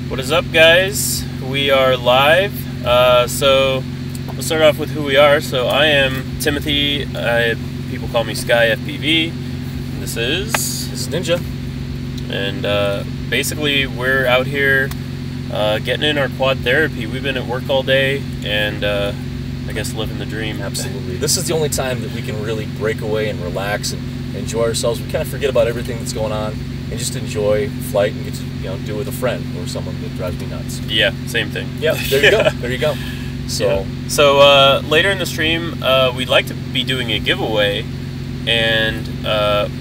What is up, guys? We are live. So we'll start off with who we are. So I am Timothy. People call me Sky FPV. This is Ninja. And basically, we're out here getting in our quad therapy. We've been at work all day, and I guess living the dream. Absolutely. This is the only time that we can really break away and relax and enjoy ourselves. We kind of forget about everything that's going on and just enjoy flight and get to do it with a friend or someone that drives me nuts. Yeah, same thing. Yeah, there you go. There you go. So, so later in the stream, we'd like to be doing a giveaway, and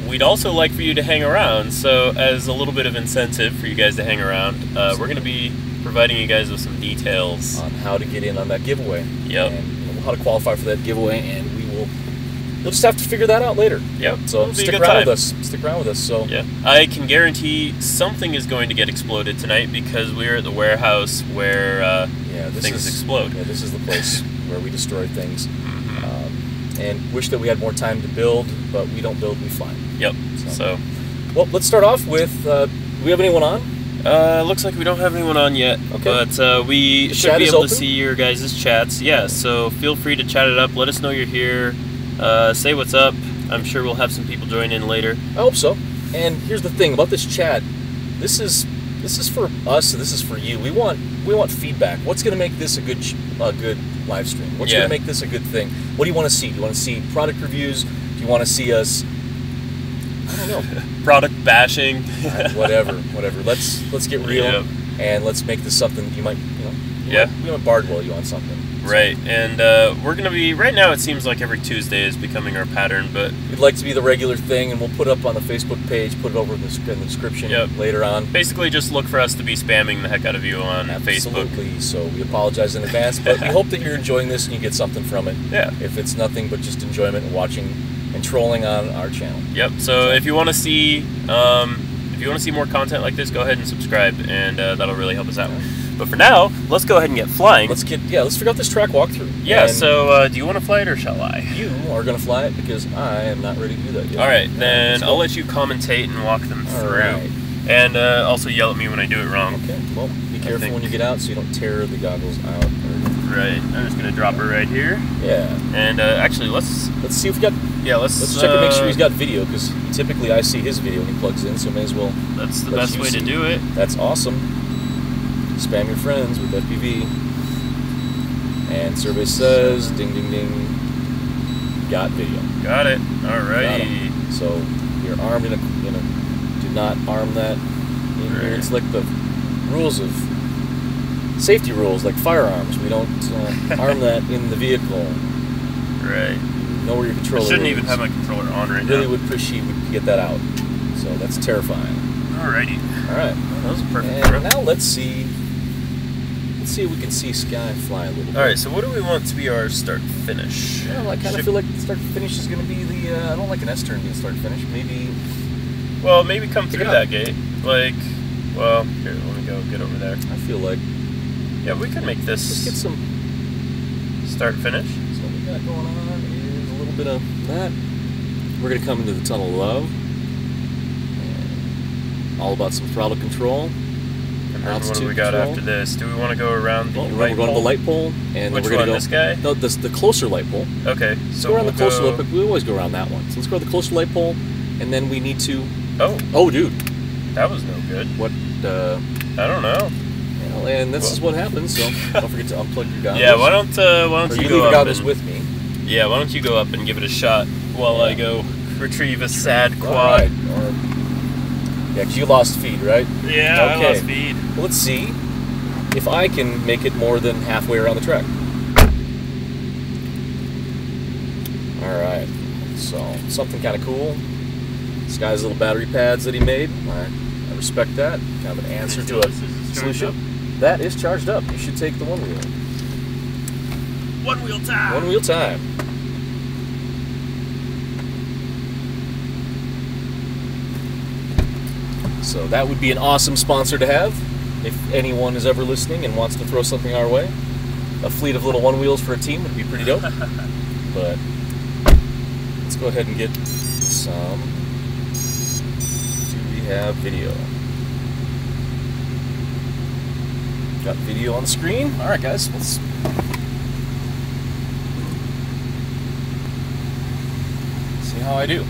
we'd also like for you to hang around. So as a little bit of incentive for you guys to hang around, we're going to be providing you guys with some details on how to get in on that giveaway. Yep. And how to qualify for that giveaway, and we'll just have to figure that out later. Yep. So stick around with us. Stick around with us. So yeah, I can guarantee something is going to get exploded tonight because we're at the warehouse where things explode. Yeah, this is the place where we destroy things. And wish that we had more time to build, but we don't build, we fly. Yep. So well, let's start off with. Do we have anyone on? Looks like we don't have anyone on yet, okay. But we should be able to see your guys' chats. Yeah, so feel free to chat it up. Let us know you're here. Say what's up. I'm sure we'll have some people join in later. I hope so. And here's the thing about this chat. This is for us, and this is for you. We want feedback. What's going to make this a good live stream? What's going to make this a good thing? What do you want to see? Do you want to see product reviews? Do you want to see us? I don't know. Product bashing. Whatever. Let's get real and let's make this something you might we want Bardwell you on something. Right, and we're going to be, right now it seems like every Tuesday is becoming our pattern, but we'd like to be the regular thing, and we'll put up on the Facebook page, put it over in the description later on. Basically just look for us to be spamming the heck out of you on Facebook. Absolutely, so we apologize in advance, but we hope that you're enjoying this and you get something from it. Yeah. If it's nothing but just enjoyment and watching and trolling on our channel. Yep, so if you want to see more content like this, go ahead and subscribe, and that'll really help us out. But for now, let's go ahead and get flying. Let's figure out this track walkthrough. Yeah, so do you want to fly it or shall I? You are going to fly it because I am not ready to do that yet. Alright, then I'll let you commentate and walk them through. Right. And also yell at me when I do it wrong. Okay, well, be careful when you get out so you don't tear the goggles out. Right, I'm just going to drop her right here. Yeah. And actually, let's see if we got... Yeah, let's check and make sure he's got video, because typically I see his video when he plugs in, so may as well... That's the best way to do it. That's awesome. Spam your friends with FPV. And survey says, ding, ding, ding, got video. Got it. Alrighty. So you're armed in a, do not arm that in here. It's like the rules of, safety rules, like firearms. We don't arm that in the vehicle. Right. You know where your controller is. I shouldn't even have my controller on right now. Really would appreciate we get that out. So that's terrifying. Alrighty. Alright. Well, that was a perfect and now let's see if we can see Sky fly a little bit. Alright, so what do we want to be our start-finish? Well, I kind of feel like start-finish is going to be the... I don't like an S-turn being start-finish. Maybe... Well, maybe come through that gate. Like, well, here, let me go get over there. I feel like... Yeah, we can make this... Let's get some... Start-finish. So what we got going on is a little bit of that. We're going to come into the tunnel of love. And all about some throttle control. And then what do we got after this? Do we want to go around the light pole? We're going to the light pole. And which we're going one, to go, this guy? No, the closer light pole. Okay, so we'll go around the closer light pole. We always go around that one. So let's go to the closer light pole, and then we need to... Oh, dude. That was no good. What, I don't know. Well, and this is what happens, so don't forget to unplug your goggles. Yeah, why don't you go leave your up goggles with me? Yeah, why don't you go up and give it a shot while I go retrieve a sad quad. Alright. Yeah, because you lost feed, right? Yeah, okay. I lost feed. Well, let's see if I can make it more than halfway around the track. Alright, so something kind of cool. This guy's little battery pads that he made. I respect that. Kind of an answer to a solution. That is charged up. You should take the one wheel. One wheel time. One wheel time. So that would be an awesome sponsor to have if anyone is ever listening and wants to throw something our way. A fleet of little one wheels for a team would be pretty dope. But let's go ahead and get some. Do we have video? Got video on the screen. All right, guys, let's. See how I do.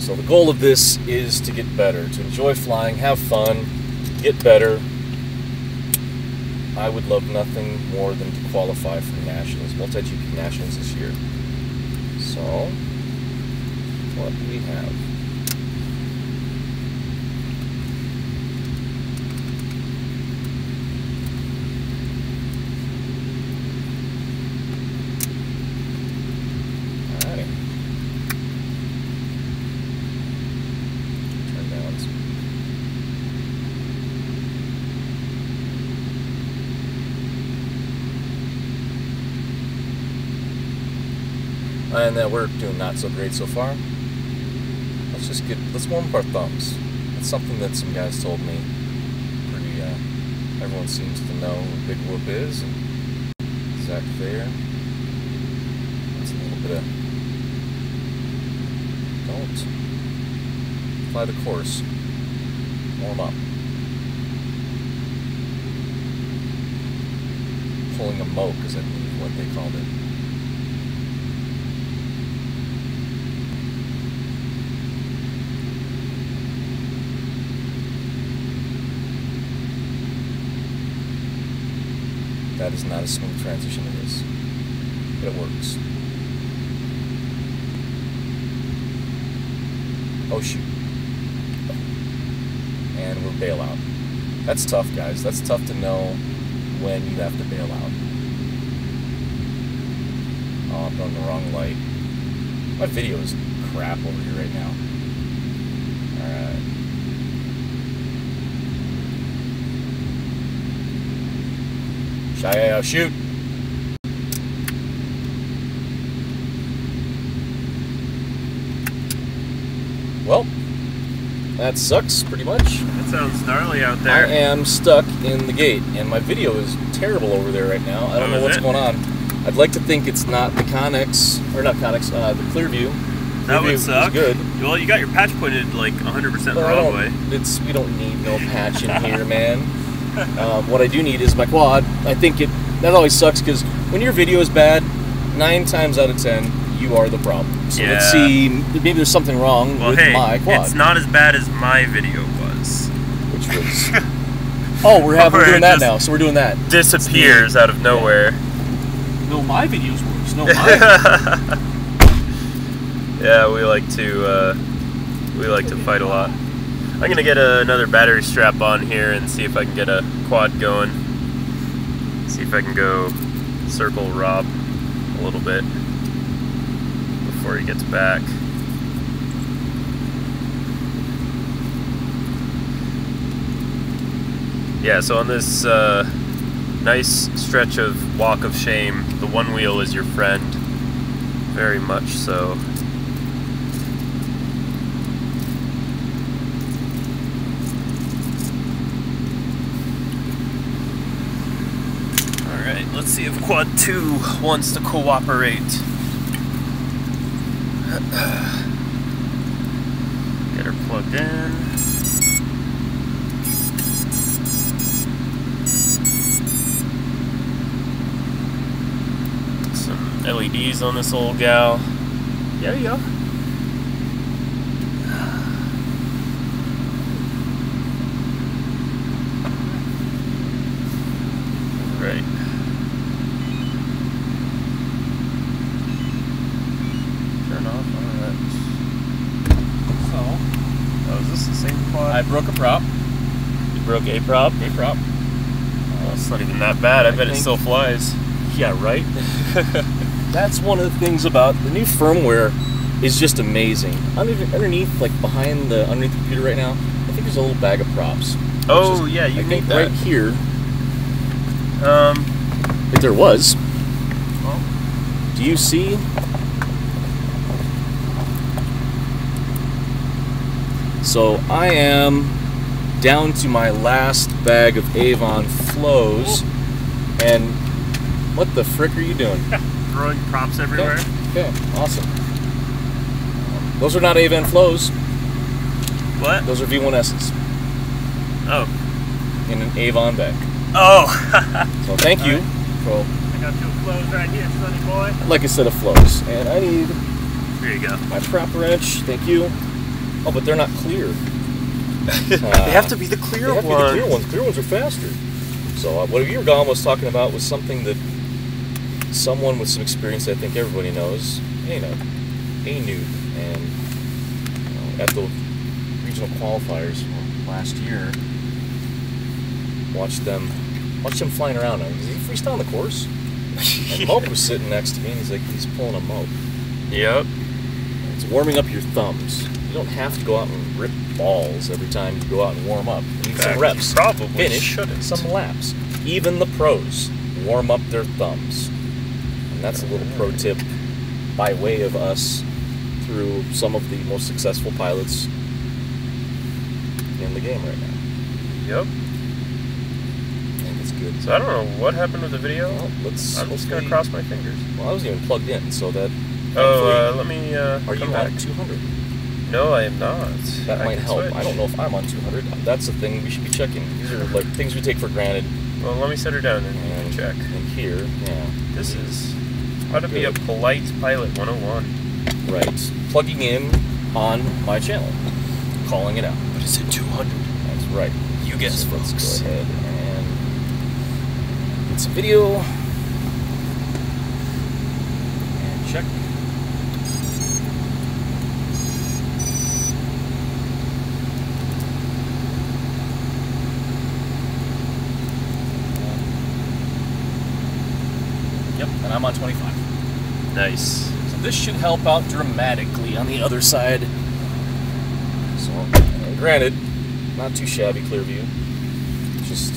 So the goal of this is to get better, to enjoy flying, have fun, get better. I would love nothing more than to qualify for Nationals, multi-GP Nationals this year. So, what do we have? Alrighty. Turn downs. And we're doing not so great so far. Let's warm up our thumbs. That's something that some guys told me. Everyone seems to know what Big Whoop is. And Zach there. That's a little bit of. Don't fly the course. Warm up. Pulling a moke is, I believe, what they called it. That is not a smooth transition it is. But it works. Oh shoot. And we're bailout. That's tough, guys. That's tough to know when you have to bail out. Oh, I'm on the wrong light. My video is crap over here right now. Alright. Shoot. Well, that sucks pretty much. That sounds gnarly out there. I am stuck in the gate, and my video is terrible over there right now. I don't know what's going on. I'd like to think it's not the Connex, or not Connex, the Clearview. That would suck. Good. Well, you got your patch pointed like 100% the wrong way. We don't need no patch in here, man. What I do need is my quad. I think that always sucks because when your video is bad, 9 times out of 10, you are the problem. So let's see, maybe there's something wrong with my quad. It's not as bad as my video was. Which was... Oh, we're doing that now, so we're doing that. Disappears out of nowhere. No, my video's worse. No, my Yeah, we like to fight a lot. I'm gonna get another battery strap on here and see if I can get a quad going. See if I can go circle Rob a little bit before he gets back. Yeah, so on this nice stretch of walk of shame, the one wheel is your friend. Very much so. Alright, let's see if Quad 2 wants to cooperate. Get her plugged in. Some LEDs on this old gal. There you go. Right. Turn off. Alright. So, oh, is this the same quad? I broke a prop. You broke a prop? A prop. Well, it's not even that bad. I bet it still flies. Yeah, right? That's one of the things about the new firmware is just amazing. Underneath, like underneath the computer right now, I think there's a little bag of props. Oh, yeah, you need that. Right here. If there was. Well, do you see? So I am down to my last bag of Avon flows, and what the frick are you doing? Throwing props everywhere. Okay, awesome. Those are not Avon flows. What? Those are V1S's. Oh. in an Avon Beck. Oh! So thank you. So, I got 2 flows right here, Sonny boy. like a set of flows. And I need Here you go. my prop wrench. Thank you. Oh, but they're not clear. They have to be the clear They have to be the clear ones. Clear ones are faster. So what Gone was talking about was something that someone with some experience, I think everybody knows, a noob. And at the regional qualifiers last year, watched them flying around. He freestyle on the course, and Mope was sitting next to me, and he's pulling a Mope. Yep. It's warming up your thumbs. You don't have to go out and rip balls every time you go out and warm up. You need some reps. Probably Finish shouldn't. some laps. Even the pros warm up their thumbs. And that's a little pro tip by way of us through some of the most successful pilots in the game right now. Yep. I think it's good. So I don't know what happened with the video. Well, I'm just gonna cross my fingers. Well, I wasn't even plugged in, so that... let me Are come you back. on 200? No, I am not. That I might can help. switch. I don't know if I'm on 200. That's the thing we should be checking. These are like things we take for granted. Well, let me set her down and you can check. And here, yeah. This is how to be a polite pilot 101. Right. Plugging in on my channel. Calling it out. But it's at 200. That's right. You guess, So folks. let's go ahead and get some video. And check. Yep, and I'm on 25. Nice. So this should help out dramatically on the other side. So, granted, not too shabby clear view. Just,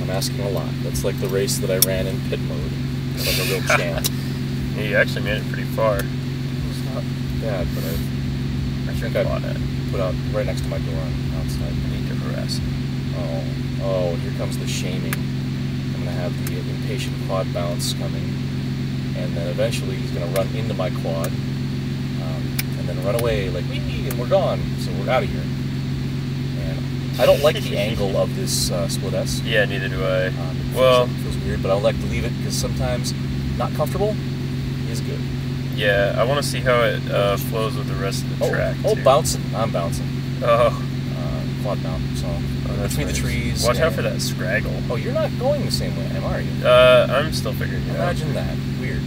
I'm asking a lot. That's like the race that I ran in pit mode. Like a real champ. Yeah, you actually made it pretty far. It's not bad, but I think I put out right next to my door on outside. I need to harass him. Oh, here comes the shaming. I'm gonna have the impatient quad bounce coming, and then eventually he's gonna run into my quad, and then run away like wee, and we're gone. So we're out of here. And I don't like the angle of this split S. Yeah, neither do I. It Well, feels weird, but I like to leave it because sometimes not comfortable is good. yeah, I want to see how it flows with the rest of the track. Oh, too. bouncing! I'm bouncing. Oh, Quad bounce. So that's between nice. the trees. Watch out and- for that scraggle. Oh, you're not going the same way, are you? I'm still figuring it out. Imagine that. Weird.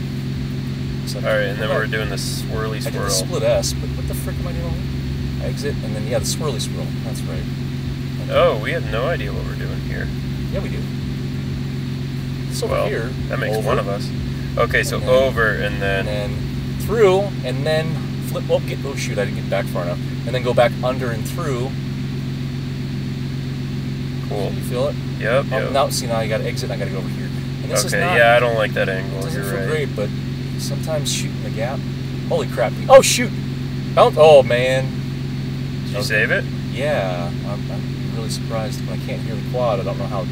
So Alright, and then we're doing the swirly I did the swirl. split S, but what the frick am I doing? Exit, and then, yeah, the swirly swirl. That's right. Oh, we have no idea what we're doing here. Yeah, we do. It's over Well, here. that makes over, one of us. Okay, so then- over and then... through, and then flip. Oh, oh, shoot, I didn't get back far enough. And then go back under and through. Cool. You feel it? Yep, Oh, yep. now, see, now I gotta exit, I gotta go over here. And this is Okay, not, yeah, I don't like that angle. it doesn't You're feel right. great, but sometimes shooting the gap. Holy crap. Oh, shoot! Oh, man. Did you save it? Yeah, I'm really surprised when I can't hear the quad. I don't know how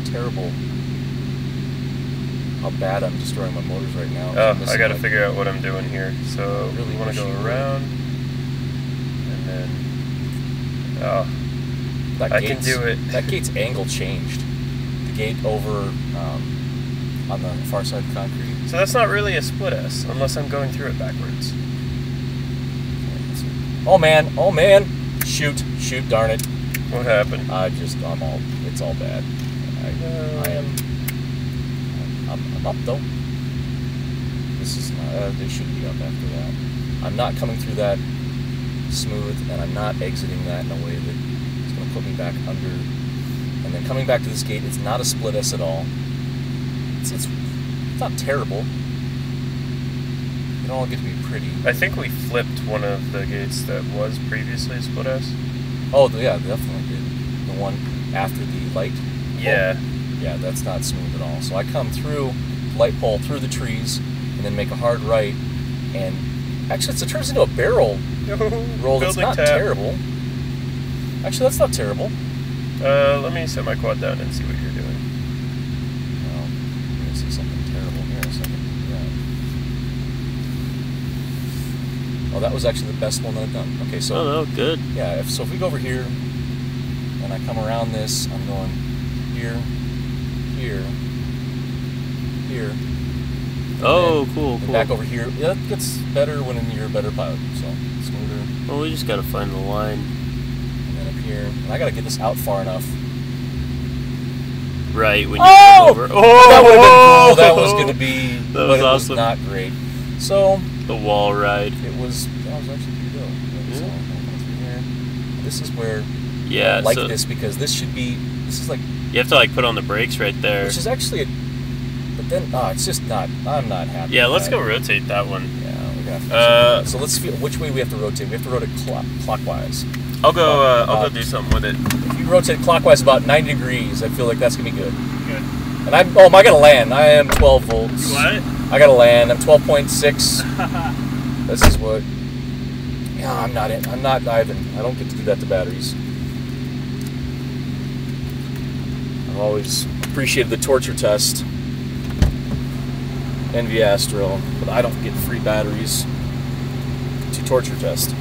bad I'm destroying my motors right now. Oh, I'm missing, I gotta like, figure out what I'm doing here. So, Really we want to go wish you would. around. And then... Oh, that I can gate's- do it. That gate's angle changed. The gate over on the far side of concrete. so that's not really a split S, unless I'm going through it backwards. Oh man! Shoot, darn it. What happened? It's all bad. I'm up though. This is not, they should be up after that. I'm not coming through that smooth, and I'm not exiting that in a way that is going to put me back under. And then coming back to this gate, it's not a split S at all. It's not terrible. It all get to be pretty. I think we flipped one of the gates that was previously a split S. Oh, yeah, definitely did. The one after the light. Yeah. Yeah, that's not smooth at all. So I come through light pole, through the trees, and then make a hard right, and actually it turns into a barrel roll that's Building not tap. terrible. Actually, that's not terrible. Let me set my quad down and see what you're doing. Well, I'm going to see something terrible here in a second. Yeah. Oh, that was actually the best one that I've done. Okay, so... Oh, no, good. Yeah, so if we go over here, and I come around this, I'm going here, here, here. Oh, cool, cool. Back over here. Yeah, that gets better when you're a better pilot. So smoother. Well, we just gotta find the line. And then up here. And I gotta get this out far enough. Right, when you come over. Oh! That would have been cool. That was gonna be, that was but it awesome. was not great. So The wall ride. that was actually pretty dope. Yeah. So I'll go through here. This is where Yeah, I like so this because this is like, you have to like put on the brakes right there. which is actually but then it's just not. I'm not happy. Yeah, with let's that. go rotate that one. Yeah, we got. So let's feel which way we have to rotate. We have to rotate clockwise. I'll go do something with it. If you rotate clockwise about 90 degrees, I feel like that's gonna be good. Good. And I gotta land. I am 12 volts. What? I gotta land. I'm 12.6. This is what. Yeah, I'm not Ivan. I don't get to do that to batteries. I've always appreciated the torture test. Envy Astro, but I don't get free batteries to torture test.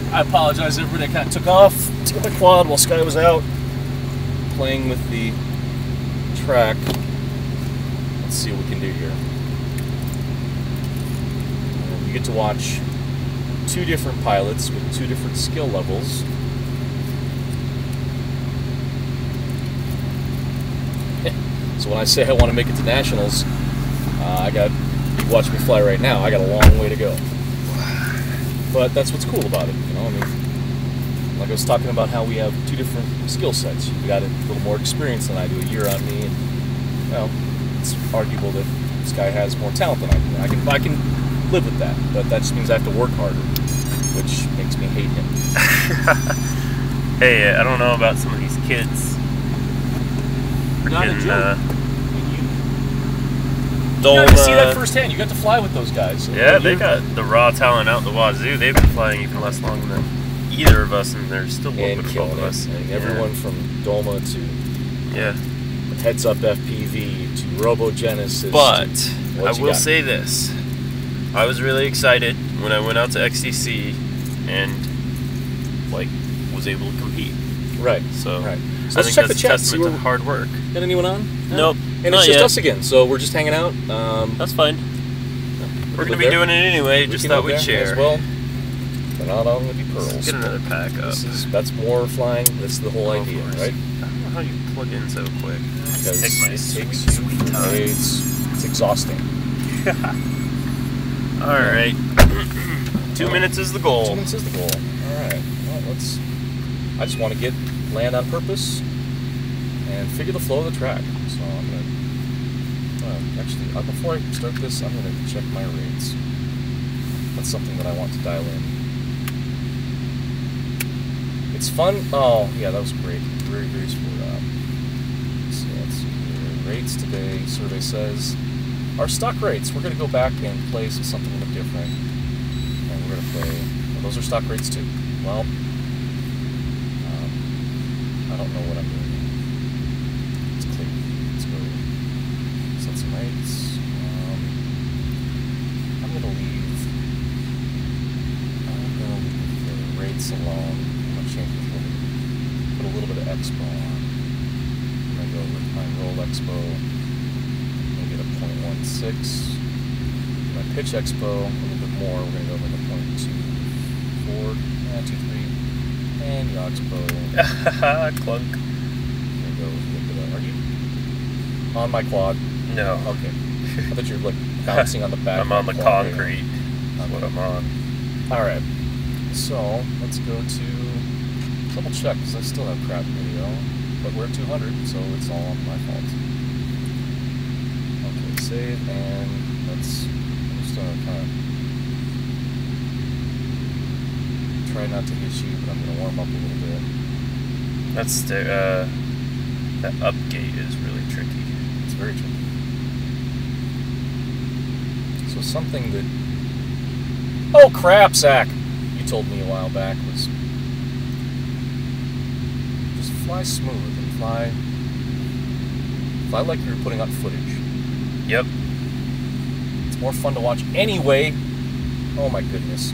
I apologize, everybody. I kind of took off my quad while Sky was out playing with the track. Let's see what we can do here. You get to watch two different pilots with two different skill levels. So when I say I want to make it to nationals, you watch me fly right now. I got a long way to go. But that's what's cool about it, you know. I mean, like I was talking about how we have two different skill sets. You've got a little more experience than I do, a year on me, and well, it's arguable that this guy has more talent than I do. I can live with that, but that just means I have to work harder, which makes me hate him. Hey, I don't know about some of these kids. Not a joke. You Dolma. got to see that firsthand. You got to fly with those guys. Yeah, they got the raw talent out the wazoo. They've been flying even less long than either of us, and they're still and whooping killing both of us. it. And everyone from Dolma to Heads Up FPV to Robogenesis. But I will got? say this: I was really excited when I went out to XDC and like was able to compete. Right. So, right. So let's I think check that's the chat. a testament to hard work. Got anyone on? Nope. And not it's just yet. us again, so we're just hanging out. That's fine. We're going to be doing it anyway, just thought we'd share. Well, they're not all going to be pearls. Let's get another pack up. That's more flying. That's the whole idea, right? I don't know how you plug in so quick. Because Take my it takes sweet time. It's exhausting. Alright. 2 minutes is the goal. 2 minutes is the goal. Alright. Well, I just want to land on purpose and figure the flow of the track. So I'm going to actually, before I start this, I'm going to check my rates. That's something that I want to dial in. It's fun. Oh, yeah, that was great. Very, very smooth. So let's see here. Rates today, survey says, our stock rates. We're going to go back and play something a little different. And we're going to play, well, those are stock rates too. Well, I don't know what I'm doing. It's clear. Let's go set some rates. I'm going to leave the rates alone. I'm going to change it a little bit. Put a little bit of expo on. I'm going to go with my roll expo. I'm going to get a 0.16. My pitch expo, a little bit more. We're going to go with a 0.24, 23. And yaw expo. Clunk. I'm going to go with a little bit of, are you on my quad? No. Okay. I thought you were like bouncing on the back. I'm on the quad. concrete. That's what I'm on. Alright. So, let's go to double check, because I still have crap video. But we're at 200, so it's all my fault. Okay, save, and I'm just gonna kind of try not to hit you, but I'm gonna warm up a little bit. That's that up gate is really tricky. It's very tricky. So something that... Oh, crap, Zach! You told me a while back was... Just fly smooth and fly like you were putting out footage. Yep. It's more fun to watch anyway. Oh my goodness.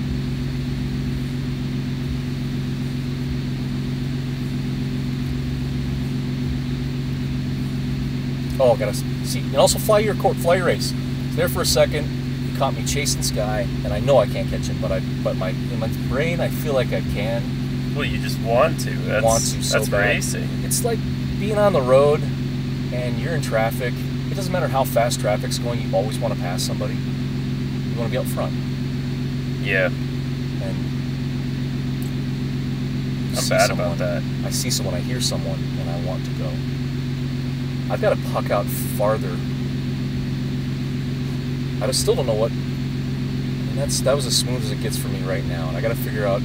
Oh, gotta see. And also fly your race. It's there for a second. You caught me chasing Sky, and I know I can't catch him, but in my brain I feel like I can. Well, you just want to. That's bad. racing. It's like being on the road, and you're in traffic. It doesn't matter how fast traffic's going. You always want to pass somebody. You want to be out front. Yeah. And I'm bad about that. I see someone, I hear someone, and I want to go. I've got to puck out farther. I still don't know what. And that was as smooth as it gets for me right now. And I got to figure out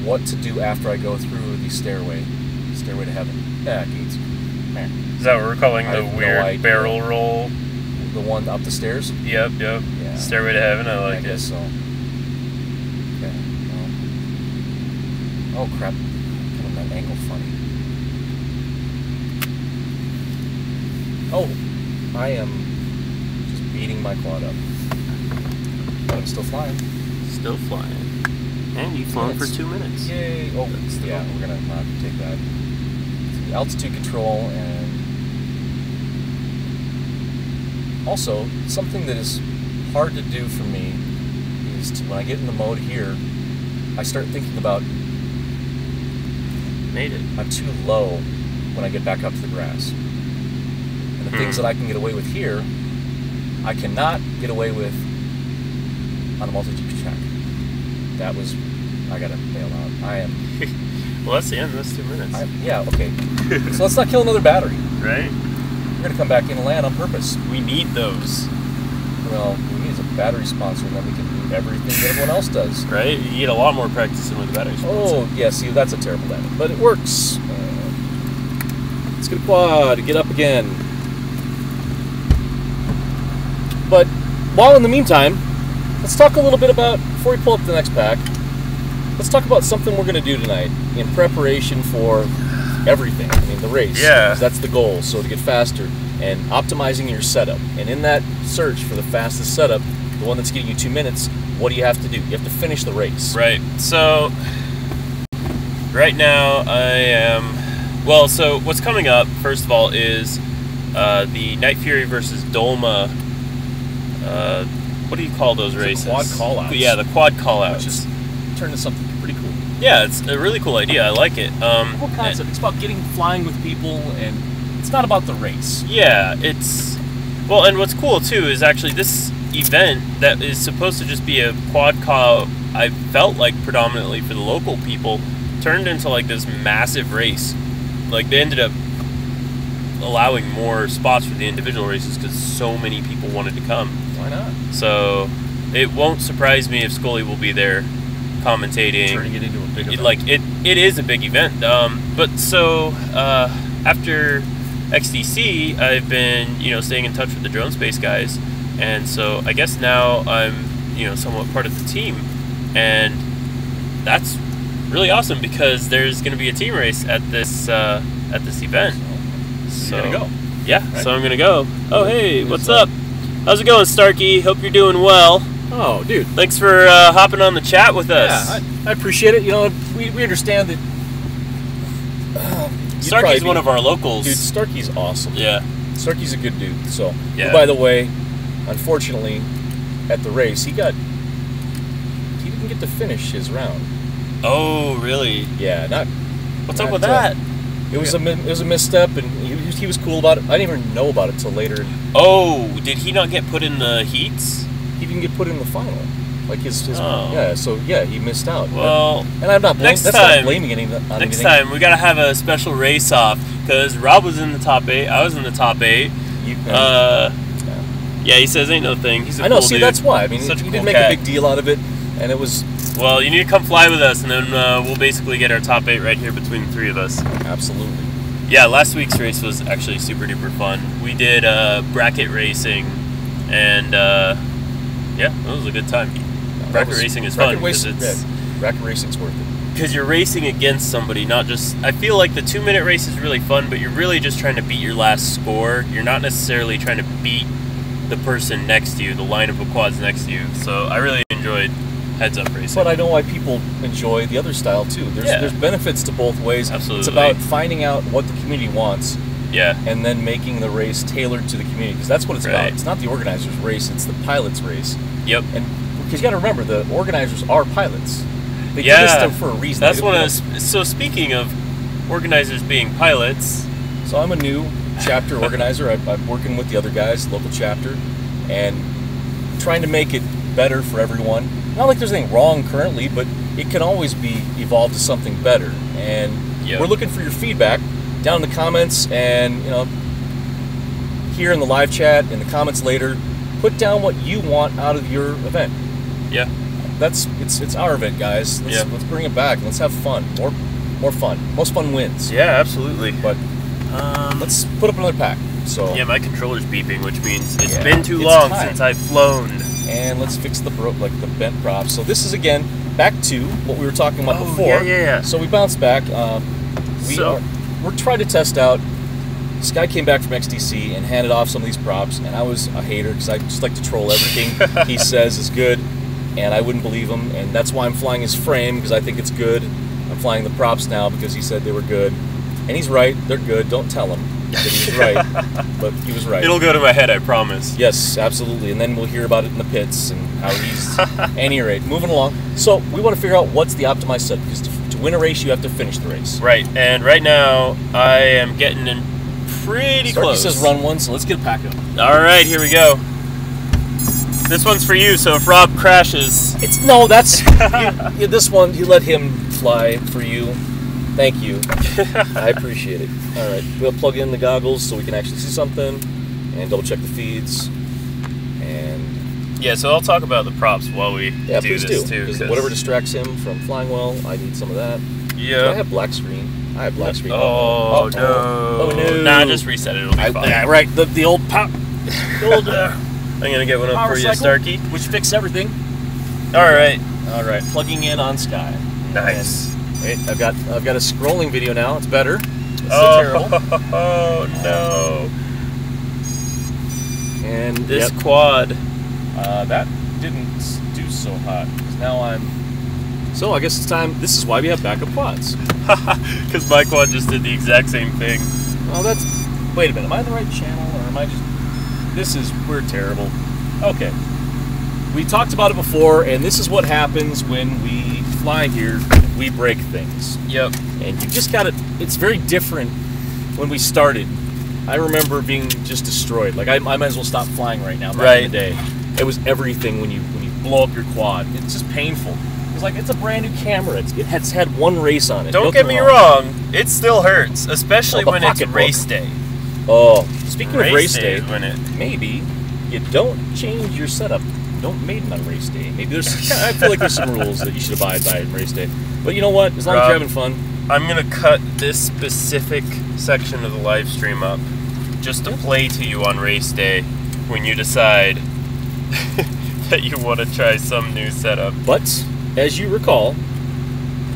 what to do after I go through the stairway to heaven. Yeah, gates. Is that what we're calling the weird barrel roll? The one up the stairs? Yep. Yeah. Stairway to heaven. I like it. I guess so. Okay. Well. Oh crap! Kind of that angle funny. Oh, I am just beating my quad up. But I'm still flying. Still flying. And you've flown for 2 minutes. Yay! Oh, yeah, we're gonna not take that. So altitude control, and also something that is hard to do for me is when I get in the mode here, I start thinking about I'm too low when I get back up to the grass. And the things that I can get away with here, I cannot get away with on a multi-GP track. I gotta bail out. I am... Well, that's the end of this 2 minutes. Yeah, okay. So let's not kill another battery. Right? We're gonna come back in and land on purpose. We need those. Well, we need a battery sponsor, and then we can do everything that everyone else does. Right? You get a lot more practicing with a battery sponsor. Oh, yeah, see, that's a terrible landing. But it works. Let's get a quad, get up again. But while in the meantime, let's talk a little bit about, before we pull up the next pack, let's talk about something we're going to do tonight in preparation for everything. I mean, the race. Yeah. That's the goal, so to get faster and optimizing your setup. And in that search for the fastest setup, the one that's getting you 2 minutes, what do you have to do? You have to finish the race. Right. So, right now I am... Well, so what's coming up, first of all, is the Night Fury versus Dolma. What do you call those races? Quad call-outs. Yeah, the quad call-outs. Which is turned into something pretty cool. Yeah, it's a really cool idea. I like it. The whole concept. It's about flying with people, and it's not about the race. Yeah, it's... Well, and what's cool, too, is actually this event that is supposed to just be a quad call, I felt like predominantly for the local people, turned into, like, this massive race. Like, they ended up allowing more spots for the individual races because so many people wanted to come. Why not? So it won't surprise me if Scully will be there commentating. Turning it into a big event. Like it is a big event. But so after XDC, I've been staying in touch with the Drone Space guys, and so I guess now I'm somewhat part of the team, and that's really awesome because there's going to be a team race at this event. So you're gonna go? Yeah. Right? So I'm gonna go. Oh hey, what's up? How's it going, Starkey? Hope you're doing well. Oh, dude. Thanks for hopping on the chat with us. Yeah, I appreciate it. We understand that. Starkey's one of our locals. Dude, Starkey's awesome. Yeah. Starkey's a good dude. So, yeah. By the way, unfortunately, at the race, he didn't get to finish his round. Oh, really? Yeah. What's up with that? It was a misstep, and he was cool about it. I didn't even know about it till later. Oh, did he not get put in the heats? He didn't get put in the final. Like his oh. Yeah, so yeah, he missed out. Well, and I'm not next time, not blaming anything. Next time we gotta have a special race off because Rob was in the top 8, I was in the top 8. Yeah, he says ain't no thing. He's a I know. cool See, dude. that's why. I mean, Such a he cool didn't make cat. a big deal out of it, and it was. Well, you need to come fly with us, and then we'll basically get our top 8 right here between the 3 of us. Absolutely. Yeah, last week's race was actually super duper fun. We did bracket racing, and Yeah, that was a good time. Bracket racing is fun because bracket racing's worth it. Because you're racing against somebody, not just. I feel like the 2-minute race is really fun, but you're really just trying to beat your last score. You're not necessarily trying to beat the person next to you, the lineup of quads next to you. So I really enjoyed heads-up racing. But I know why people enjoy the other style too. There's benefits to both ways. Absolutely. It's about finding out what the community wants. Yeah. And then making the race tailored to the community, because that's what it's about. It's not the organizer's race; it's the pilot's race. Yep. And because you got to remember, the organizers are pilots. They do this for a reason. That's one of. So speaking of organizers being pilots, so I'm a new chapter organizer. I'm working with the other guys, local chapter, and trying to make it better for everyone. Not like there's anything wrong currently, but it can always be evolved to something better. And we're looking for your feedback down in the comments, and here in the live chat, in the comments later. Put down what you want out of your event. Yeah. It's our event, guys. Let's bring it back. Let's have fun. More fun. Most fun wins. Yeah, absolutely. But let's put up another pack. So yeah, my controller's beeping, which means it's been too long since I've flown. And let's fix the bent props. So this is again back to what we were talking about before. Yeah. So we bounced back. We're trying to test out. This guy came back from XTC and handed off some of these props, and I was a hater because I just like to troll everything he says is good, and I wouldn't believe him, and that's why I'm flying his frame, because I think it's good. I'm flying the props now because he said they were good, and he's right. They're good. Don't tell him that he was right, but he was right. It'll go to my head, I promise. Yes, absolutely, and then we'll hear about it in the pits and how he's. At any rate, moving along. So we want to figure out what's the optimized setup, because to win a race, you have to finish the race. Right, and right now I am getting in pretty close. He says run one, so let's get a pack up. All right, here we go. This one's for you, so if Rob crashes... this one, you let him fly for you. Thank you. I appreciate it. All right, we'll plug in the goggles so we can actually see something, and double check the feeds. And yeah, so I'll talk about the props while we do this too. Because whatever distracts him from flying well, I need some of that. Yeah. I have black screen. I have black screen. Oh no! Oh no! Nah, just reset it. It'll be fine. Yeah, right. The old pop. I'm gonna get one up for you, Starkey. Which fixed everything. All right. Plugging in on Sky. Nice. Wait, I've got a scrolling video now. It's better. It's terrible. Oh no! And this quad. That didn't do so hot. Now I'm. So I guess it's time. This is why we have backup quads. Because my quad just did the exact same thing. Oh, that's. Wait a minute. Am I on the right channel, or am I just? We're terrible. Okay. We talked about it before, and this is what happens when we fly here. We break things. Yep. And you just got to. It's very different when we started. I remember being just destroyed. Like I might as well stop flying right now. Back in the day, it was everything when you blow up your quad. It's just painful. Like, it's a brand new camera. It has had one race on it. Don't get me wrong. It still hurts, especially when it's race day. Oh, speaking of race day, maybe you don't change your setup. Don't mate on race day. Maybe I feel like there's some rules that you should abide by in race day. But you know what? As long as you're having fun. I'm going to cut this specific section of the live stream up just to play to you on race day when you decide that you want to try some new setup. But as you recall,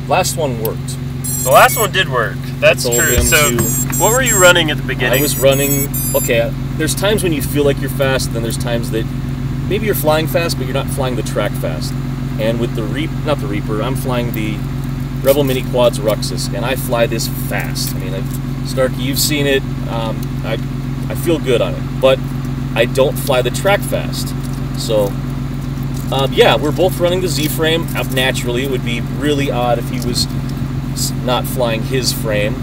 last one worked. The last one did work. That's true. So, what were you running at the beginning? I was running. Okay, there's times when you feel like you're fast, then there's times that maybe you're flying fast, but you're not flying the track fast. And with the Reaper, I'm flying the Rebel Mini Quads Ruxus, and I fly this fast. I mean, Starkey, you've seen it. I feel good on it, but I don't fly the track fast. So. Yeah, we're both running the Z frame. Naturally, it would be really odd if he was not flying his frame.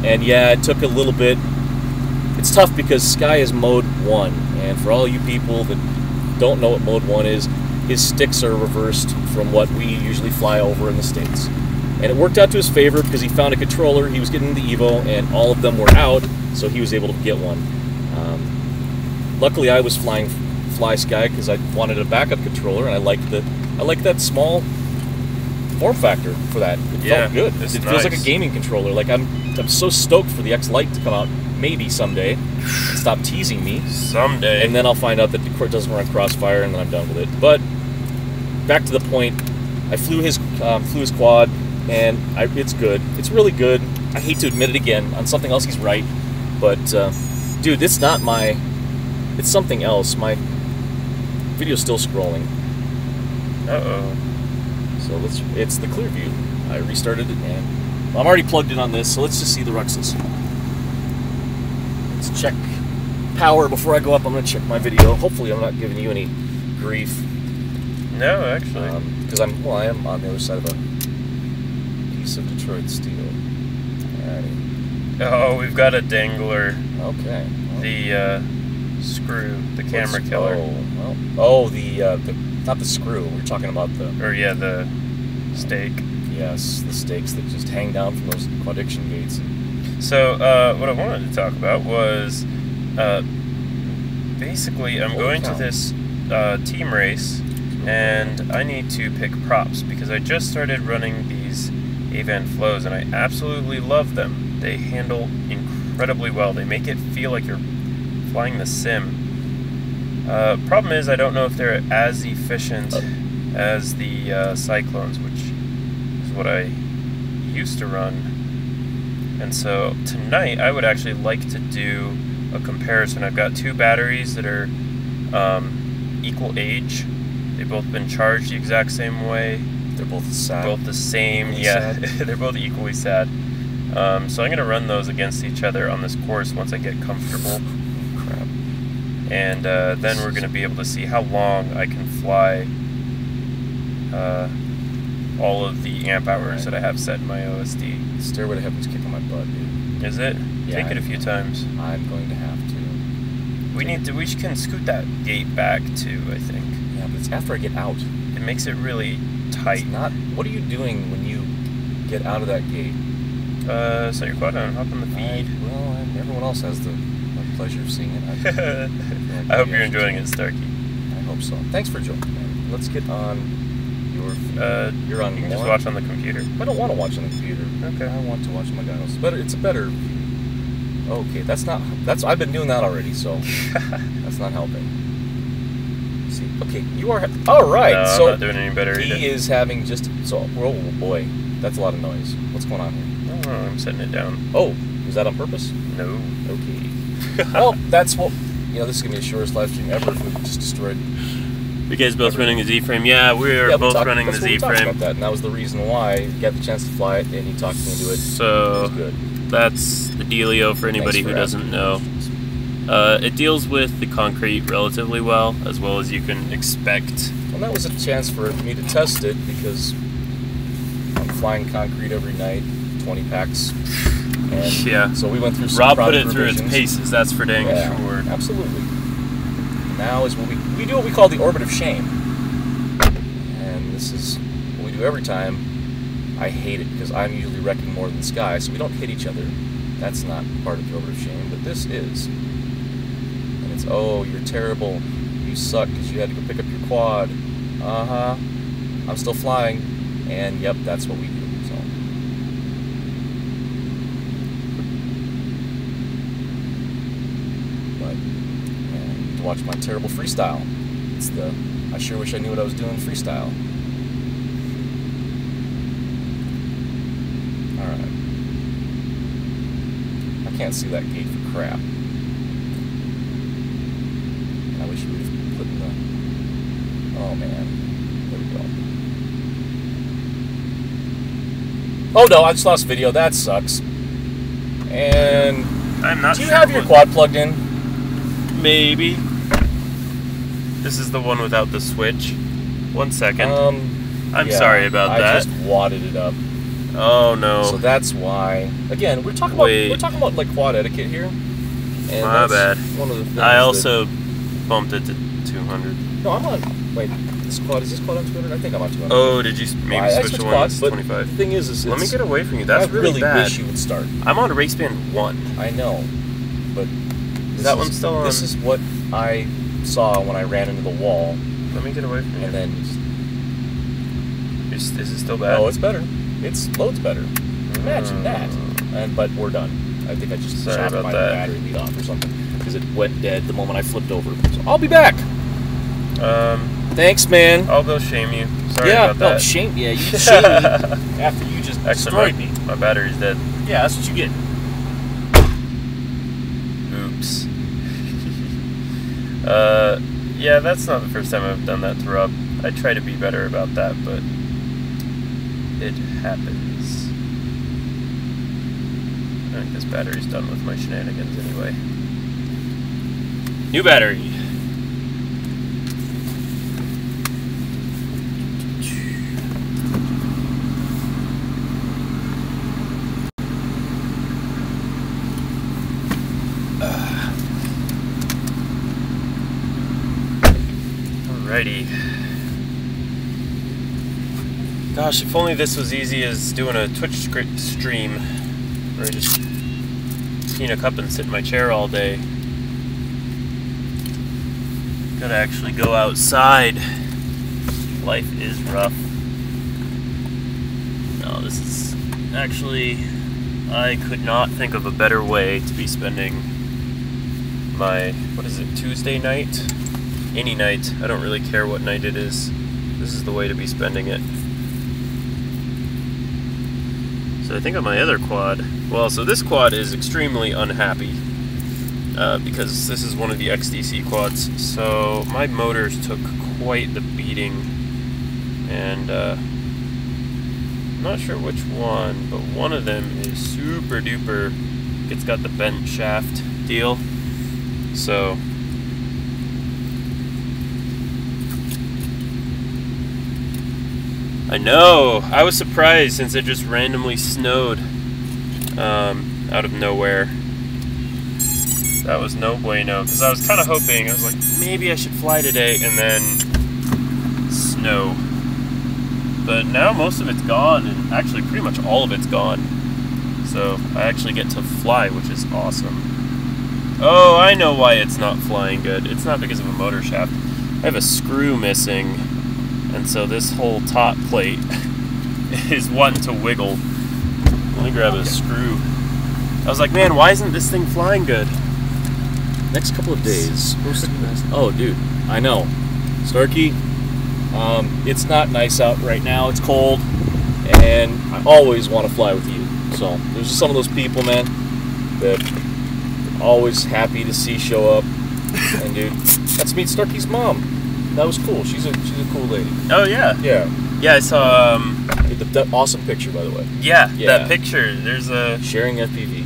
And yeah, it took a little bit. It's tough because Sky is mode 1, and for all you people that don't know what mode 1 is, his sticks are reversed from what we usually fly over in the States. And it worked out to his favor because he found a controller, he was getting the Evo, and all of them were out, so he was able to get one. Luckily, I was flying Fly Sky because I wanted a backup controller, and I liked that small form factor for that. It felt good. It feels like a gaming controller. Like I'm so stoked for the X Lite to come out maybe someday. Stop teasing me. Someday. And then I'll find out that the court doesn't run Crossfire, and then I'm done with it. But back to the point, I flew his quad, and it's good. It's really good. I hate to admit it again. On something else, he's right. But dude, it's not my. It's something else. My video's still scrolling. Uh-oh. So it's the Clearview. I restarted it, and I'm already plugged in on this, so let's just see the Ruxes. Let's check power before I go up. I'm going to check my video. Hopefully I'm not giving you any grief. No, actually. Because I am on the other side of a piece of Detroit steel. Alrighty. Oh, we've got a dangler. Okay. Well, The screw, the camera killer. The not the screw. We're talking about the. Or yeah, the stake. Yes, the stakes that just hang down from those quadiction gates. So what I wanted to talk about was basically I'm going to this team race, and I need to pick props because I just started running these Avan flows, and I absolutely love them. They handle incredibly well. They make it feel like you're flying the sim. Problem is, I don't know if they're as efficient as the Cyclones, which is what I used to run. And so tonight, I would actually like to do a comparison. I've got two batteries that are equal age. They've both been charged the exact same way. They're both sad. Both the same. Equally Yeah, sad. they're both equally sad. So I'm going to run those against each other on this course once I get comfortable. Crap. And then we're going to be able to see how long I can fly all of the amp hours that I have set in my OSD. Stairway to Heaven's kicking my butt, dude. Is it? Yeah, Take it a few times. I'm going to have to. We can scoot that gate back too, I think. Yeah, but it's after I get out. It makes it really tight. It's not. What are you doing when you get out of that gate? Set your quad down, hop on the feed. Everyone else has the pleasure of seeing it. I hope you're enjoying it, Starkey. I hope so. Thanks for joining, man. Let's get on your feed. You're on. You can just one? watch on the computer. I don't want to watch on the computer. Okay. I want to watch on my dials. It's a better view. Okay, I've been doing that already, so that's not helping. See, okay, you are. All right, No, so I'm not doing any better either. he is having just. So, oh boy, that's a lot of noise. What's going on here? Oh, I'm setting it down. Oh, is that on purpose? No. Okay. Well, that's what. This is gonna be the shortest live stream ever if we just destroyed. You guys both running the Z-frame? Yeah, we're both running the Z-frame. About that, and that was the reason why you got the chance to fly it, and he talked me into it. So it was good. That's the dealio for anybody who doesn't know. It deals with the concrete relatively well as you can expect. And that was a chance for me to test it because I'm flying concrete every night, 20 packs. And yeah. So we went through some Rob put it through revisions. its paces, that's for dang sure. Absolutely. Now is what we do what we call the orbit of shame. And this is what we do every time. I hate it because I'm usually wrecking more than this guy, so we don't hit each other. That's not part of the orbit of shame, but this is. And it's, oh, you're terrible. You suck because you had to go pick up your quad. Uh-huh. I'm still flying. And, yep, that's what we do. So. But, and to watch my terrible freestyle. It's the, I sure wish I knew what I was doing freestyle. Alright. I can't see that gate for crap. I wish you would have put in the... Oh, man. There we go. Oh, no, I just lost video. That sucks. And... I'm not Do you sure have your quad plugged in? Maybe. This is the one without the switch. 1 second. I'm sorry about that. I just wadded it up. Oh no. So that's why. Again, we're talking about like quad etiquette here. And My that's bad. One of the things I also bumped it to 200. No, I'm on. Wait, is this quad on 200? I think I'm on 200. Oh, did you maybe I switch switched to one quads, that's but 25? The thing is Let me get away from you. That's I really bad. wish you would start. I'm on race band 1. I know, but That one's still on. This is what I saw when I ran into the wall, Let me get away from you. and then. Is it still bad? Oh, it's better. It's loads better. Imagine that. But we're done. I think I just Sorry chopped about my that. battery lead off or something because it went dead the moment I flipped over. So I'll be back. Thanks, man. I'll go shame you. Sorry Yeah, about that. no, shame. Yeah, you shame me after you just Actually, destroyed me. my battery's dead. Yeah, that's what you get. Oops. Yeah, that's not the first time I've done that to Rob. I try to be better about that, but it happens. I think this battery's done with my shenanigans anyway. New battery. Alrighty. Gosh, if only this was easy as doing a Twitch stream where I just clean a cup and sit in my chair all day. Gotta actually go outside. Life is rough. No, this is actually... I could not think of a better way to be spending my... what is it, Tuesday night? Any night. I don't really care what night it is. This is the way to be spending it. So I think on my other quad, well, so this quad is extremely unhappy because this is one of the XDC quads. So my motors took quite the beating, and I'm not sure which one, but one of them is super duper. It's got the bent shaft deal. So I know. I was surprised since it just randomly snowed out of nowhere. That was no bueno, because I was kind of hoping, I was like, maybe I should fly today, and then snow. But now most of it's gone, and actually pretty much all of it's gone. So I actually get to fly, which is awesome. Oh, I know why it's not flying good. It's not because of a motor shaft. I have a screw missing. And so this whole top plate is wanting to wiggle. Let me grab a screw. I was like, man, why isn't this thing flying good? Next couple of days. Oh, dude, I know. Starkey, it's not nice out right now. It's cold, and I always want to fly with you. So there's just some of those people, man, that are always happy to see show up. And dude, let's meet Starkey's mom. That was cool. She's a cool lady. Oh yeah. Yeah. Yeah, I saw. That awesome picture, by the way. Yeah, that picture. There's a sharing FPV.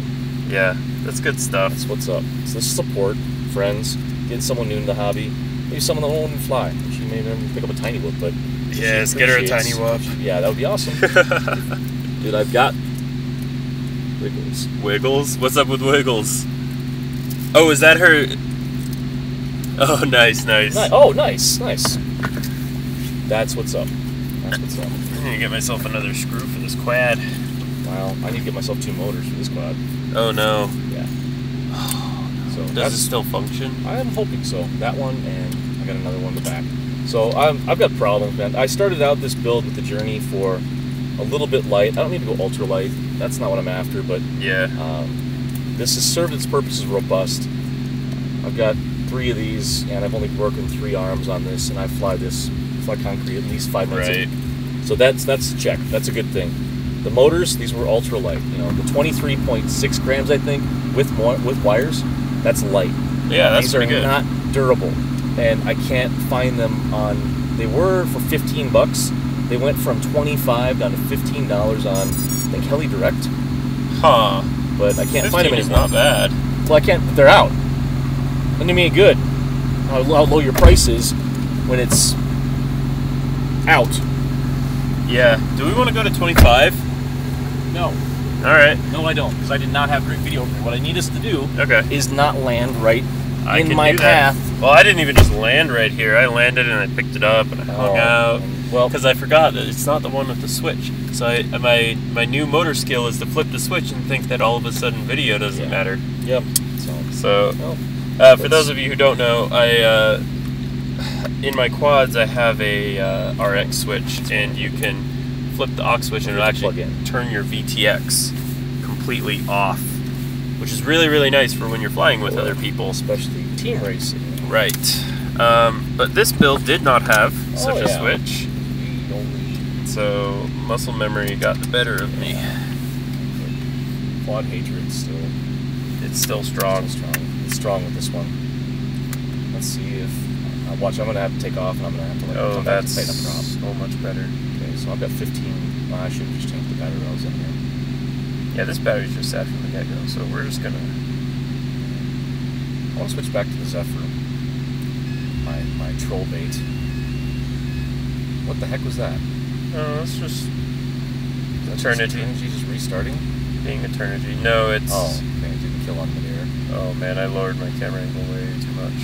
Yeah, that's good stuff. That's what's up. So this is support, friends, get someone new in the hobby. Maybe someone that won't even fly. She may never pick up a tiny whoop, but yes, get her a tiny whoop. Yeah, that would be awesome. Dude, I've got Wiggles. Wiggles? What's up with Wiggles? Oh, is that her? Oh, nice. Oh, nice. That's what's up. That's what's up. I need to get myself another screw for this quad. Well, I need to get myself 2 motors for this quad. Oh no. Yeah. So does it still function? I'm hoping so. That one, and I got another one in the back. So I've got problems, man. I started out this build with the Journey for a little bit light. I don't need to go ultra light. That's not what I'm after, but yeah. This has served its purpose as robust. I've got 3 of these, and I've only broken 3 arms on this, and I fly concrete at least 5 minutes. Right. So that's a check. That's a good thing. The motors, these were ultra light. You know, the 23.6 grams, I think, with wires, that's light. Yeah, that's pretty good. These are not durable, and I can't find them on. They were for $15. They went from $25 down to $15 on, I think, Heli Direct. Huh. But I can't find them anymore. It's not bad. Well, I can't. They're out. What do you mean good? How low your price is when it's out. Yeah. Do we want to go to 25? No. All right. No, I don't, because I did not have great video. What I need us to do is not land right in my path. Well, I didn't even just land right here. I landed and I picked it up and I hung out. Well, because I forgot that it's not the one with the switch. So my new motor skill is to flip the switch and think that all of a sudden video doesn't matter. Yep. So for those of you who don't know, I in my quads I have a RX switch, and you can flip the aux switch and it'll actually turn your VTX completely off. which is really, really nice for when you're flying with other people. Especially team racing. Right. But this build did not have such a switch. So muscle memory got the better of me. Quad hatred still. It's still strong. It's strong with this one. Let's see if watch. I'm gonna have to take off, and I'm gonna have to come back to tighten up drop. So much better. Okay, so I've got 15. I should have just changed the battery I was in here. Yeah, this battery's just sad from the get-go, so we're just gonna. I want to switch back to the Zephyr. My troll bait. What the heck was that? Oh, it's just Eternity. Eternity just restarting? Being Eternity. No, it's... Oh, okay, it didn't kill on midair. Oh man, I lowered my camera angle way too much.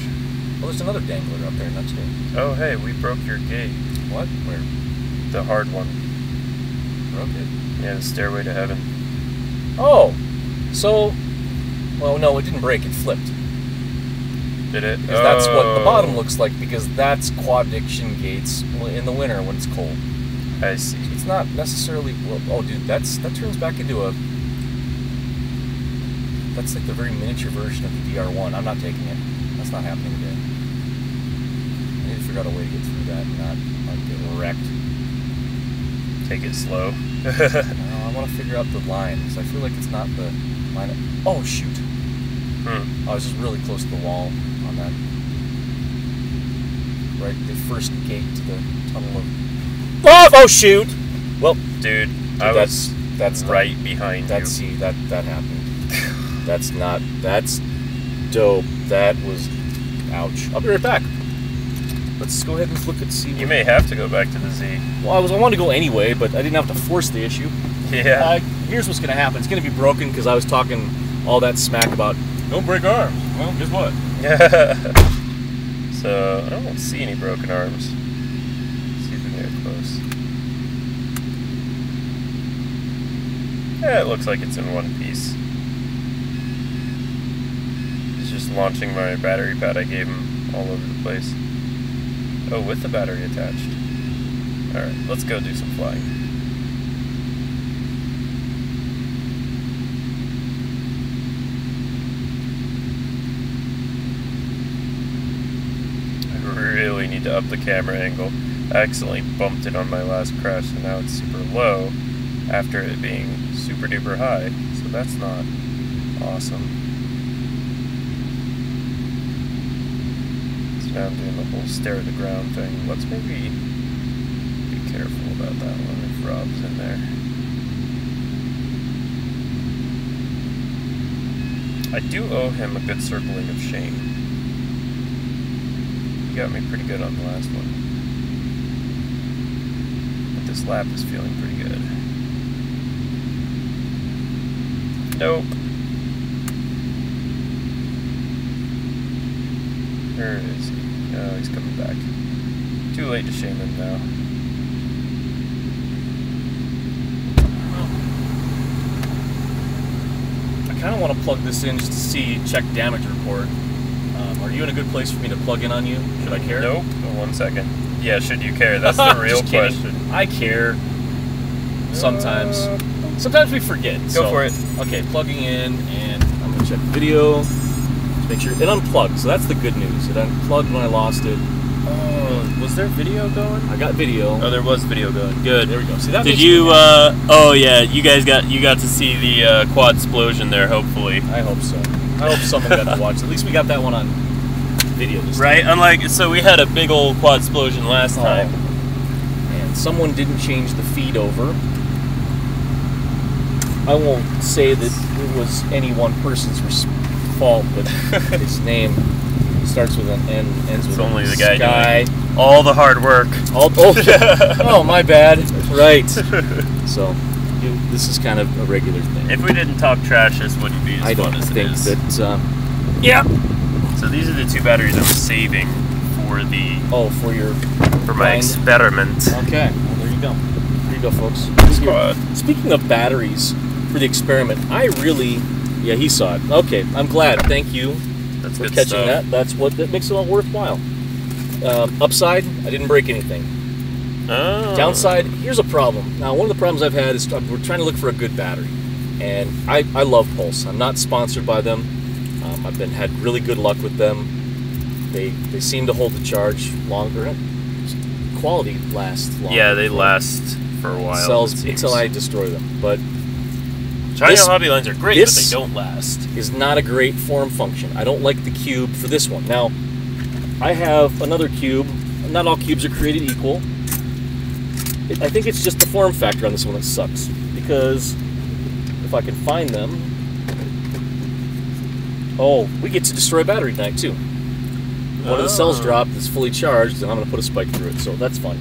Well, there's another dangler up there next to me. Oh hey, we broke your gate. What? Where? The hard one. Broke it? Yeah, the Stairway to Heaven. Oh! So... Well, no, it didn't break, it flipped. Did it? Because that's what the bottom looks like, because that's quad-diction gates in the winter when it's cold. I see. It's not necessarily... Well, oh, dude, that turns back into a... That's like the very miniature version of the DR1. I'm not taking it. That's not happening today. I need to figure out a way to get through that and not get wrecked. Take it slow. I want to figure out the line, because I feel like it's not the line... Oh, shoot. I was just really close to the wall on that. Right, the first gate to the tunnel of... Oh, shoot! Well, dude, that's right behind you. See, that happened. That's dope. That was... Ouch. I'll be right back. Let's go ahead and look and see... You may have to go back to the Z. Well, I wanted to go anyway, but I didn't have to force the issue. Yeah. Here's what's going to happen. It's going to be broken because I was talking all that smack about... Don't break arms. Well, guess what? So, I don't see any broken arms. Let's see if we can get close. Yeah, it looks like it's in one piece. He's just launching my battery pad I gave him all over the place. Oh, with the battery attached. Alright, let's go do some flying. Really need to up the camera angle. I accidentally bumped it on my last crash, so now it's super low after it being super duper high. So that's not awesome. So now I'm doing the whole stare at the ground thing. Let's maybe be careful about that one if Rob's in there. I do owe him a good circling of shame. Got me pretty good on the last one. But this lap is feeling pretty good. Nope. Where is he? No, he's coming back. Too late to shame him now. I kind of want to plug this in just to check damage report. Are you in a good place for me to plug in on you? Should I care? Nope. 1 second. Yeah, should you care? That's the real question. I care. Sometimes. Sometimes we forget. Go for it. Okay, plugging in, and I'm going to check video to make sure it unplugged. So that's the good news. It unplugged when I lost it. Oh, was there video going? I got video. Oh, there was video going. Good. There we go. See that? Did you? Oh yeah, you got to see the quad explosion there. Hopefully. I hope so. I hope someone got to watch it. At least we got that one on video this right? time. Unlike, so we had a big old quad explosion last time. And someone didn't change the feed over. I won't say that it was any one person's fault, but his name starts with an N, ends with it's only a the guy Sky. doing all the hard work. Oh, my bad. Right. So, this is kind of a regular thing. If we didn't talk trash, this wouldn't be as fun as it is. That, yeah. So these are the two batteries I'm saving for the... Oh, for my experiment. Okay, well, there you go. There you go, folks. Speaking of batteries for the experiment, I really... Yeah, he saw it. Okay, I'm glad. Thank you for catching that. That makes it all worthwhile. Upside, I didn't break anything. Oh. Downside, here's a problem. Now, one of the problems I've had is we're trying to look for a good battery. And I love Pulse. I'm not sponsored by them. I've had really good luck with them. They seem to hold the charge longer. Quality lasts longer. Yeah, they last for a while. Cells until I destroy them. But China Hobbylines are great, but they don't last. Is not a great form function. I don't like the cube for this one. Now, I have another cube. Not all cubes are created equal. I think it's just the form factor on this one that sucks. Because if I can find them... Oh, we get to destroy a battery tonight, too. One of the cells dropped, is fully charged, and I'm going to put a spike through it, so that's fun.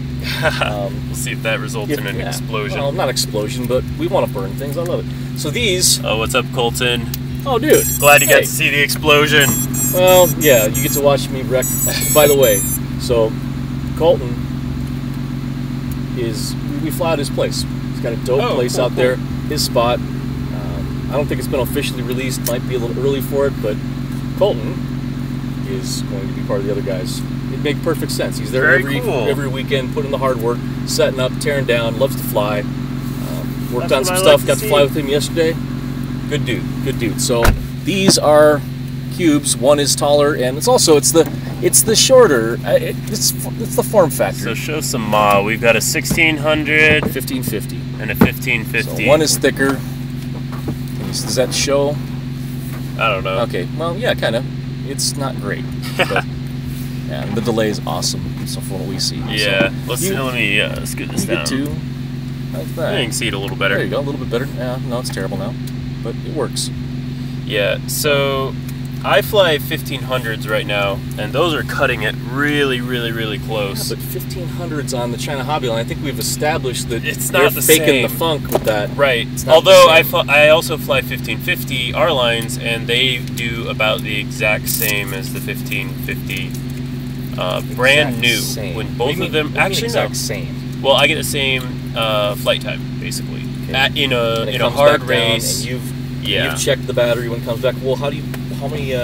We'll see if that results in an explosion. Well, not explosion, but we want to burn things. I love it. So these... Oh, what's up, Colton? Oh, dude. Glad you got to see the explosion. Well, yeah, you get to watch me wreck. By the way, so Colton is... We fly out his place. He's got a dope place out there. His spot. I don't think it's been officially released. Might be a little early for it, but Colton is going to be part of the other guys. It'd make perfect sense. He's there every weekend, putting in the hard work, setting up, tearing down, loves to fly. Worked on some stuff, got to fly with him yesterday. Good dude. So these are cubes. One is taller, and it's the shorter. It's the form factor. So show some Ma. We've got a 1600, 1550, and a 1550. So one is thicker. Does that show? I don't know. Okay, well, yeah, kind of. It's not great, but yeah, the delay is awesome. So from what we see. Yeah, so let me scoot this down. Get to like that. You can see it a little better. There you go, a little bit better. Yeah, no, it's terrible now, but it works. Yeah, so I fly 1500s right now, and those are cutting it really, really, really close. Yeah, but 1500s on the China Hobbyline, I think we've established that it's not the faking same. the funk with that. Right. Although I also fly 1550 R lines, and they do about the exact same as the 1550 brand new. Same. When both of them actually exact same. Well, I get the same flight time basically in a hard race. And you've checked the battery when it comes back. Well, how many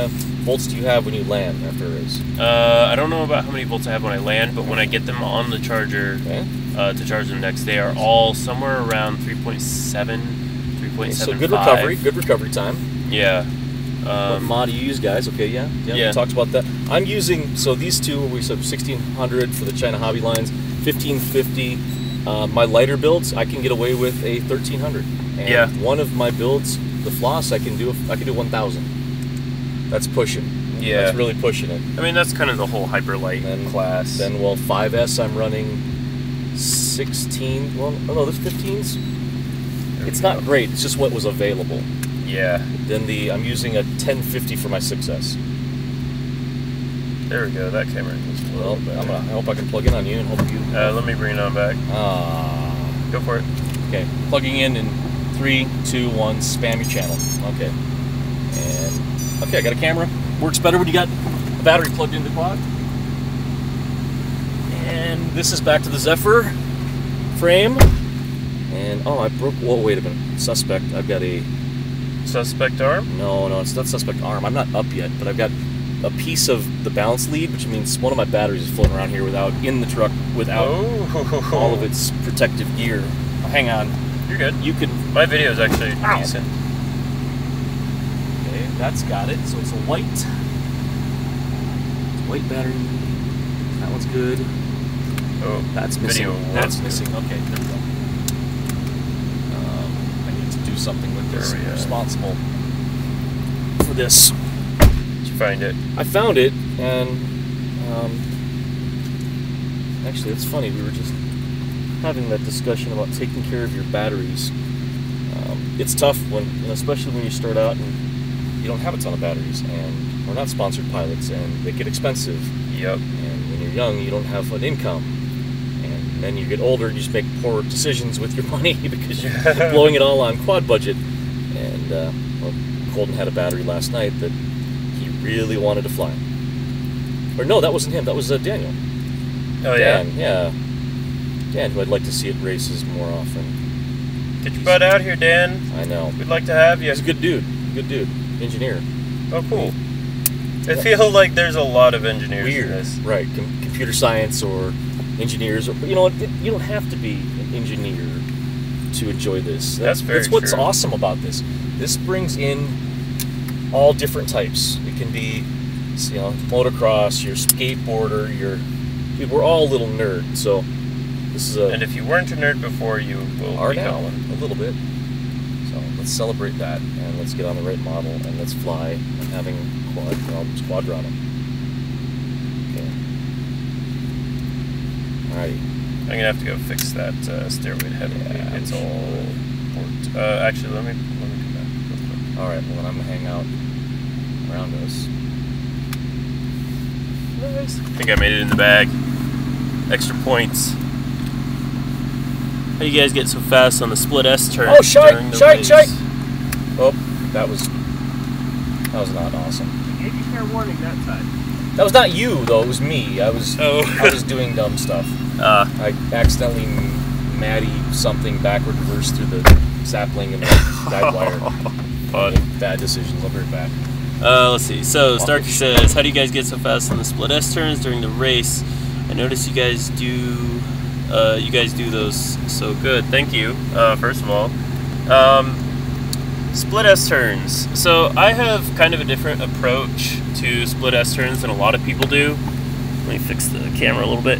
volts do you have when you land after a race? I don't know about how many volts I have when I land, but when I get them on the charger to charge them next, they are all somewhere around 3.7, 3.75. Okay, so good recovery time. Yeah. What mod do you use, guys? Okay, yeah. We talked about that. I'm using, so these two, we said 1600 for the China Hobbylines, 1550. My lighter builds, I can get away with a 1300. And one of my builds, the Floss, I can do 1000. That's pushing. Yeah. That's really pushing it. I mean, that's kind of the whole hyperlight class. Then, 5S, I'm running 16. Well, no, there's 15s. It's not great. It's just what was available. Yeah. Then I'm using a 1050 for my 6S. There we go. That camera is a little better. I hope I can plug in on you and hope you... let me bring it on back. Go for it. Okay. Plugging in 3, 2, 1. Spam your channel. Okay. And... Okay, I got a camera. Works better when you got a battery plugged into the quad. And this is back to the Zephyr frame. And, I broke... Whoa, wait a minute. Suspect. I've got a... Suspect arm? No, it's not suspect arm. I'm not up yet, but I've got a piece of the balance lead, which means one of my batteries is floating around here in the truck without all of its protective gear. Oh, hang on. You're good. You can... My video is actually decent. Okay, that's got it. So it's a white battery. That one's good. Oh, that's missing. That's missing. Okay, there we go. I need to do something with this. I'm responsible for this. Did you find it? I found it, and actually, it's funny. We were just having that discussion about taking care of your batteries. It's tough especially when you start out and you don't have a ton of batteries, and we're not sponsored pilots, and they get expensive. Yep. And when you're young, you don't have an income. And then you get older, you just make poor decisions with your money because you're blowing it all on quad budget. And Colton had a battery last night that he really wanted to fly. Or no, that wasn't him. That was Daniel. Oh, Dan, yeah. Dan, who I'd like to see at races more often. Get your butt out here, Dan. I know. We'd like to have you. He's a good dude. Engineer. Oh, cool. I feel like there's a lot of engineers in this. Right. Computer science or engineers. Or, you don't have to be an engineer. to enjoy this. That's very That's what's true. awesome about this. This brings in all different types. It can be, you know, motocross, your skateboarder, dude, we're all a little nerd, so this is a... And if you weren't a nerd before, you will are become now, one. a little bit. So let's celebrate that, and let's get on the right model, and let's fly. I'm having quadrata. Okay. Alrighty. I'm gonna have to go fix that stairway to heaven. Yeah, It's all warped. Actually, let me come back real quick. All right. Well, then I'm gonna hang out around us. Nice. I think I made it in the bag. Extra points. How do you guys get so fast on the split S turn? Oh, shite! Race? Oh, that was not awesome. I gave you fair warning that time. That was not you though. It was me. I was doing dumb stuff. I accidentally Maddie something backward reverse through the sapling and the guide wire. Fun. Bad decisions. I'll be right back. Let's see. So Starkey says, "How do you guys get so fast on the split S turns during the race? I noticed you guys do those so good. Thank you. First of all, split S turns. So I have kind of a different approach to split S turns than a lot of people do. Let me fix the camera a little bit.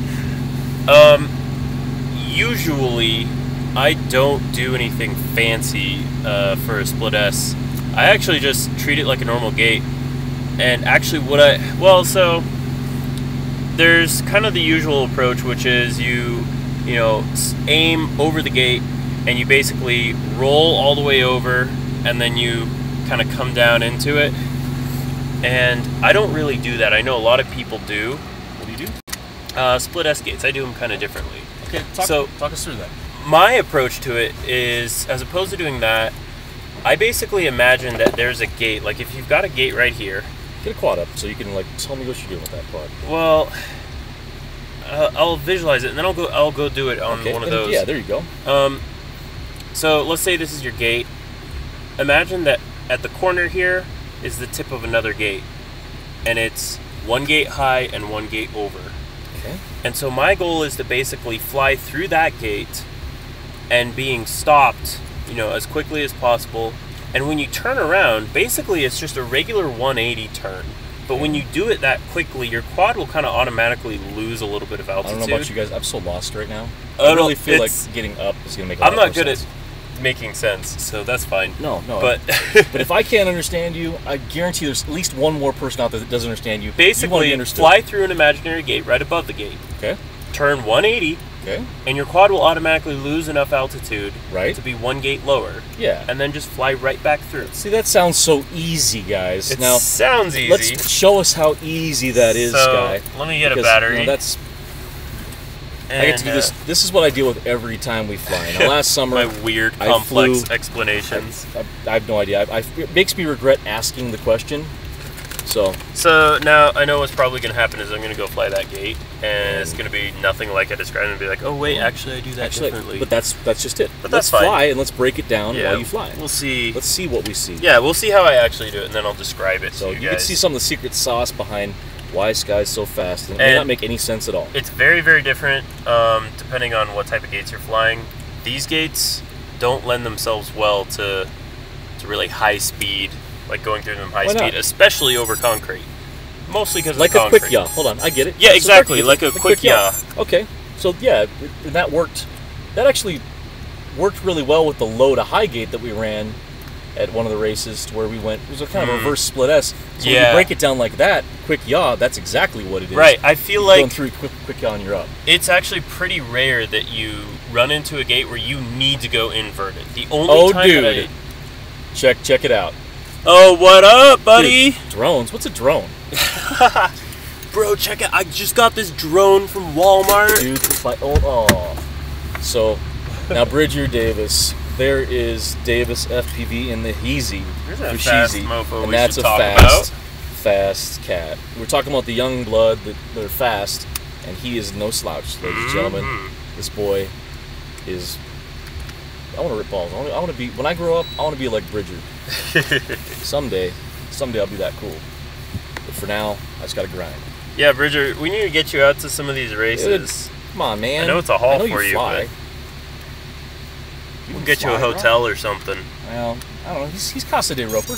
Usually, I don't do anything fancy for a split S. I actually just treat it like a normal gate. And actually so there's kind of the usual approach, which is you aim over the gate and you basically roll all the way over and then you kind of come down into it. And I don't really do that. I know a lot of people do. What do you do? Split S gates. I do them kind of differently. Okay, talk us through that. My approach to it is, as opposed to doing that, I basically imagine that there's a gate. Like if you've got a gate right here. Get a quad up so you can tell me what you're doing with that quad. Well, I'll visualize it and then I'll go do it on one of those. Yeah, there you go. So let's say this is your gate. Imagine that at the corner here is the tip of another gate, and it's one gate high and one gate over. Okay. And so my goal is to basically fly through that gate and being stopped, as quickly as possible. And when you turn around, basically it's just a regular 180 turn. But when you do it that quickly, your quad will kind of automatically lose a little bit of altitude. I don't know about you guys. I'm so lost right now. I really feel like getting up is going to make a lot more sense. I'm not good at making sense, so that's fine. No. But but if I can't understand you, I guarantee there's at least one more person out there that doesn't understand you. Basically, you fly through an imaginary gate right above the gate. Okay. Turn 180. Okay. And your quad will automatically lose enough altitude to be one gate lower. Yeah. And then just fly right back through. See, that sounds so easy, guys. It sounds easy. Let's show us how easy that is, Sky. Let me get a battery. I get to do this. This is what I deal with every time we fly. Now, last summer, my weird, complex explanations. I have no idea. It makes me regret asking the question. So now I know what's probably going to happen is I'm going to go fly that gate, and it's going to be nothing like I described, and be like, oh wait, actually I do that differently. But that's just it. But let's fly and let's break it down while you fly. We'll see. Let's see what we see. Yeah, we'll see how I actually do it, and then I'll describe it to you guys. So you can see some of the secret sauce behind why Sky's so fast, and it may not make any sense at all. It's very, very different depending on what type of gates you're flying. These gates don't lend themselves well to really high speed. Like going through them high speed, especially over concrete. Mostly because of like the concrete. A quick yaw. Hold on, I get it. Yeah, exactly. Like a quick yaw. Okay, so yeah, that worked. That actually worked really well with the low to high gate that we ran at one of the races, to where we went. It was a kind of reverse split S. So when you break it down like that, quick yaw. That's exactly what it is. Right. I feel like going through quick yaw and you're up. It's actually pretty rare that you run into a gate where you need to go inverted. The only time that check it out. Oh, what up, buddy? Dude, drones? What's a drone? Bro, check it. I just got this drone from Walmart. Dude, So, now Bridger Davis. There is Davis FPV in the Heezy. There's a fast mofo and that's a fast cat. We're talking about the young blood that are fast, and he is no slouch, ladies and gentlemen. This boy is... I want to rip balls. I want to be... When I grow up, I want to be like Bridger. Someday I'll be that cool. But for now, I just gotta grind. Yeah, Bridger, we need to get you out to some of these races. Come on, man. I know it's a haul for you, but We'll get you a hotel or something. Well, I don't know. He's Casa de Roper.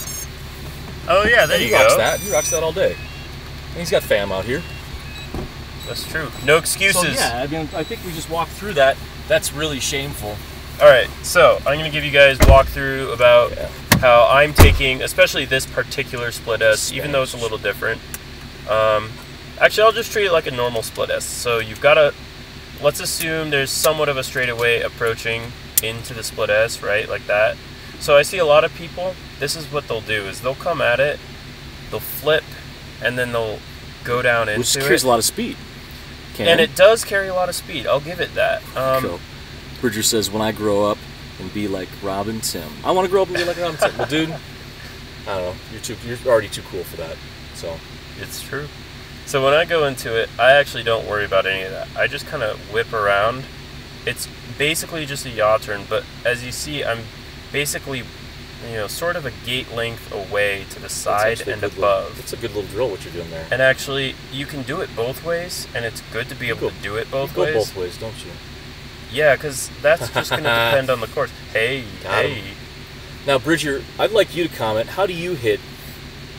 Oh yeah, there you go. He rocks that all day. And he's got fam out here. That's true. No excuses. So, yeah, I mean, I think we just walked through that. That's really shameful. All right, so I'm going to give you guys a walkthrough about how I'm taking, especially this particular split S, even though it's a little different. Actually, I'll just treat it like a normal split S. So you've got to, let's assume there's somewhat of a straightaway approaching into the split S, right, like that. So I see a lot of people, this is what they'll do, is they'll come at it, they'll flip, and then they'll go down into it. Which carries a lot of speed. And it does carry a lot of speed, I'll give it that. Cool. Bridger says, when I grow up and be like Robin Tim. I want to grow up and be like Robin Tim. Well, dude, I don't know. You're already too cool for that. So it's true. So when I go into it, I actually don't worry about any of that. I just kind of whip around. It's basically just a yaw turn, but as you see, I'm basically, sort of a gate length away to the side and above. It's a good little drill what you're doing there. And actually, you can do it both ways, and it's good to be able to do it both ways. You go both ways, don't you? Yeah, because that's just going to depend on the course. Hey. Now, Bridger, I'd like you to comment. How do you hit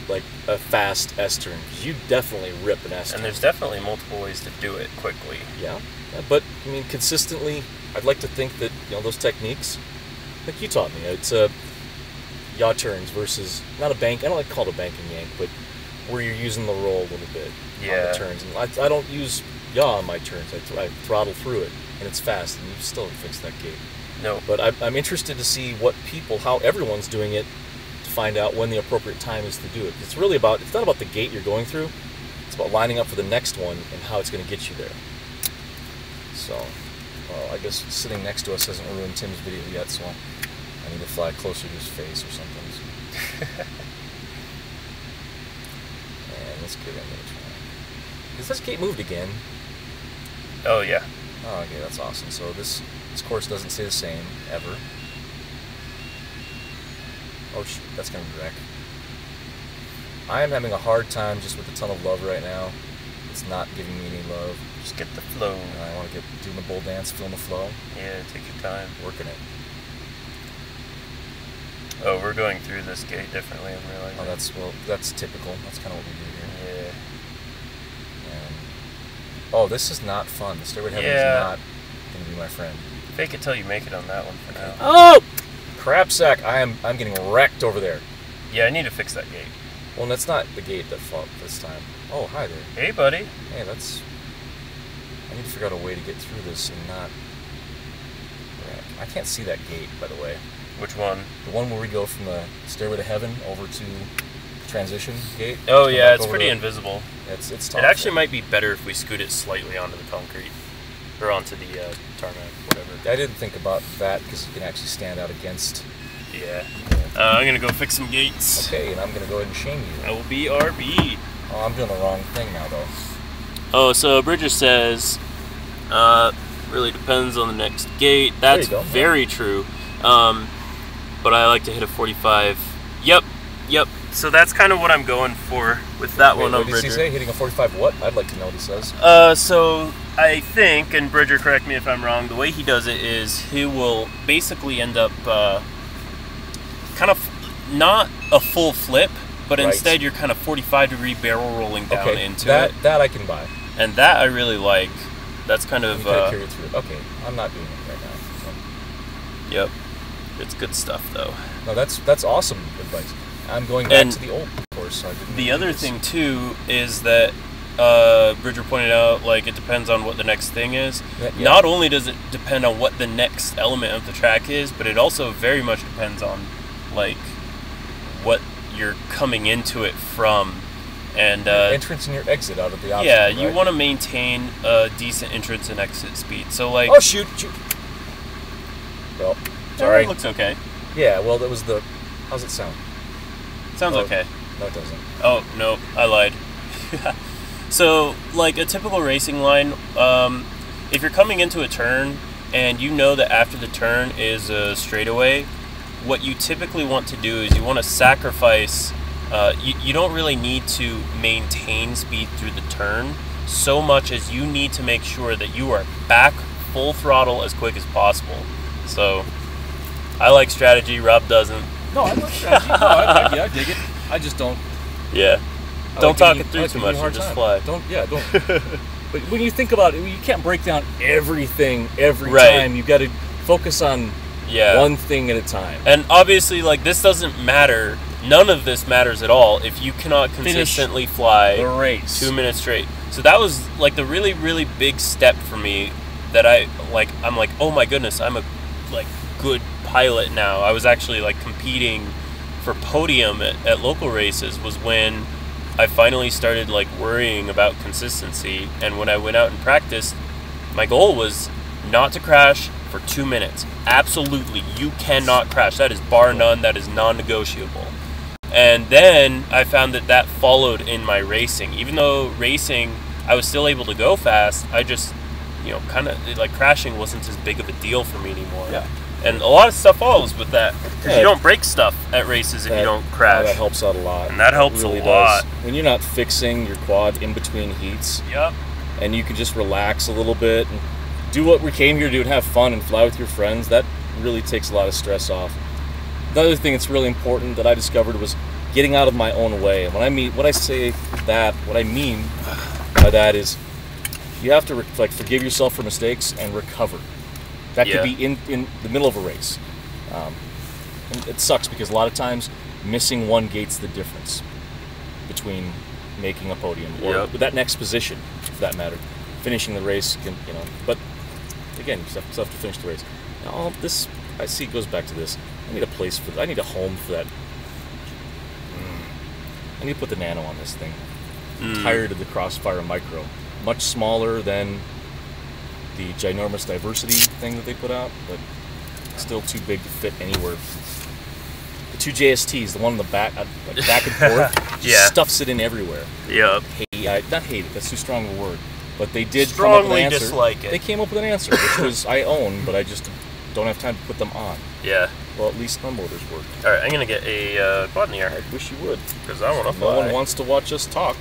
like a fast S turn? Because you definitely rip an S turn. And there's definitely multiple ways to do it quickly. Yeah, but I mean, consistently, I'd like to think that those techniques, like you taught me, it's yaw turns versus not a bank. I don't like to call it a bank and yank, but where you're using the roll a little bit on the turns. And I don't use yaw on my turns. I throttle through it. And it's fast, and you still haven't fixed that gate. No. But I'm interested to see how everyone's doing it, to find out when the appropriate time is to do it. It's not about the gate you're going through, it's about lining up for the next one and how it's going to get you there. So, I guess sitting next to us hasn't ruined Tim's video yet, so I need to fly closer to his face or something. And let's get into it. Has this gate moved again? Oh, yeah. Oh, okay, that's awesome. So this course doesn't stay the same, ever. Oh, shoot, that's going to wreck. I am having a hard time just with a ton of love right now. It's not giving me any love. Just get the flow. I want to get doing the bull dance, feeling the flow. Yeah, take your time. Working it. Oh, we're going through this gate differently, I'm realizing. Oh, that's typical. That's kind of what we do here. Yeah. Oh, this is not fun. The Stairway to Heaven is not going to be my friend. Fake it till you make it on that one for now. Oh! Crap sack. I'm getting wrecked over there. Yeah, I need to fix that gate. Well, that's not the gate that fought this time. Oh, hi there. Hey, buddy. Hey, I need to figure out a way to get through this and not wreck. I can't see that gate, by the way. Which one? The one where we go from the Stairway to Heaven over to transition gate. Oh yeah, it's pretty invisible. It's tough. It actually might be better if we scoot it slightly onto the concrete or onto the tarmac, whatever. I didn't think about that because you can actually stand out against. Yeah. I'm gonna go fix some gates. Okay, and I'm gonna go ahead and shame you. I will be RB. Oh, I'm doing the wrong thing now though. Oh, so Bridger says, really depends on the next gate. That's very true. But I like to hit a 45. Yep. So that's kind of what I'm going for with that one on Bridger. What did he say? Hitting a 45 what? I'd like to know what he says. So I think, and Bridger, correct me if I'm wrong, the way he does it is he will basically end up kind of not a full flip, but instead you're kind of 45-degree barrel rolling down into it. That I can buy. And that I really like. That's kind of... carry it through. Okay, I'm not doing it right now. So. Yep. It's good stuff, though. No, that's awesome advice. I'm going back to the old course. So the other thing, too, is that Bridger pointed out, like, it depends on what the next thing is. Yeah. Not only does it depend on what the next element of the track is, but it also very much depends on, like, what you're coming into it from. And your entrance and your exit out of the option. Yeah, you want to maintain a decent entrance and exit speed. So, like... Oh, shoot. Well, sorry. It looks okay. Yeah, well, that was the... How's it sound? Sounds okay. No, it doesn't. Oh, no, I lied. So, like a typical racing line, if you're coming into a turn and you know that after the turn is a straightaway, what you typically want to do is you want to sacrifice, you don't really need to maintain speed through the turn so much as you need to make sure that you are back full throttle as quick as possible. So I like strategy. Rob doesn't. No, I like strategy. No, I dig it. I just don't. Yeah. I Don't like talk giving it through you- I too like much giving and you a just hard fly. Don't. But when you think about it, you can't break down everything every Right. time. You've got to focus on Yeah. one thing at a time. And obviously, like, this doesn't matter. None of this matters at all if you cannot Finish consistently fly The race. 2 minutes straight. So that was like the really, really big step for me that I'm like, oh my goodness, I'm a like good pilot now. I was actually like competing for podium at local races was when I finally started like worrying about consistency. And when I went out and practiced, my goal was not to crash for 2 minutes. Absolutely, you cannot crash. That is bar none. That is non-negotiable. And then I found that followed in my racing. Even though racing, I was still able to go fast, I just, kind of, like, crashing wasn't as big of a deal for me anymore. Yeah. And a lot of stuff follows with that. Because Yeah. you don't break stuff at races if you don't crash. That helps out a lot. And that helps It really a lot. does. When you're not fixing your quad in between heats, Yep. and you can just relax a little bit and do what we came here to do and have fun and fly with your friends, that really takes a lot of stress off. Another thing that's really important that I discovered was getting out of my own way. And what I mean by that is you have to forgive yourself for mistakes and recover. That Yeah. could be in the middle of a race. And it sucks because a lot of times missing one gate's the difference between making a podium or Yep. that next position, for that matter. Finishing the race, but again, you still have to finish the race. Now, I see it goes back to this. I need a home for that. I need to put the Nano on this thing. I'm tired of the Crossfire Micro. Much smaller than the ginormous Diversity thing that they put out, but still too big to fit anywhere. The two JSTs, the one in the back, back and forth, just Yeah. stuffs it in everywhere. Yep. Not hate it, that's too strong a word. But they did come Strongly up with an answer. dislike it. They came up with an answer, which was I own, but I just don't have time to put them on. Yeah. Well, at least my motors work. All right, I'm going to get a quad in the air I wish you would. because I want to No fly. one wants to watch us talk.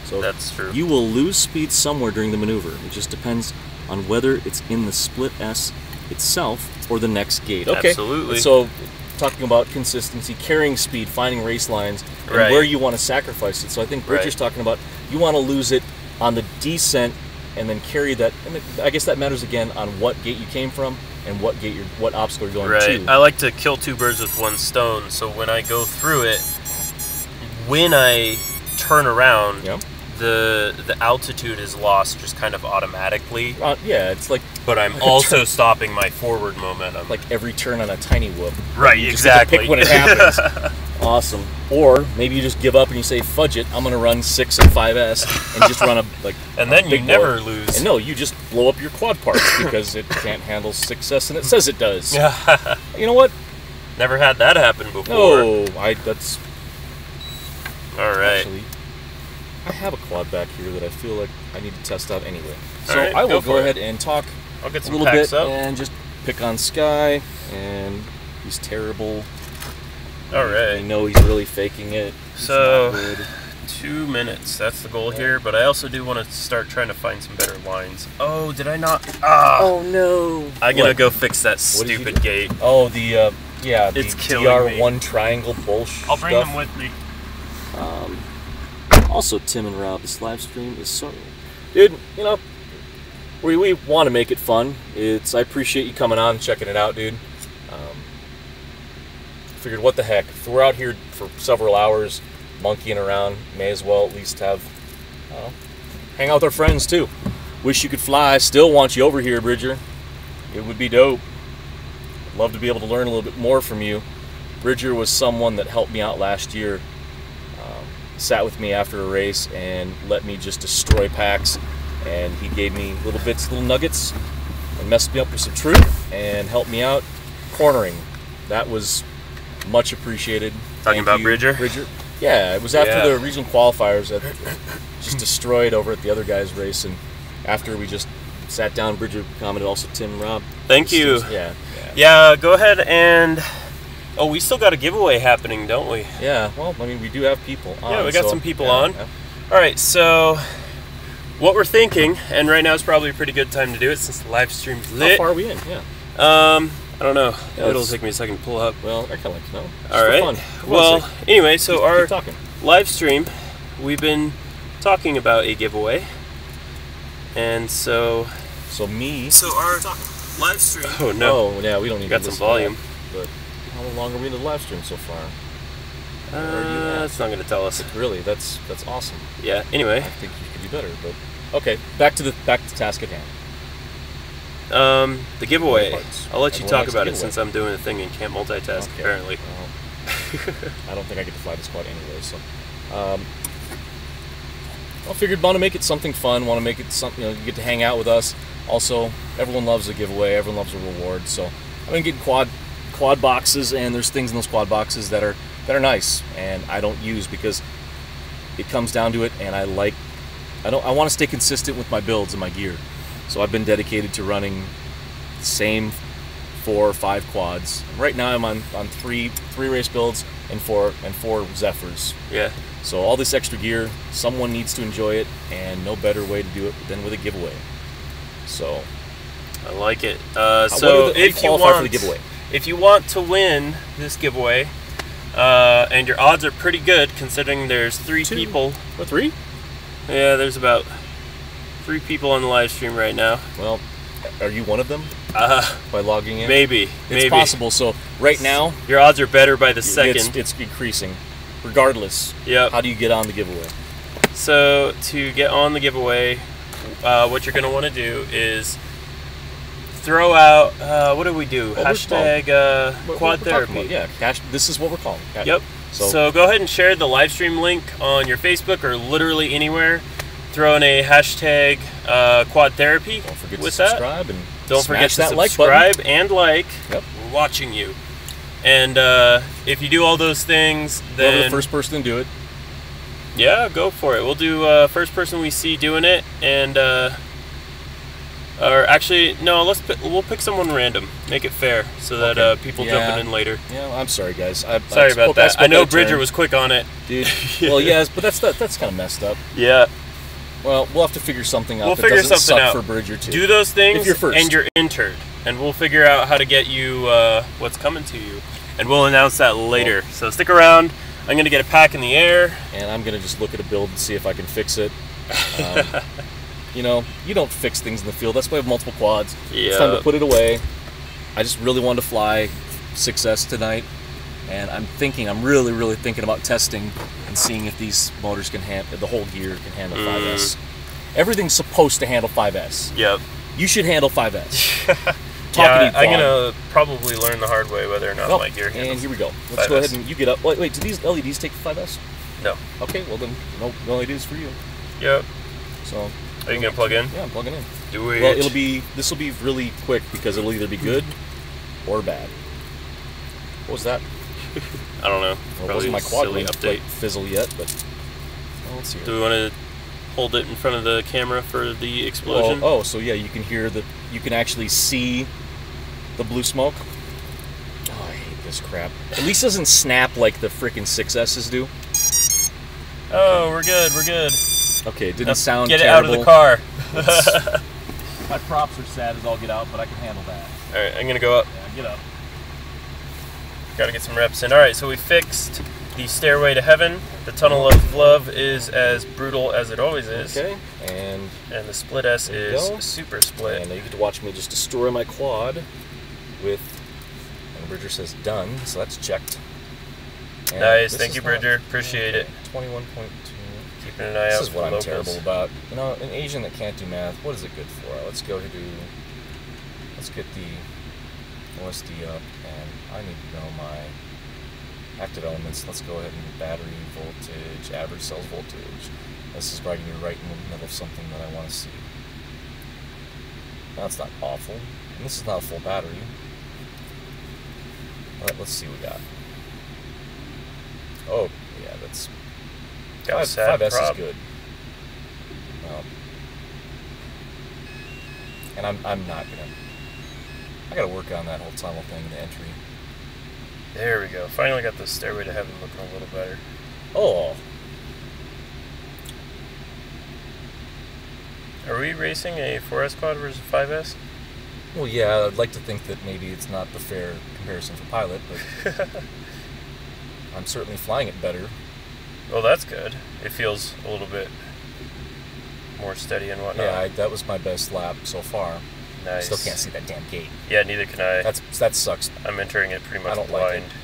So That's true. you will lose speed somewhere during the maneuver. It just depends on whether it's in the split S itself or the next gate. Okay. Absolutely. So talking about consistency, carrying speed, finding race lines, and Right. where you want to sacrifice it. So I think Bridger's Right. talking about you want to lose it on the descent and then carry that. And I guess that matters again on what gate you came from and what obstacle you're going Right. to. I like to kill two birds with one stone. So when I go through it, when I turn around, Yeah. the altitude is lost just kind of automatically. Yeah, it's like But I'm also stopping my forward momentum. every turn on a tiny whoop. right, You just get to exactly. pick when it happens. Awesome. Or maybe you just give up and you say, "Fudge it! I'm going to run 6 and 5S and just run and then you big never boy." lose. And no, you just blow up your quad parts because it can't handle 6S and it says it does. You know what? Never had that happen before. No, that's All right. actually. I have a quad back here that I feel like I need to test out anyway. So All right, I will go go for ahead it. and talk I'll get a some little packs bit up. and just pick on Sky and he's terrible. All I right. know he's really faking it. He's So- not good. 2 minutes. That's the goal here. But I also do want to start trying to find some better lines. Oh, did I not? Ah! Oh no! I'm gonna What? go fix that What did you stupid do? gate. Oh, the It's killing DR1 triangle bullshit. I'll bring them with me. Also, Tim and Rob, this live stream is so. Dude, we want to make it fun. I appreciate you coming on and checking it out, dude. Figured, what the heck? If we're out here for several hours monkeying around, may as well at least hang out with our friends too. Wish you could fly. Still want you over here, Bridger. It would be dope. I'd love to be able to learn a little bit more from you. Bridger was someone that helped me out last year. Sat with me after a race and let me just destroy packs. And he gave me little bits, little nuggets, and messed me up with some truth and helped me out cornering. That was much appreciated. Talking Thank about you, Bridger? Yeah, it was after Yeah. the regional qualifiers that just destroyed over at the other guy's race. And after we just sat down, Bridger commented, also Tim and Rob. Thank you. Yeah. Yeah, go ahead and. Oh, we still got a giveaway happening, don't we? Yeah, well, I mean, we do have people on. Yeah, we got so, some people yeah, on. yeah. All right, so what we're thinking, and right now is probably a pretty good time to do it since the live stream's How lit. far are we in? Yeah. I don't know. Yeah, It'll take me a second to pull up. Well, I kind of like to know. Just All for right. fun. Well, anyway, so keep our talking. live stream, we've been talking about a giveaway, and so our live stream. Oh no! Oh yeah, we don't need. Got to some volume. But how long are we in the live stream so far? It's not going to tell us. Really, that's awesome. Yeah. Anyway, I think you could do better, but okay. Back to task at hand. The giveaway. I'll let you Everyone talk likes a about it giveaway. since I'm doing a thing and can't multitask. Okay. Apparently. Well, I don't think I get to fly this quad anyway, so. I figured want to make it something fun. Want to make it something, you get to hang out with us. Also, everyone loves a giveaway. Everyone loves a reward. So I've been getting quad boxes, and there's things in those quad boxes that are nice, and I don't use because it comes down to it, and I want to stay consistent with my builds and my gear. So I've been dedicated to running the same 4 or 5 quads. Right now I'm on 3 race builds and 4 Zephyrs. Yeah. So all this extra gear, someone needs to enjoy it, and no better way to do it than with a giveaway. So I like it. how So do you if you qualify want for the giveaway? If you want to win this giveaway, and your odds are pretty good considering there's 3 people. What, 3? Yeah, there's about 3 people on the live stream right now. Well, are you one of them by logging in? Maybe. It's possible. So right now, Your odds are better by the second. it's increasing. Regardless, Yep. how do you get on the giveaway? So to get on the giveaway, what you're going to want to do is throw out, what do we do? Well, Hashtag What quad we're talking therapy. about, yeah, this is what we're calling. Yep. So go ahead and share the live stream link on your Facebook or literally anywhere. Throw in a hashtag quad therapy Don't forget with to that. subscribe and Don't forget smash to that like subscribe button. and like. Yep. We're watching you. And if you do all those things, Whoever then the first person to do it. yeah, go for it. We'll do first person we see doing it, and or actually no, we'll pick someone random. Make it fair so that Okay. people Yeah. jumping in later. Yeah, I'm sorry, guys. Sorry about that. I know Bridger turn. was quick on it, Dude. Well, yes, but that's kind of messed up. Yeah. Well, we'll have to figure something out. We'll that figure doesn't something suck out. for Bridger too. Do those things, If you're first. and you're entered, and we'll figure out how to get you what's coming to you, and we'll announce that later. So stick around. I'm gonna get a pack in the air. And I'm gonna just look at a build and see if I can fix it. You don't fix things in the field. That's why we have multiple quads. It's time Yeah. to put it away. I just really wanted to fly Success tonight, and I'm really, really thinking about testing and seeing if these motors can handle, the whole gear can handle 5S. Everything's supposed to handle 5S. Yep. You should handle 5S. Yeah, Talkative I'm quad. gonna probably learn the hard way whether or not Well, my gear and handles here we go. Let's 5S. go ahead and you get up. Wait, do these LEDs take the 5S? No. Okay, well then, no LEDs for you. Yep. So. Are you gonna plug in? Yeah, I'm plugging in. Do it. Well, this will be really quick because it'll either be good or bad. What was that? I don't know. Well, it Probably wasn't my a quad silly link update. quite fizzle yet, but well, let's see. Do we want to hold it in front of the camera for the explosion? Oh, so yeah, you can you can actually see the blue smoke. Oh, I hate this crap. At least it doesn't snap like the freaking 6S's do. Oh, we're good. We're good. Okay, it didn't Now sound Get terrible. it out of the car. My props are sad as all get out, but I can handle that. All right, I'm gonna go up. Yeah, get up. Got to get some reps in. All right, so we fixed the stairway to heaven. The tunnel of love is as brutal as it always is. Okay, and And the split S There you is go. super split. And now you get to watch me just destroy my quad with, and Bridger says done, so that's checked. And Nice, this thank is you, not- Bridger. Appreciate it. 21.2. Keeping an eye This out is for what I'm locals. terrible about. An Asian that can't do math, what is it good for? Let's go to, let's get the OSD up, and I need to know my active elements. Let's go ahead and battery voltage, average cells voltage. This is probably going to be right in the middle of something that I want to see. That's not awful. And this is not a full battery. Alright, let's see what we got. Oh, yeah, that's... Got a sad 5S prop. is good. And I'm not gonna... I gotta work on that whole tunnel thing, the entry. There we go. Finally got the stairway to heaven looking a little better. Oh! Are we racing a 4S quad versus 5S? Well, yeah, I'd like to think that maybe it's not the fair comparison for pilot, but I'm certainly flying it better. Well, that's good. It feels a little bit more steady and whatnot. Yeah, that was my best lap so far. Nice. Still can't see that damn gate. Yeah, neither can I. That sucks. I'm entering it pretty much I don't blind. like it.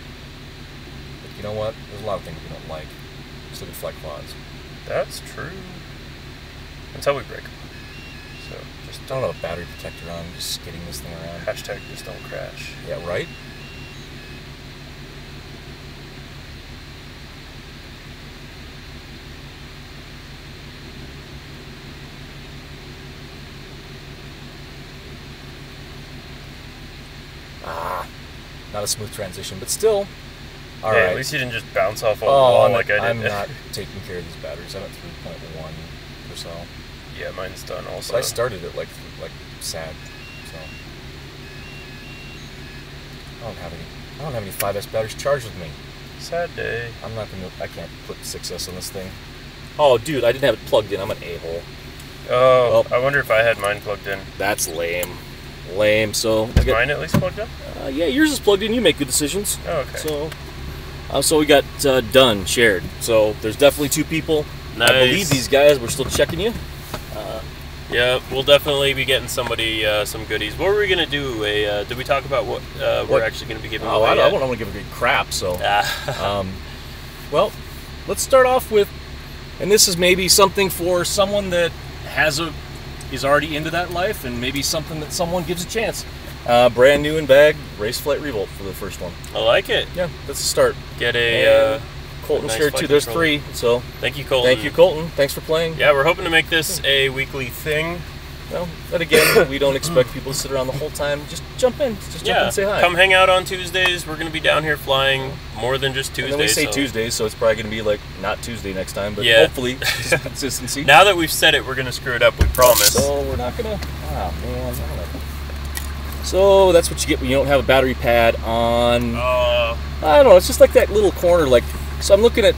But you know what? There's a lot of things we don't like. Still good flight quads. That's true. Until we break them. So just I don't have a battery protector on. Just skidding this thing around. hashtag just don't crash. Yeah, right? Not a smooth transition, but still. All Hey, right. at least you didn't just bounce off a wall like I did. I'm not taking care of these batteries. I'm at 3.1 or so. Yeah, mine's done also. So I started it like sad. So I don't have any 5S batteries charged with me. Sad day. I can't put 6S on this thing. Oh, dude, I didn't have it plugged in. I'm an a-hole. Oh, Well, I wonder if I had mine plugged in. That's lame. Lame. So Is mine at least plugged in? yeah, yours is plugged in. You make good decisions. Oh, okay. So we got done shared. So there's definitely 2 people. Nice. I believe these guys. We're still checking you. Yeah, we'll definitely be getting somebody some goodies. What were we gonna do? Did we talk about what we're actually gonna be giving away? I yet? don't want to give a good crap. So, Ah. well, let's start off with, and this is maybe something for someone that is already into that life, and maybe something that someone gives a chance. Brand new in bag, Race Flight Revolt for the first one. I like it. Yeah, that's the start. Get a. Colton's nice here flight too. There's controller. 3. So Thank you, Colton. thank you, Colton. Thanks for playing. Yeah, we're hoping to make this a weekly thing. Well, but again, we don't expect people to sit around the whole time. Just jump in. Just jump in and say hi. Come hang out on Tuesdays. We're going to be down here flying more than just Tuesdays. And then we say so- Tuesdays, so it's probably going to be like not Tuesday next time, but Yeah. hopefully just consistency. Now that we've said it, we're going to screw it up. We promise. So we're not gonna. Oh man. I don't know. So that's what you get when you don't have a battery pad on. I don't know. It's just like that little corner. Like, so I'm looking at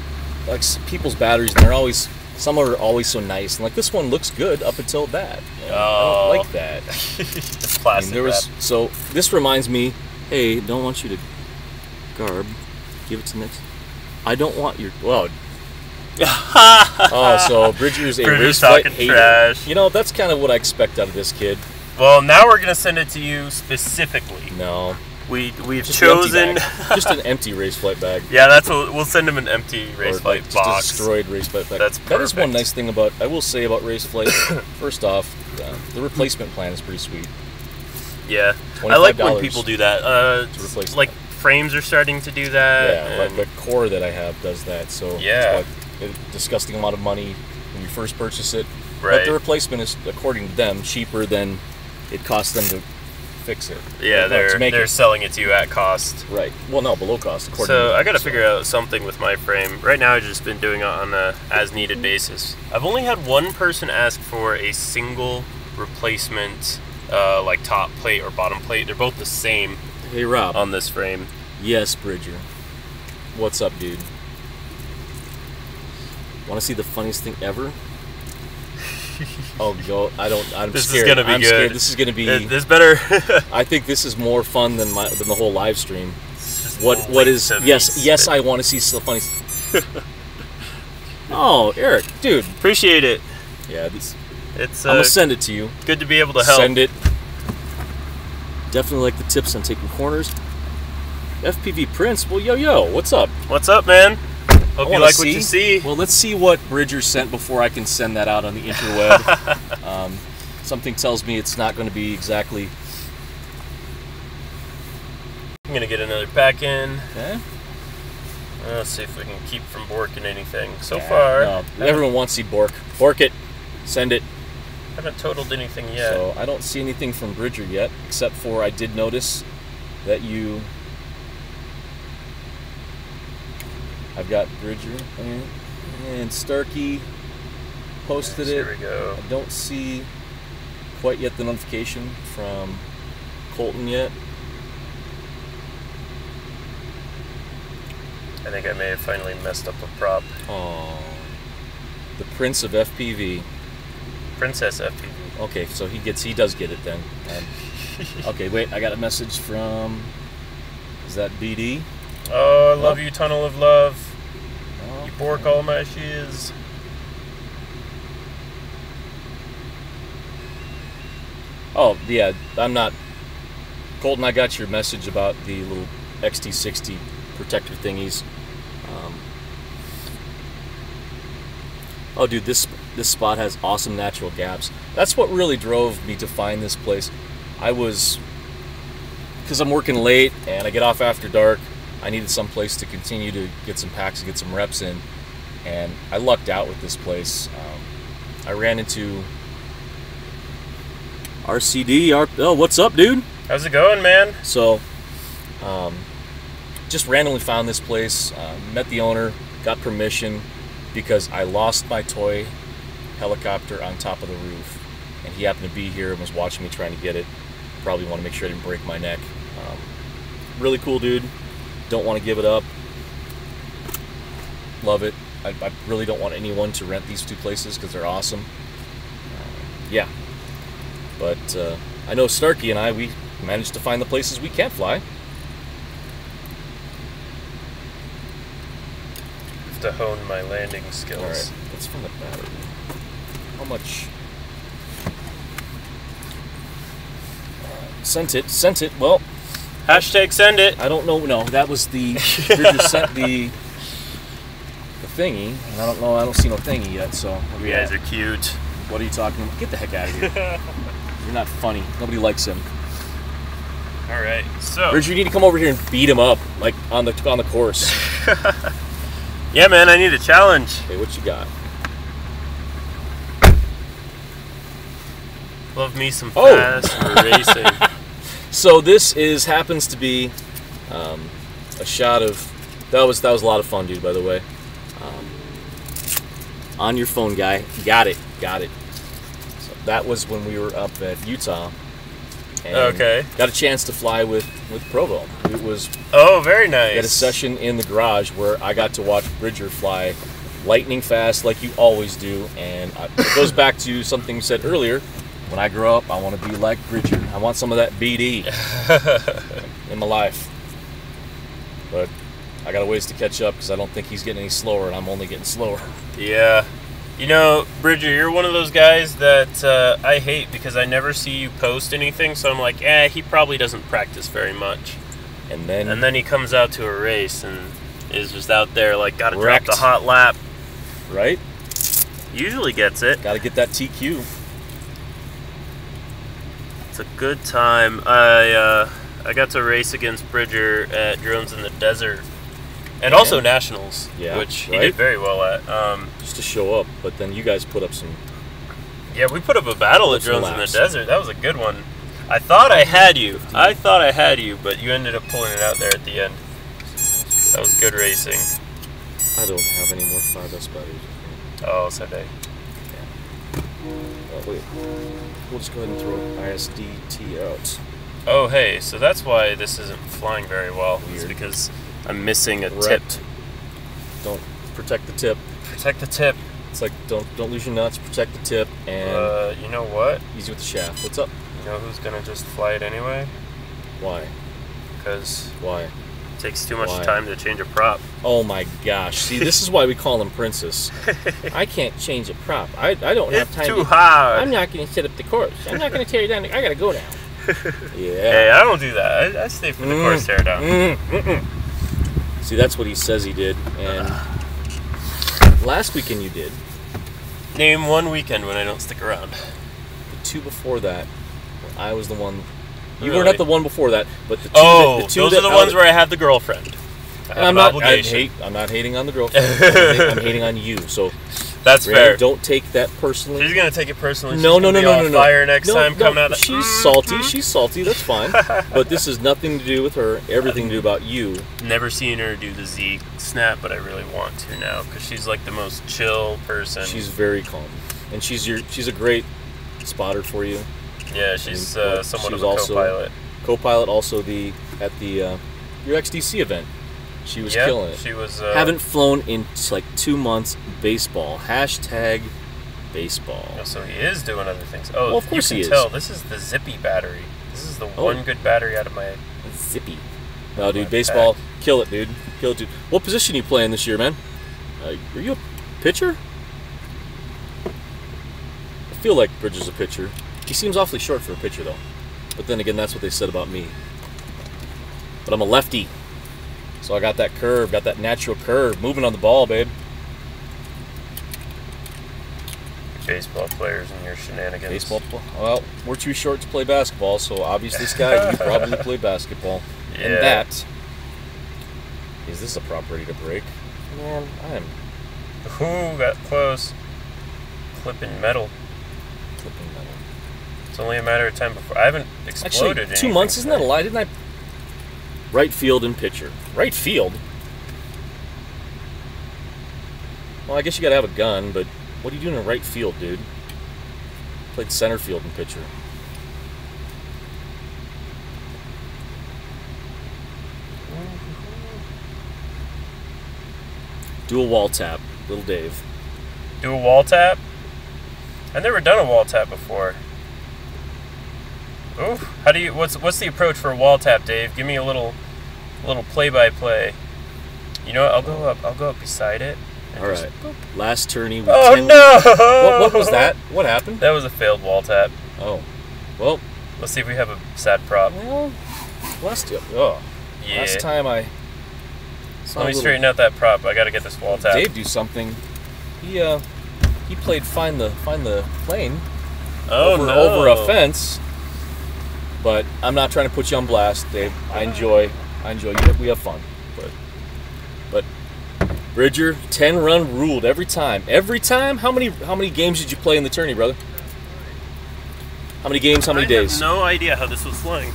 like people's batteries, and some are always so nice, and like this one looks good up until that. And I don't like that. It's plastic. So this reminds me. Hey, don't want you to garb. Give it to next. I don't want your. Well. Oh, so Bridger's a Bridger's race flight talking hater. trash. You know, that's kind of what I expect out of this kid. Well, now we're going to send it to you specifically. No. We've Just an empty chosen. bag. Just an empty race flight bag. Yeah, that's what we'll send him an empty race Or, flight like, box. Just a destroyed race flight bag. That's That is one perfect. nice thing about, I will say about race flight. First off, the replacement plan is pretty sweet. Yeah, I like when $25 people do that. to replace Like frames are starting to do that. Yeah, like and- the core that I have does that. So Yeah. it's like a disgusting amount of money when you first purchase it. Right. But the replacement is, according to them, cheaper than it costs them to fix it. Yeah, to make they're it. selling it to you at cost. Right. Well, no, below cost. According to So them. I got to figure out something with my frame. Right now, I've just been doing it on a as-needed basis. I've only had one person ask for a single replacement, like top plate or bottom plate. They're both the same Hey, Rob. on this frame. Yes, Bridger. What's up, dude? Want to see the funniest thing ever? Oh, go! I'm This is scared. gonna be I'm good. scared. This is gonna be. This better. I think this is more fun than the whole live stream. It's just What late is? to Yes, me. yes. I want to see the funny. Oh, Eric, dude. Appreciate it. Yeah, It's I'm gonna send it to you. good to be able to help. Send it. Definitely like the tips on taking corners. FPV Prince. Well, yo, what's up? What's up, man? Hope you wanna like what you see. Well, let's see what Bridger sent before I can send that out on the interweb. Something tells me it's not going to be exactly. I'm gonna get another pack in. Okay. Let's see if we can keep from borking anything. So far, No, everyone wants to see Bork. Bork it. Send it. haven't totaled anything yet. So I don't see anything from Bridger yet, except for I did notice that you. I've got Bridger and Starkey posted Nice, it. here we go. I don't see quite yet the notification from Colton yet. I think I may have finally messed up a prop. Oh, the Prince of FPV. Princess FPV. Okay, so he does get it then. Okay, wait, I got a message from, is that BD? Oh, I love you, Tunnel of Love. Oh, You bork all my shiz. oh, yeah, I'm not... Colton, I got your message about the little XT60 protector thingies. Oh, dude, this spot has awesome natural gaps. That's what really drove me to find this place. Because I'm working late and I get off after dark, I needed some place to continue to get some packs and get some reps in. And I lucked out with this place. I ran into RCD. Oh, what's up, dude? How's it going, man? So, just randomly found this place, met the owner, got permission because I lost my toy helicopter on top of the roof, and he happened to be here and was watching me trying to get it. Probably want to make sure I didn't break my neck. Really cool dude. Don't want to give it up. Love it. I really don't want anyone to rent these two places because they're awesome. Yeah. But I know Starkey and we managed to find the places we can't fly. To hone my landing skills. Alright, that's from the battery. How much? Sent it. Well, hashtag send it. I don't know. No, that was the Bridger sent the thingy, and I don't see no thingy yet. So you guys are cute. What are you talking about? Get the heck out of here! You're not funny. Nobody likes him. All right, so Bridger, you need to come over here and beat him up, like on the course. Yeah, man, I need a challenge. Okay, what you got? Love me some fast racing. So this happens to be a shot of that was a lot of fun, dude. By the way, on your phone, guy, got it. So that was when we were up at Utah. And okay. Got a chance to fly with Provo. It was very nice. We had a session in the garage where I got to watch Bridger fly lightning fast like you always do, and it goes back to something you said earlier. When I grow up, I want to be like Bridger. I want some of that BD in my life. But I got a ways to catch up because I don't think he's getting any slower, and I'm only getting slower. Yeah. You know, Bridger, you're one of those guys that I hate because I never see you post anything, so I'm like, he probably doesn't practice very much. And then he comes out to a race and is just out there like, gotta wrecked. drop the hot lap. Right? Usually gets it. Gotta get that TQ. It's a good time. I got to race against Bridger at Drones in the Desert. And also Nationals, which he did very well at. Just to show up, but then you guys put up some... Yeah, we put up a battle at Drones in the Desert. That was a good one. I thought I had you, but you ended up pulling it out there at the end. That was good racing. I don't have any more 5S batteries. Oh, so they. Wait. We'll just go ahead and throw ISDT out. Oh, hey, so that's why this isn't flying very well. Weird. It's because I'm missing a tip. Don't protect the tip. Protect the tip. It's like don't lose your nuts. Protect the tip, and you know what? Easy with the shaft. What's up? You know who's gonna just fly it anyway? Why? Because why? It takes too much time to change a prop. Oh my gosh! See, this is why we call him Princess. I can't change a prop. I don't have time. It's too hard. I'm not going to set up the course. I'm not going to tear you down. I got to go now. Yeah. Hey, I don't do that. I stay for the course tear down. See, that's what he says he did. And last weekend you did. Name one weekend when I don't stick around. The two before that, I was the one. You Really? were not the one before that, but the two. Those are the ones where I have the girlfriend. I'm not hating on the girlfriend. I'm hating on you. So that's Randy, fair. Don't take that personally. She's gonna take it personally. No. Fire next time. Coming out. She's salty. She's salty. That's fine. But this has nothing to do with her. Everything to do about you. Never seen her do the Z snap, but I really want to now because she's like the most chill person. She's very calm, and she's a great spotter for you. Yeah, she's somewhat of a co-pilot. Co-pilot also at your XDC event. She was killing it. She was. Haven't flown in like 2 months. Baseball. Hashtag baseball. Oh, so he is doing other things. Oh, well, of course you can tell. This is the Zippy battery. This is the one good battery out of my... Zippy. No, dude, baseball, kill it, dude. Kill it, dude. What position are you playing this year, man? Are you a pitcher? I feel like Bridger's a pitcher. He seems awfully short for a pitcher, though. But then again, that's what they said about me. But I'm a lefty. So I got that curve, got that natural curve. Moving on the ball, babe. Baseball players and your shenanigans. Baseball, well, we're too short to play basketball, so obviously, Sky, you probably play basketball. Yeah. And that... Is this a prop ready to break? Man, I am... Ooh, got close. Clipping metal. Clipping metal. It's only a matter of time before... I haven't exploded. Actually, 2 months, isn't that a lie? Didn't I... Right field and pitcher. Right field? Well, I guess you gotta have a gun, but what are you doing in right field, dude? Played center field and pitcher. Do a wall tap, little Dave. Do a wall tap? I've never done a wall tap before. Ooh, how do you? What's the approach for a wall tap, Dave? Give me a little play-by-play. You know what? I'll go up beside it. All right. Last tourney. Oh no! What was that? What happened? That was a failed wall tap. Oh, well. Let's see if we have a sad prop. Well, last year. Oh. Yeah. Last time I. Let me straighten out that prop. I gotta get this wall tap. Dave do something. He played find the plane. Over a fence. But I'm not trying to put you on blast, Dave. I enjoy. We have fun. But Bridger, 10-run ruled every time. Every time. How many games did you play in the tourney, brother? How many games? How many days? I have no idea how this was flying.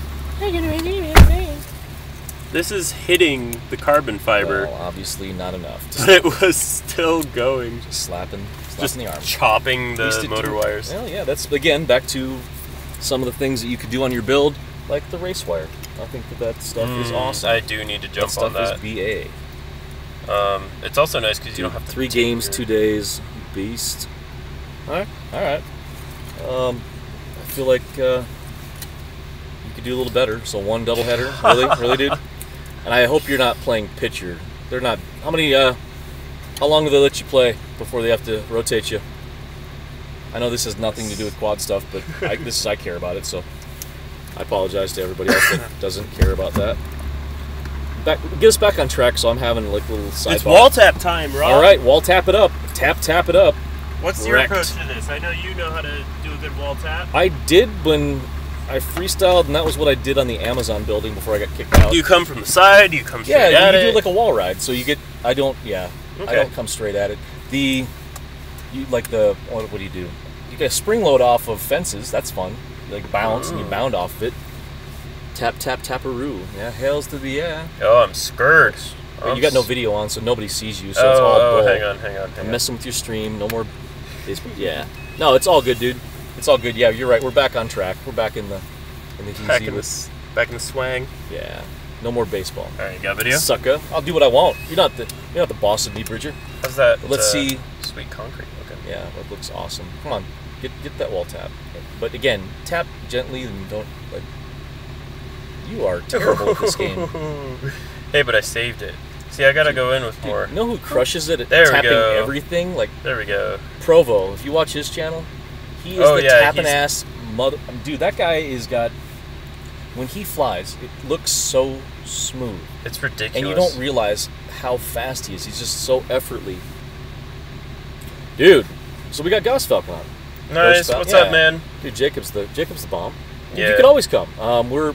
This is hitting the carbon fiber. Well, obviously not enough. But it was still going. Just slapping the arm. Chopping the motor wires. Well, yeah, that's, again, back to some of the things that you could do on your build, like the race wire. I think that stuff is awesome. I do need to jump on that. That stuff is BA. It's also nice because you don't have to... 3 games, 2 days, beast. All right. I feel like you could do a little better. So 1 doubleheader, really, dude. And I hope you're not playing pitcher. They're not. How long do they let you play before they have to rotate you? I know this has nothing to do with quad stuff, but I care about it, so I apologize to everybody else that doesn't care about that. Get us back on track, so I'm having like a little sidebar. It's wall tap time, Rob. All right, wall tap it up. Tap it up. What's your approach to this? I know you know how to do a good wall tap. I did when I freestyled, and that was what I did on the Amazon building before I got kicked out. You come from the side, you come straight at it. Yeah, you do like a wall ride, so you get, I don't come straight at it. What do you do? You get a spring load off of fences, that's fun. You like bounce and you bound off of it. Tap, taparoo. Yeah, hails to the air. Oh, I'm scared. You got no video on, so nobody sees you, so it's all bull. Hang on. I'm messing with your stream, no more... Yeah. No, it's all good, dude. It's all good. Yeah, you're right. We're back on track. We're back in the back in the swang. Yeah. No more baseball. All right, you got video? Sucker. I'll do what I want. You're not the boss of me, Bridger. How's that? But let's see. Sweet concrete. Okay. Yeah, that looks awesome. Come on, get that wall tap. But again, tap gently and don't like. You are terrible at this game. Hey, but I saved it. See, I gotta go in with more. You know who crushes it at there tapping everything? Like there we go. Provo. If you watch his channel, he is tapping ass mother. Dude, that guy is got. When he flies, it looks so smooth. It's ridiculous. And you don't realize how fast he is. He's just so effortlessly. Dude, so we got Ghost Falcon on. Nice. What's up, man? Dude, Jacob's the bomb. Yeah. You could always come. We're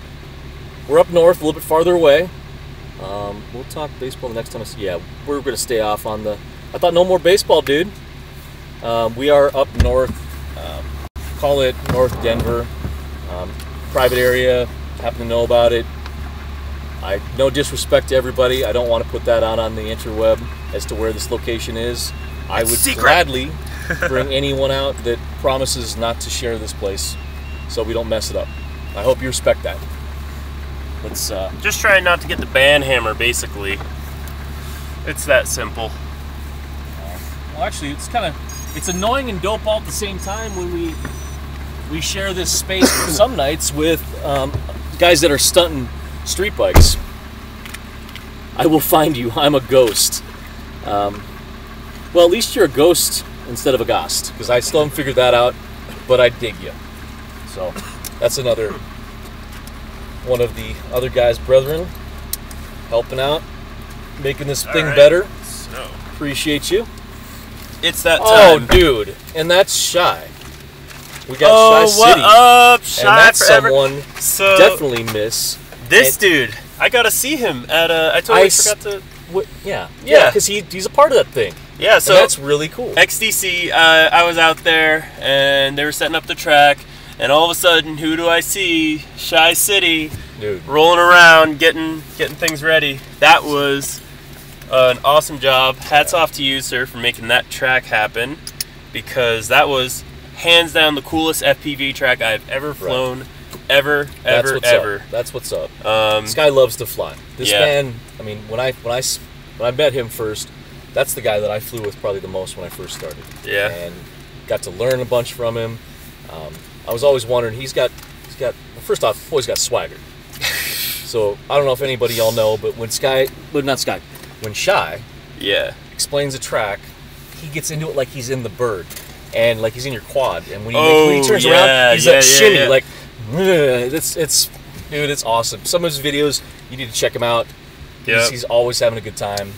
up north, a little bit farther away. We'll talk baseball the next time. We're gonna stay off on the. I thought no more baseball, dude. We are up north. Call it North Denver. Private area. Happen to know about it. No disrespect to everybody. I don't want to put that out on the interweb as to where this location is. I would gladly bring anyone out that promises not to share this place, so we don't mess it up. I hope you respect that. Let's just try not to get the band hammer. Basically, it's that simple. Well, actually, it's kind of it's annoying and dope all at the same time when we share this space some nights with guys that are stunting street bikes. I will find you. I'm a ghost. Well, at least you're a ghost instead of a ghost, because I still haven't figured that out, but I dig you. So that's another one of the other guys' brethren helping out, making this thing better. So Appreciate you. it's that Oh, time. dude, and that's Shy. We got Shy what City, up, Shy and that's forever. someone So definitely miss. this and- dude, I gotta see him at I totally forgot to. Yeah, Yeah. because he's a part of that thing. Yeah, so And that's really cool. XDC, I was out there and they were setting up the track, and all of a sudden, who do I see? Shy City Dude, rolling around, getting things ready. That was an awesome job. Hats off to you, sir, for making that track happen, because that was hands down the coolest FPV track I've ever flown, ever. That's what's up. This guy loves to fly. This Yeah. man, I mean, when I met him first, that's the guy that I flew with probably the most when I first started. Yeah. And got to learn a bunch from him. I was always wondering, well, first off, always got swagger. So I don't know if anybody y'all know, but when Shy Yeah. explains a track, he gets into it like he's in the Bird, and like he's in your quad. And when he turns around, he's like shimmy, like dude, it's awesome. Some of his videos, you need to check him out. Yep. He's always having a good time.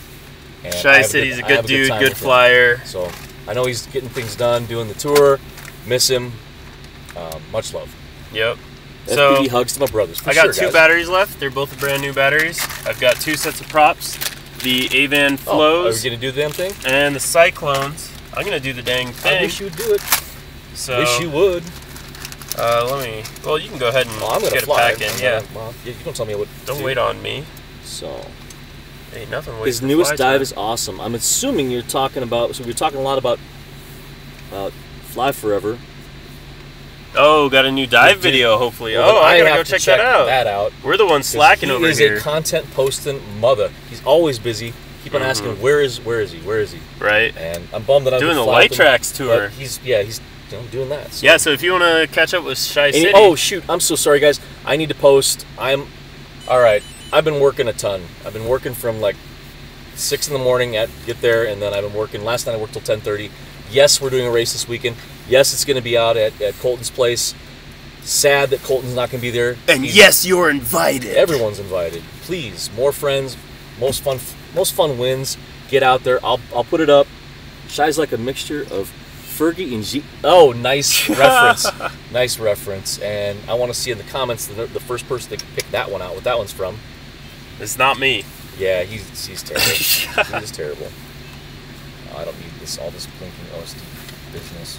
And Shy City's a I have good dude, time good with him. flyer. So I know he's getting things done, doing the tour. Miss him. Much love. Yep. FPV So hugs to my brothers. For I got sure, two guys. batteries left. They're both brand new batteries. I've got two sets of props. The Avan Oh, are we Flows gonna do the damn thing? and the Cyclones. I'm gonna do the dang thing. I wish you would do it. So Wish you would. let me. Well, you can go ahead and Well, I'm gonna get fly. it back in. Yeah. Well, you don't tell me what. to Don't do. wait on me. So Ain't nothing. waits his for newest fly dive time. is awesome. I'm assuming you're talking about. So we're talking a lot about Fly Forever. Oh, got a new dive Dude. video. Hopefully. Well, Oh, I have gotta go to check that out. We're the ones slacking he over is here. a content posting mother. He's always busy. Keep on asking, where is he? Right. And I'm bummed that I'm Doing the Light Tracks tour. He's doing that. So. Yeah. So if you want to catch up with Shy And City. oh shoot, I'm so sorry guys. I need to post. All right. I've been working a ton. I've been working from like 6 in the morning get there, and then I've been working. Last night I worked till 10:30. Yes, we're doing a race this weekend. Yes, it's going to be out at Colton's place. Sad that Colton's not going to be there. And yes, you're invited. Everyone's invited. Please, more friends, most fun wins. Get out there. I'll put it up. Shy's like a mixture of Fergie and G. Oh, nice reference. Nice reference. And I want to see in the comments the first person that can pick that one out. What that one's from. It's not me. Yeah, he's terrible. He's terrible. I don't need all this blinking OSD business.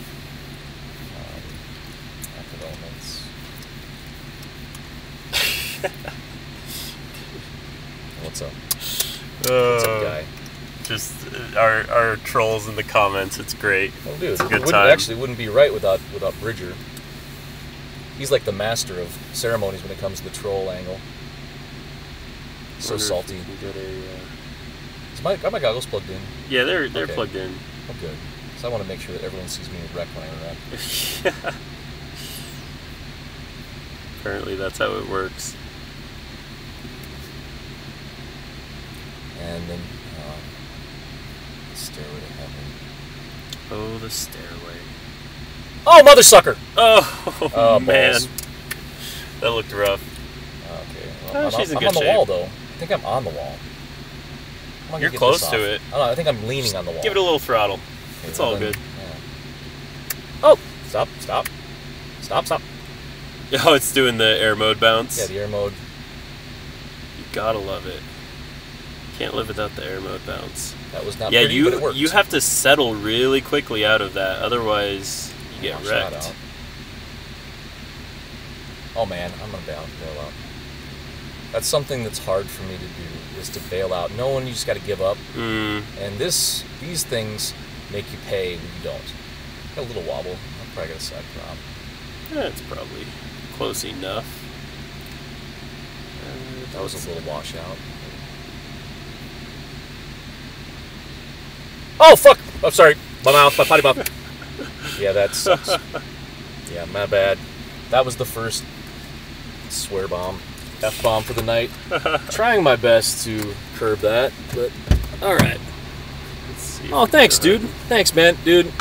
App developments. What's up? What's up, guy? Just our trolls in the comments. It's great. Oh, dude, It's a good it time. actually wouldn't be right without Bridger. He's like the master of ceremonies when it comes to the troll angle. So salty. Are my goggles plugged in? Yeah, they're Okay. plugged in. Oh, good. So I want to make sure that everyone sees me wreck when I wreck. Apparently, that's how it works. And then Stairway to Heaven. Oh, the stairway. Oh, mother sucker! Oh, man, balls. that looked rough. Okay. Oh, Well, she's in I'm good on the shape. wall though. I think I'm on the wall. I'm gonna You're get close this to off. it. I don't know. I think I'm leaning on the wall. Give it a little throttle. Okay, It's well all then, good. yeah. Oh, stop. Oh, it's doing the air mode bounce. Yeah, the air mode. You gotta love it. Can't live without the air mode bounce. That was not Yeah, pretty, but it worked. you have to settle really quickly out of that, otherwise you get Watch that wrecked. out. Oh man, I'm gonna bail out. That's something that's hard for me to do, is to bail out. Knowing you just got to give up. Mm, And these things make you pay when you don't. Got a little wobble. I'm probably got a side prop. yeah, it's probably close enough. That was a little washout. Oh fuck! I'm sorry. My mouth, my potty mouth. Yeah, that sucks. Yeah, my bad. That was the first swear bomb, F-bomb for the night. Trying my best to curb that, but all right. Oh, thanks, dude. Thanks, man, dude.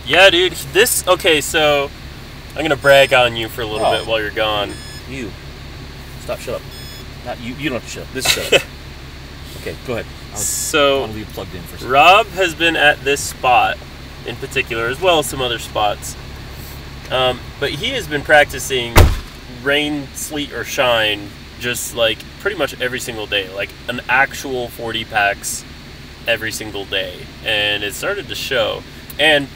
Yeah, dude. Okay, so I'm gonna brag on you for a little bit while you're gone. You. Stop, shut up. Not you. You don't have to shut up. This shut up. Okay, go ahead. So, I'll leave plugged in for a second. Rob has been at this spot in particular, as well as some other spots. But he has been practicing rain, sleet, or shine just like pretty much every single day, like an actual 40 packs every single day. And it started to show. And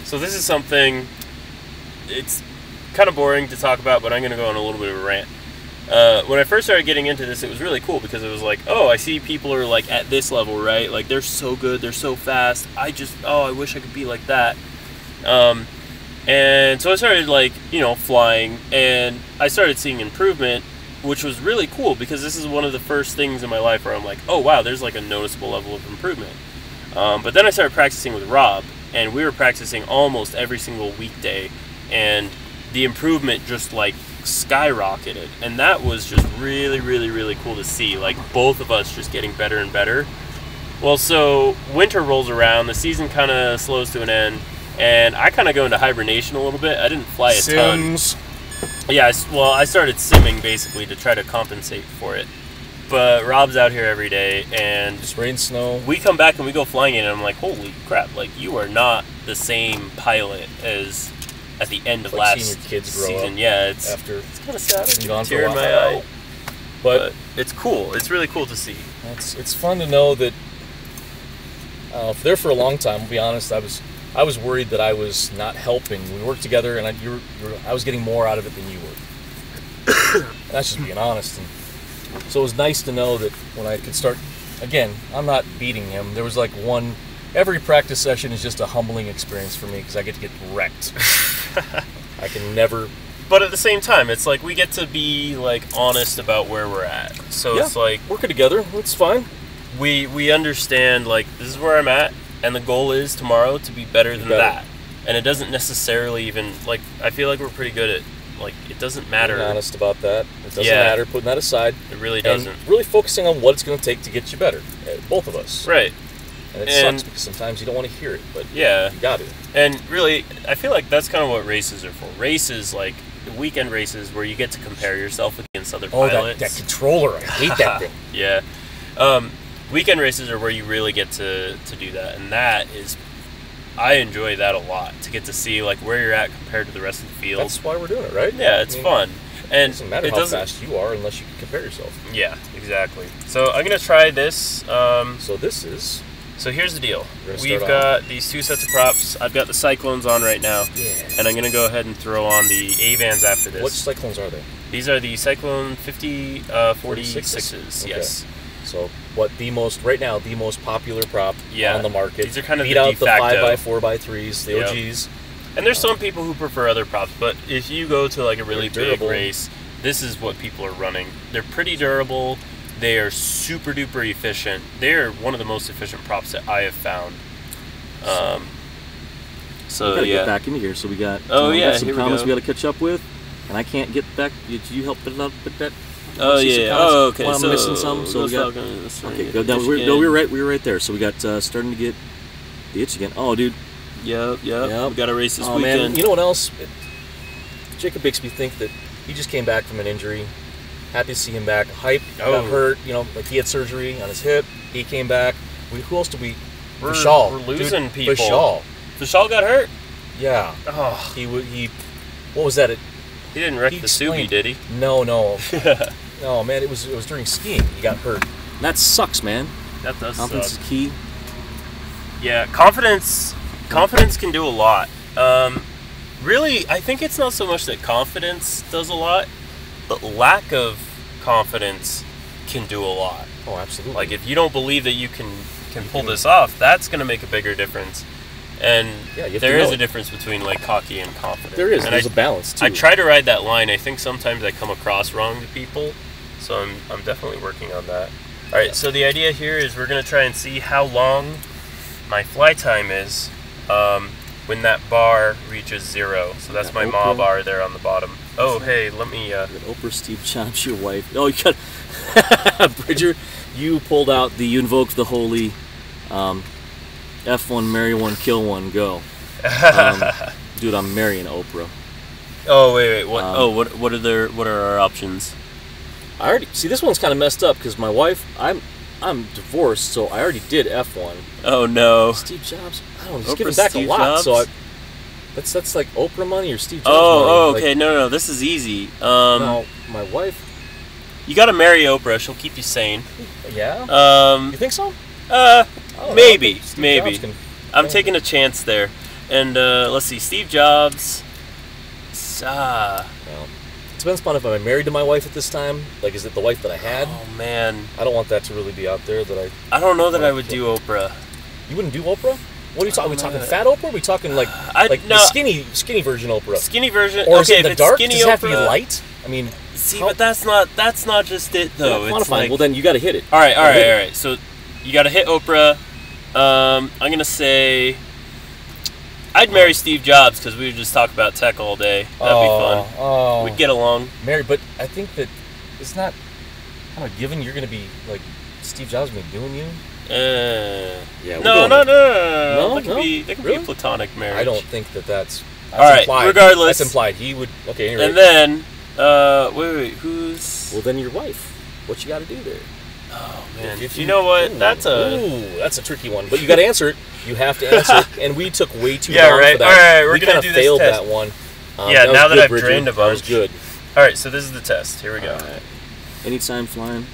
so this is something, it's kind of boring to talk about, but I'm going to go on a little bit of a rant. When I first started getting into this, it was really cool because it was like, oh, I see people are like at this level, right? Like they're so good, they're so fast. I wish I could be like that. And so I started like, flying, and I started seeing improvement, which was really cool because this is one of the first things in my life where I'm like, oh wow, there's like a noticeable level of improvement. But then I started practicing with Rob, and we were practicing almost every single weekday, and the improvement just like skyrocketed, and that was just really, really, really cool to see, like both of us just getting better and better. Well, so winter rolls around, the season kind of slows to an end, and I kind of go into hibernation a little bit. I didn't fly a ton. Yeah, I started simming basically to try to compensate for it. But Rob's out here every day, and just rain, snow. We come back and we go flying in, and I'm like, holy crap! Like you are not the same pilot as at the end of last seeing your kids grow season. Up Yeah, it's kind of sad. Been gone Tear in my eye. But it's cool. It's really cool to see. It's fun to know that. There for a long time. I'll be honest. I was worried that I was not helping. We worked together, and I was getting more out of it than you were. And that's just being honest. And so it was nice to know that when I could start, again, I'm not beating him. There was like every practice session is just a humbling experience for me because I get to get wrecked. I can never. But at the same time, it's like we get to be like honest about where we're at. So it's like working together. It's fine. We understand like this is where I'm at, and the goal is tomorrow to be better than that. And it doesn't necessarily even like I feel like we're pretty good at like it doesn't matter. Being honest about that. It doesn't matter. Putting that aside. It really doesn't. And really focusing on what it's going to take to get you better. Both of us. Right. And it sucks because sometimes you don't want to hear it, but you got to. And really, I feel like that's kind of what races are for. Races, like weekend races, where you get to compare yourself against other pilots. That controller, I hate that thing. Yeah. Weekend races are where you really get to do that, and that is, I enjoy that a lot, to get to see like where you're at compared to the rest of the field. That's why we're doing it, right? Yeah, it's fun. And it doesn't matter how fast you are unless you can compare yourself. Yeah, exactly. So I'm going to try this. So here's the deal. We've got these two sets of props. I've got the Cyclones on right now. Yeah. And I'm going to go ahead and throw on the Avans after this. What Cyclones are they? These are the Cyclone 46s, yes. So the most popular prop on the market. These are kind of beat the out de facto. the 4x4x3s, the OGs. And there's some people who prefer other props, but if you go to like a really big race, this is what people are running. They're pretty durable. They are super duper efficient. They're one of the most efficient props that I have found. So we gotta get back into here. So we got some comments we got to catch up with, and I can't get back. Did you help it up with that? Oh yeah. Oh okay. Well, I'm missing some. So we got. Okay. We were right there. So we got starting to get the itch again. Oh, dude. Yep. We got a race this weekend. Man. You know what else? Jacob makes me think that he just came back from an injury. Happy to see him back. Hype. Got hurt. Like he had surgery on his hip. He came back. Who else did we? Vishal. We're losing people. Vishal got hurt. Yeah. Oh. He. What was that? He didn't wreck the Subi, did he? No. No, man. It was during skiing. He got hurt. And that sucks, man. That does suck. Confidence is key. Yeah, confidence can do a lot. Really, I think it's not so much that confidence does a lot, but lack of confidence can do a lot. Oh, absolutely. Like if you don't believe that you can pull this off, that's going to make a bigger difference. And there is a difference between like cocky and confident. There is. And there's a balance too. I try to ride that line. I think sometimes I come across wrong to people, so I'm definitely working on that. All right. So the idea here is we're going to try and see how long my fly time is when that bar reaches 0. So that's my ma bar there on the bottom. Oh, hey, let me... Oprah, Steve Jobs, your wife. Oh, you got... Bridger, you pulled out the... You invoked the holy F1, marry one, kill one, go. Dude, I'm marrying Oprah. Oh, wait. What? What are our options? I already... See, this one's kind of messed up because my wife... I'm divorced, so I already did F1. Oh, no. Steve Jobs? I don't know. He's giving back a lot, so that's like Oprah money or Steve Jobs money. Oh, okay. Like, no. This is easy. No, my wife... You gotta marry Oprah. She'll keep you sane. Yeah? You think so? Maybe. I'm taking a chance there. And, let's see. Steve Jobs... Well, it depends upon if I'm married to my wife at this time. Like, is it the wife that I had? Oh, man. I don't want that to really be out there that I don't know that I would do Oprah. You wouldn't do Oprah? What are you talking? Are we talking fat Oprah? Are we talking like the skinny version Oprah? Skinny version. Or okay, is it the dark? Does it have to be light? I mean, see, but that's not just it though. It's like, well, then you got to hit it. All right. So you got to hit Oprah. I'm gonna say I'd marry Steve Jobs because we would just talk about tech all day. That'd be fun. We'd get along. Mary, but I think that it's not kind of given you're gonna be like Steve Jobs be doing you. Yeah. No. That could be a platonic marriage. I don't think that's all right. Implied. Regardless, that's implied. He would. Okay. Anyway. And then, wait. Who's? Well, then your wife. What you got to do there? Oh man. You know what? That's a tricky one. But you got to answer it. You have to answer it. And we took way too long for that. All right. We're gonna do failed this test. that one. Now that I've drained a bunch. That was good. All right. So this is the test. Here we go. All right. Anytime flying.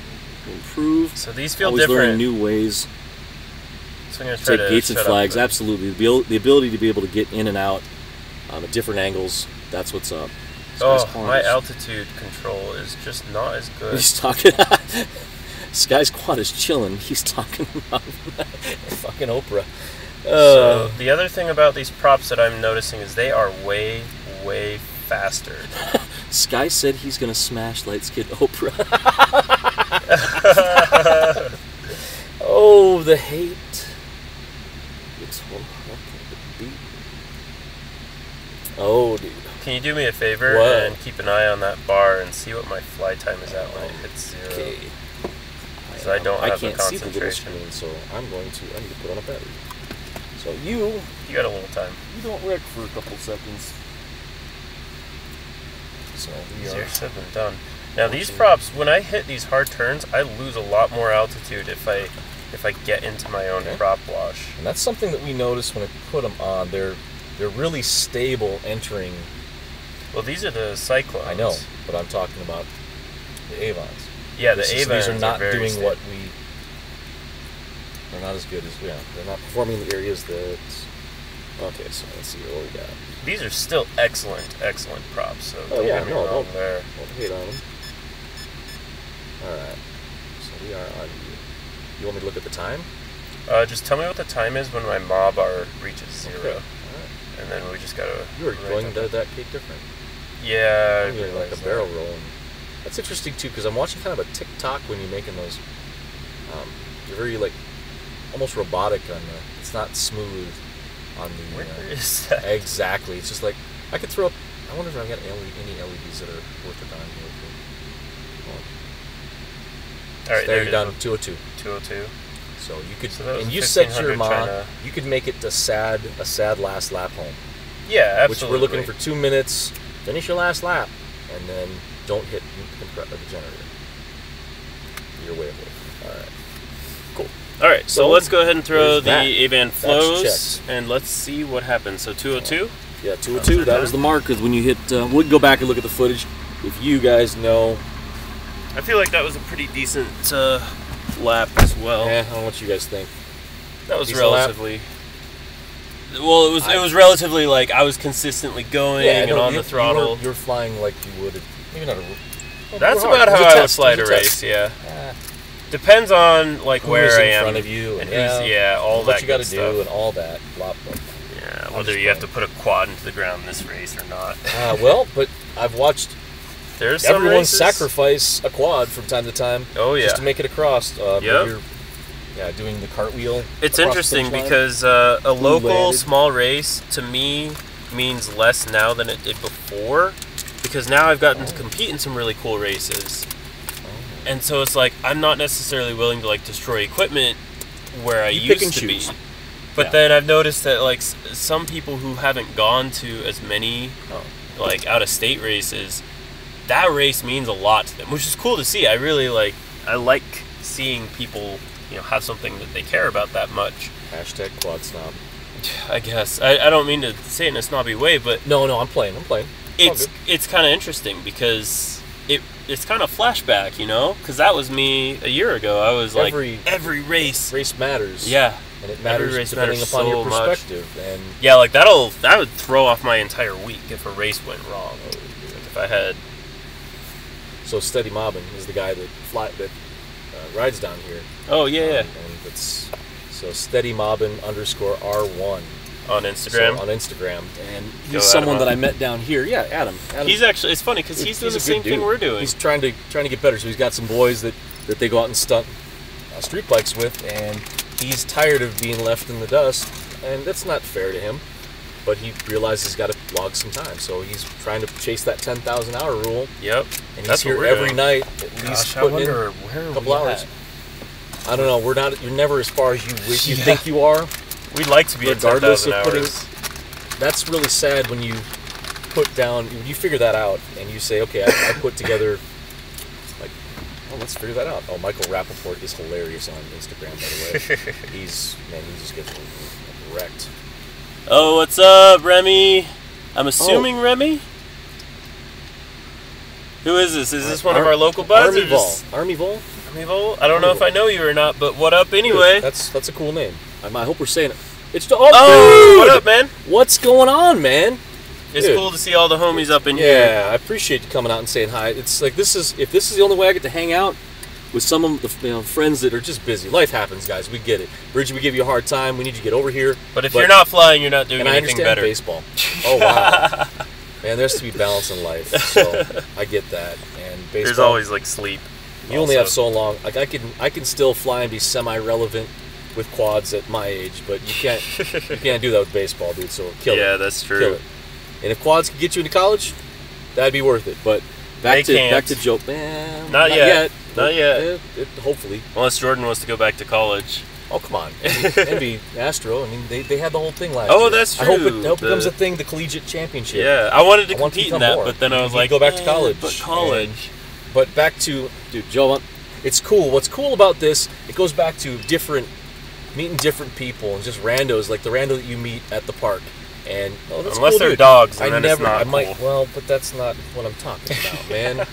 Improve. So these feel always different. Learning new ways. So I'm gonna try take gates and flags. Absolutely. The ability to be able to get in and out at different angles. That's what's up. My altitude control is just not as good. He's talking. Sky's Quad is chilling. He's talking about fucking Oprah. So the other thing about these props that I'm noticing is they are way faster. Sky said he's gonna smash Lightskid Oprah. Oh, the hate. It's oh, dude. Can you do me a favor and keep an eye on that bar and see what my fly time is at when it hits 0? Okay. Because I don't have the can't see the little concentration. screen, so I need to put on a battery. So you got a little time. You don't wreck for a couple seconds. So easier said than done. Now these props, when I hit these hard turns, I lose a lot more altitude if I get into my own prop wash. And that's something that we notice when I put them on. They're really stable entering. Well, these are the Cyclones. I know, but I'm talking about the Avons. Yeah, the Avons these are not doing stable. what we. They're not as good as they're not performing in the areas that. Okay, so let's see what we got. These are still excellent props. So don't get me wrong there. Don't hate on them. All right, so we are on. You want me to look at the time? Just tell me what the time is when my ma bar reaches 0. Okay. All right. And then we just gotta. You're going to that cake different. Yeah, I'm doing like a barrel roll. That's interesting too, because I'm watching kind of a TikTok when you're making those. You're very like almost robotic on the. It's not smooth on the. Where is that? Exactly. It's just like I could throw up. I wonder if I've got any LEDs that are worth a dime here. All right, there you're done. 202. 202. So you could, and you set your ma. You could make it a sad last lap home. Yeah, absolutely. Which we're looking for 2 minutes. Finish your last lap, and then don't hit the generator. You're way away. All right. Cool. All right. So let's go ahead and throw the Avan flows, flows, and let's see what happens. So 202. Yeah, 202. That was the mark. Because when you hit, we can go back and look at the footage. If you guys know. I feel like that was a pretty decent lap as well. Yeah, I don't know what you guys think. That was relatively. Well, it was relatively like I was consistently going and on the throttle. You're flying like you would. Maybe not a. Well, that's about how I would fly a race. Yeah. Depends on like where I am in front of you and all what that. you got to stuff. do and all that. Blah, blah, blah. Yeah, whether you have to put a quad into the ground in this race or not. Well, but I've watched. There's some everyone races. Sacrifice a quad from time to time. Oh yeah. Just to make it across. Yep. Yeah, doing the cartwheel. It's across interesting the finish line. because a local landed. small race to me means less now than it did before, because now I've gotten to compete in some really cool races, and so it's like I'm not necessarily willing to like destroy equipment where I You pick used and to be. choose. But Yeah. then I've noticed that like some people who haven't gone to as many Oh. like out of state races, that race means a lot to them, which is cool to see. I really like seeing people, have something that they care about that much. Hashtag quad snob. I guess I don't mean to say it in a snobby way, but No, I'm playing. It's all good. it's kind of interesting because it's kind of flashback, because that was me a year ago. I was like every race, Race matters. yeah, And it matters race depending matters upon your so much. perspective. And yeah, like that would throw off my entire week if a race went wrong. Like if I had so Steady Mobbin is the guy that rides down here. oh yeah, And it's so Steady Mobbin _R1 on Instagram. So on Instagram, and Go he's someone Adam. that I met down here. Yeah, Adam. He's actually, it's funny because he's doing the a good same thing dude. we're doing. He's trying to get better. So he's got some boys that they go out and stunt street bikes with, and he's tired of being left in the dust, and that's not fair to him. But he realizes he's got to log some time, so he's trying to chase that 10,000 hour rule. Yep, And that's he's what here we're every doing. night, at least Gosh, I putting in wonder where a are couple we hours. at? I don't know. You're never as far as you Yeah. think you are. We'd like to be at Regardless 10,000 of putting- hours. That's really sad when you put down, when you figure that out, and you say, okay, I put together, like, oh, let's figure that out. Oh, Michael Rappaport is hilarious on Instagram, by the way. he just gets wrecked. Oh, what's up, Remy? I'm assuming Remy? Who is this? Is this one of our local buds? Army or Vol. just- Army Vol? Army Vol? I don't know if I know you or not, but what up anyway? That's a cool name. I hope we're saying it. It's Oh, dude! what up, man? What's going on, man? It's Dude. cool to see all the homies up in here. Yeah, I appreciate you coming out and saying hi. It's like if this is the only way I get to hang out with some of the friends that are just busy. Life happens, guys. We get it. Bridget, we give you a hard time. We need you to get over here. But if you're not flying, you're not doing and I anything understand better. baseball. Oh wow, man, there's to be balance in life. So I get that. And baseball, There's always like sleep. you only have also. so long. Like I can still fly and be semi-relevant with quads at my age, but you can't do that with baseball, dude. So kill it. Yeah, that's true. Kill it. And if quads could get you into college, that'd be worth it. But back to Joe. Man, Not yet. but, Not yet. Hopefully. Unless Jordan wants to go back to college. Oh come on, Envy Astro. I mean, they had the whole thing last year. Oh, that's I hope true. it becomes a thing. The collegiate championship. Yeah, I wanted to I want to compete in become that, more. but then I was You like, go back to college. But college. But back to dude, Joe. It's cool. What's cool about this? It goes back to meeting different people and just randos, like the rando that you meet at the park. And that's Unless cool, they're dude. dogs, and then it's not I might. cool. Well, but that's not what I'm talking about, man.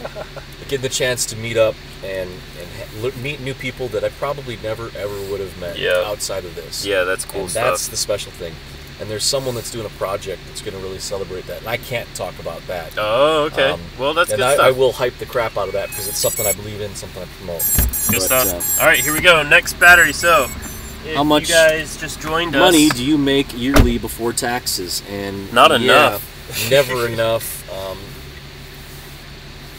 Getting the chance to meet up and meet new people that I probably never ever would have met Yeah. outside of this. Yeah, that's cool and stuff. that's the special thing. And there's someone that's doing a project that's going to really celebrate that. And I can't talk about that. Oh, okay. Well, that's and good I stuff. will hype the crap out of that because it's something I believe in, something I promote. Good But, stuff. All right, here we go. Next battery. So, if How much you guys just joined us? money do you make yearly before taxes? And Not yeah, enough. Never enough.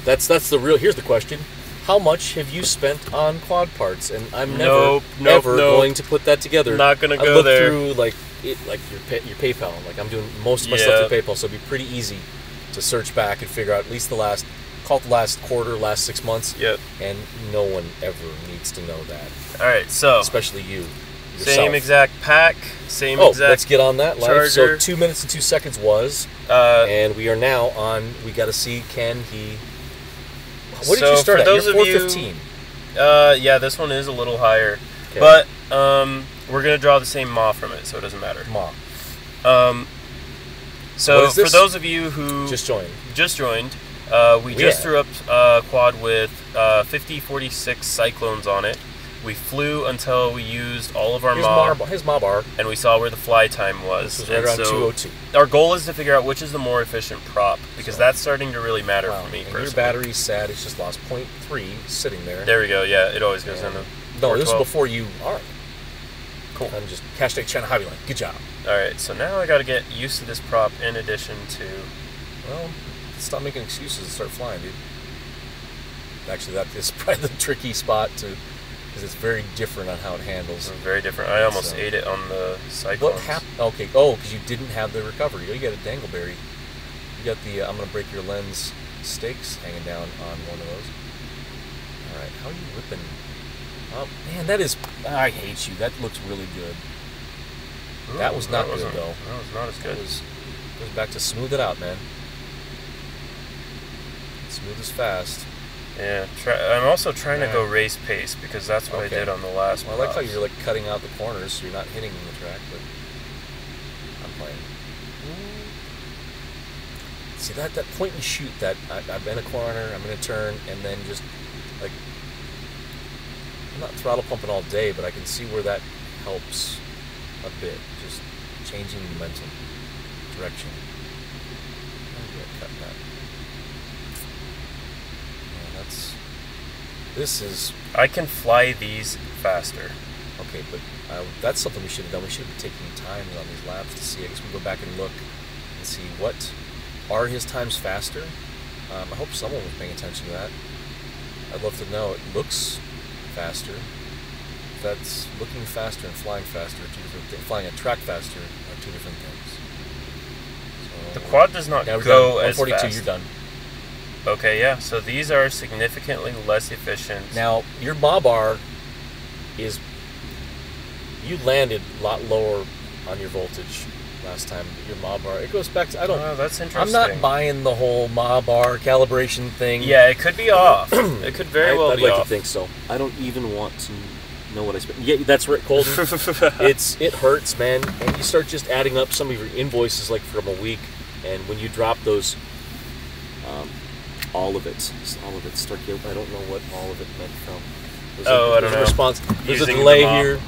That's the real. Here's the question: how much have you spent on quad parts? And I'm never Nope, ever going to put that together. Not gonna I go look there. through like your PayPal. Like I'm doing most of my Yeah. stuff through PayPal, so it'd be pretty easy to search back and figure out at least the last quarter, last 6 months. Yep. And no one ever needs to know that, All right, so especially you. same Yourself. exact pack, same Oh, exact. let's get on that live. So charger. 2 minutes and 2 seconds was, and we are now on. We got to see can he. What did So you start for at? those You're of you- 415. Yeah, this one is a little higher, Okay. but we're gonna draw the same maw from it, so it doesn't matter. Mom, So What is for this? those of you who just joined. joined, we Yeah. just threw up a quad with 5046 Cyclones on it. We flew until we used all of our maw, His Ma bar. and we saw where the fly time was. This was right And around so 202. our goal is to figure out which is the more efficient prop, because that's starting to really matter Wow. for me And personally. your battery's sad. It's just lost 0.3 sitting there. There we go. Yeah, it always goes Yeah. into. No, this is 412. before you are. Cool. I'm just hashtag China Hobbyland. Good job. All right, so now I got to get used to this prop in addition to. Well, stop making excuses and start flying, dude. Actually, that is probably the tricky spot to because it's very different on how it handles. It's very different. I almost ate it on the Cyclones. What happened? Okay. Oh, because you didn't have the recovery. You got a dangleberry. You got the I'm gonna break your lens stakes hanging down on one of those. All right. How are you whipping? Oh man, that is. I hate you. That looks really good. Ooh, that was not good though. That was not as good. Goes back to smooth it out, man. Smooth is fast. Yeah, I'm also trying to go race pace because that's what I did on the last one. Well, I like how you're like cutting out the corners so you're not hitting the track, but I'm playing. See that point and shoot that I'm in a corner, I'm in a turn, and then just like I'm not throttle pumping all day, but I can see where that helps a bit. Just changing momentum, direction. Cut that. This is... I can fly these faster. Okay, but that's something we should have done. We should have been taking times on these laps to see. I guess we go back and look and see what are his times faster. I hope someone was paying attention to that. I'd love to know. It looks faster. That's looking faster and flying faster are two different things. Flying a track faster are two different things. So, the quad does not go as fast. 142, you're done. Okay, yeah, so these are significantly less efficient. Now, your Mabar is... You landed a lot lower on your voltage last time. Your Mabar, it goes back to... I don't... Oh, that's interesting. I'm not buying the whole Mabar calibration thing. Yeah, it could be off. It could very well be off. I'd like to think so. I don't even want to know what I spent. Yeah, that's right, Colton. It hurts, man. And you start just adding up some of your invoices like from a week, and when you drop those... all of it. Starkey, I don't know what all of it meant from. I don't know. Response. There's a delay here,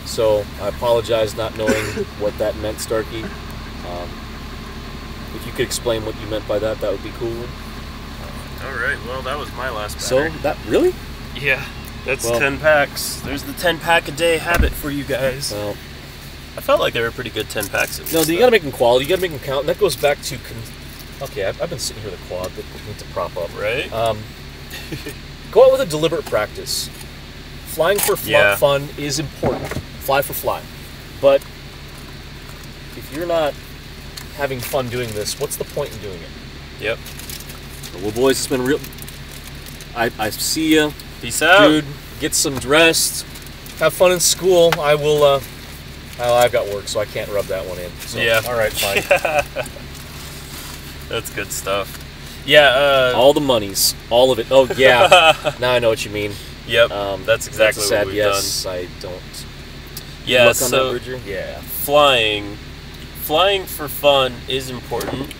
so I apologize not knowing what that meant, Starkey. If you could explain what you meant by that, that would be cool. All right. Well, that was my last battery. So that really? Yeah. That's 10 packs. There's the 10 pack a day habit for you guys. Well, I felt like they were pretty good 10 packs. No, you got to make them quality. You got to make them count. And that goes back to. Okay, I've been sitting here with a quad that we need to prop up. Right. Go out with a deliberate practice. Flying for fun is important. Fly for fly. But if you're not having fun doing this, what's the point in doing it? Yep. Well, boys, it's been real. I see ya. Peace out. Dude, get some rest. Have fun in school. I will, I've got work, so I can't rub that one in. So, yeah. All right, fine. That's good stuff. Yeah. All the monies. All of it. Oh, yeah. Now I know what you mean. Yep. That's exactly what we've done. Yes, I don't. Yeah, so yeah. Flying for fun is important,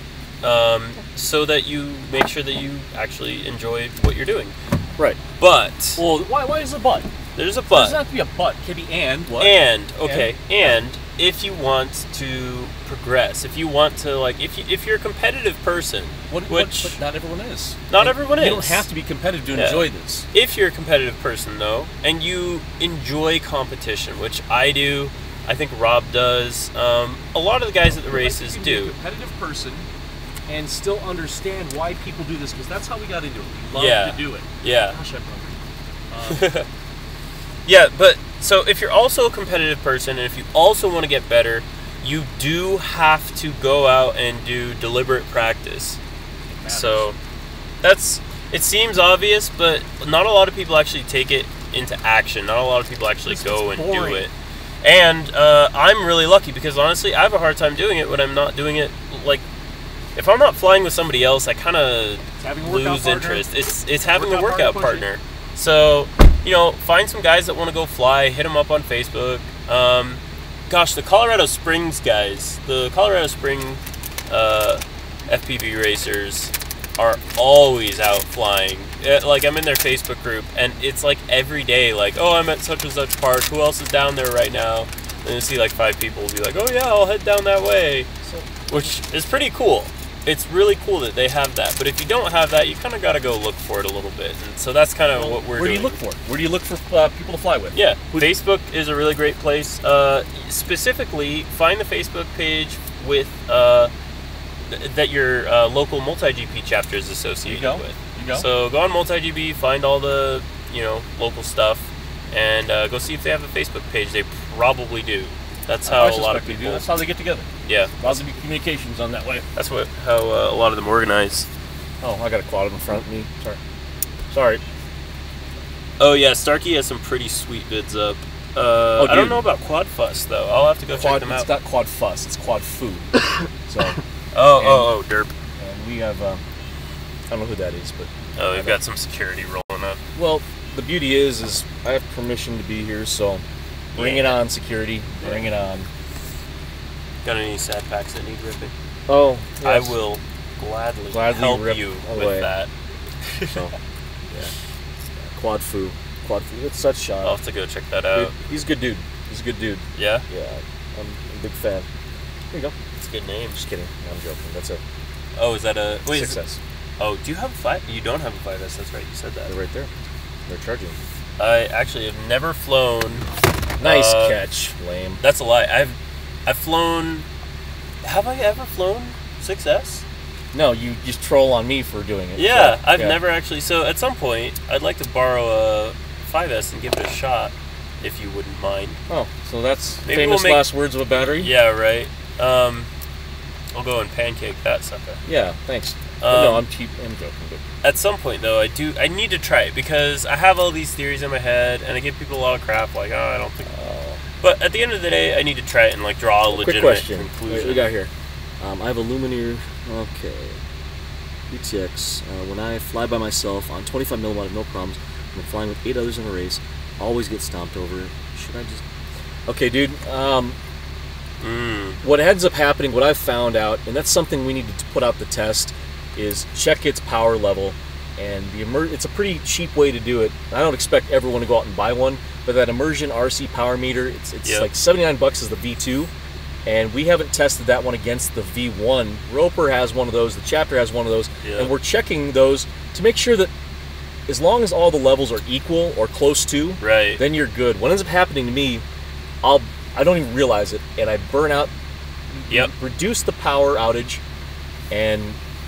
so that you make sure that you actually enjoy what you're doing. Right. But... Well, why is a but? There's a but. It doesn't have to be a but. It can be and. What? And if you want to progress, if you want to, like, if you're a competitive person, but not everyone is. Not everyone is. You don't have to be competitive to enjoy this. If you're a competitive person, though, and you enjoy competition, which I do, I think Rob does, a lot of the guys at the races do. Be a competitive person and still understand why people do this, because that's how we got into it. We love to do it. Yeah. Gosh, I'm hungry. Yeah, but so if you're also a competitive person and if you also want to get better, you do have to go out and do deliberate practice. So it seems obvious, but not a lot of people actually take it into action. Not a lot of people actually go and do it. And I'm really lucky because honestly, I have a hard time doing it when I'm not doing it. Like, if I'm not flying with somebody else, I kind of lose interest. It's having a workout partner. So, you know, find some guys that want to go fly, hit them up on Facebook. Gosh, the Colorado Springs guys, the Colorado Spring FPV racers are always out flying. Like, I'm in their Facebook group, and it's like every day, like, oh, I'm at such and such park. Who else is down there right now? And you see like 5 people will be like, oh yeah, I'll head down that way, which is pretty cool. It's really cool that they have that, but if you don't have that, you kind of got to go look for it a little bit. And so that's kind of what we're doing. Where do you look for? Where do you look for people to fly with? Yeah, Facebook is a really great place. Specifically, find the Facebook page with that your local multi-GP chapter is associated with. So go on multi-GP, find all the local stuff. and go see if they have a Facebook page. They probably do. That's how a lot of people. That's how they get together. Yeah, Lots of communications on that way. that's how a lot of them organize. Oh, I got a quad in front of me. Sorry. Oh yeah, Starkey has some pretty sweet vids up. I don't know about Quad Fuss though. I'll have to go check them out. It's not Quad Fuss. It's Quad Foo. So. Derp. And we have. I don't know who that is, but. Oh, we've got some security rolling up. Well, the beauty is I have permission to be here, so bring it on, security. Bring it on. Got any sad packs that need ripping? Oh, yes. I will gladly help rip you away. with that. So, yeah. Quad Foo. It's such a shot. I'll have to go check that out. He's a good dude. Yeah? Yeah, I'm a big fan. There you go. It's a good name. Just kidding. I'm joking. That's a Oh, is that a... Wait, 6S. Oh, do you have a 5? You don't have a 5S. That's right. You said that. They're right there. They're charging. I actually have never flown... Nice catch. Lame. That's a lie. I've flown... Have I ever flown 6S? No, you just troll on me for doing it. Yeah, so, I've never actually... So, at some point, I'd like to borrow a 5S and give it a shot, if you wouldn't mind. Oh, so that's Maybe famous last words of a battery? Yeah, right. I'll go and pancake that sucker. Yeah, thanks. No, I'm cheap. I'm joking. But at some point, though, I need to try it because I have all these theories in my head, and I give people a lot of crap, like, oh, I don't think... But at the end of the day, I need to try it and, like, draw a legitimate quick question. conclusion. What we got here? I have a Lumineer. Okay. VTX. When I fly by myself on 25 mm, I have no problems. When I'm flying with 8 others in a race, always get stomped over. Should I just... Okay, dude. What ends up happening, what I've found out, and that's something we need to put out the test, is check its power level. And it's a pretty cheap way to do it. I don't expect everyone to go out and buy one, but that Immersion RC power meter, it's like $79 is the V2, and we haven't tested that one against the V1. Roper has one of those, the Chapter has one of those, and we're checking those to make sure that as long as all the levels are equal or close to, then you're good. What ends up happening to me, I don't even realize it, and I burn out, reduce the power outage, and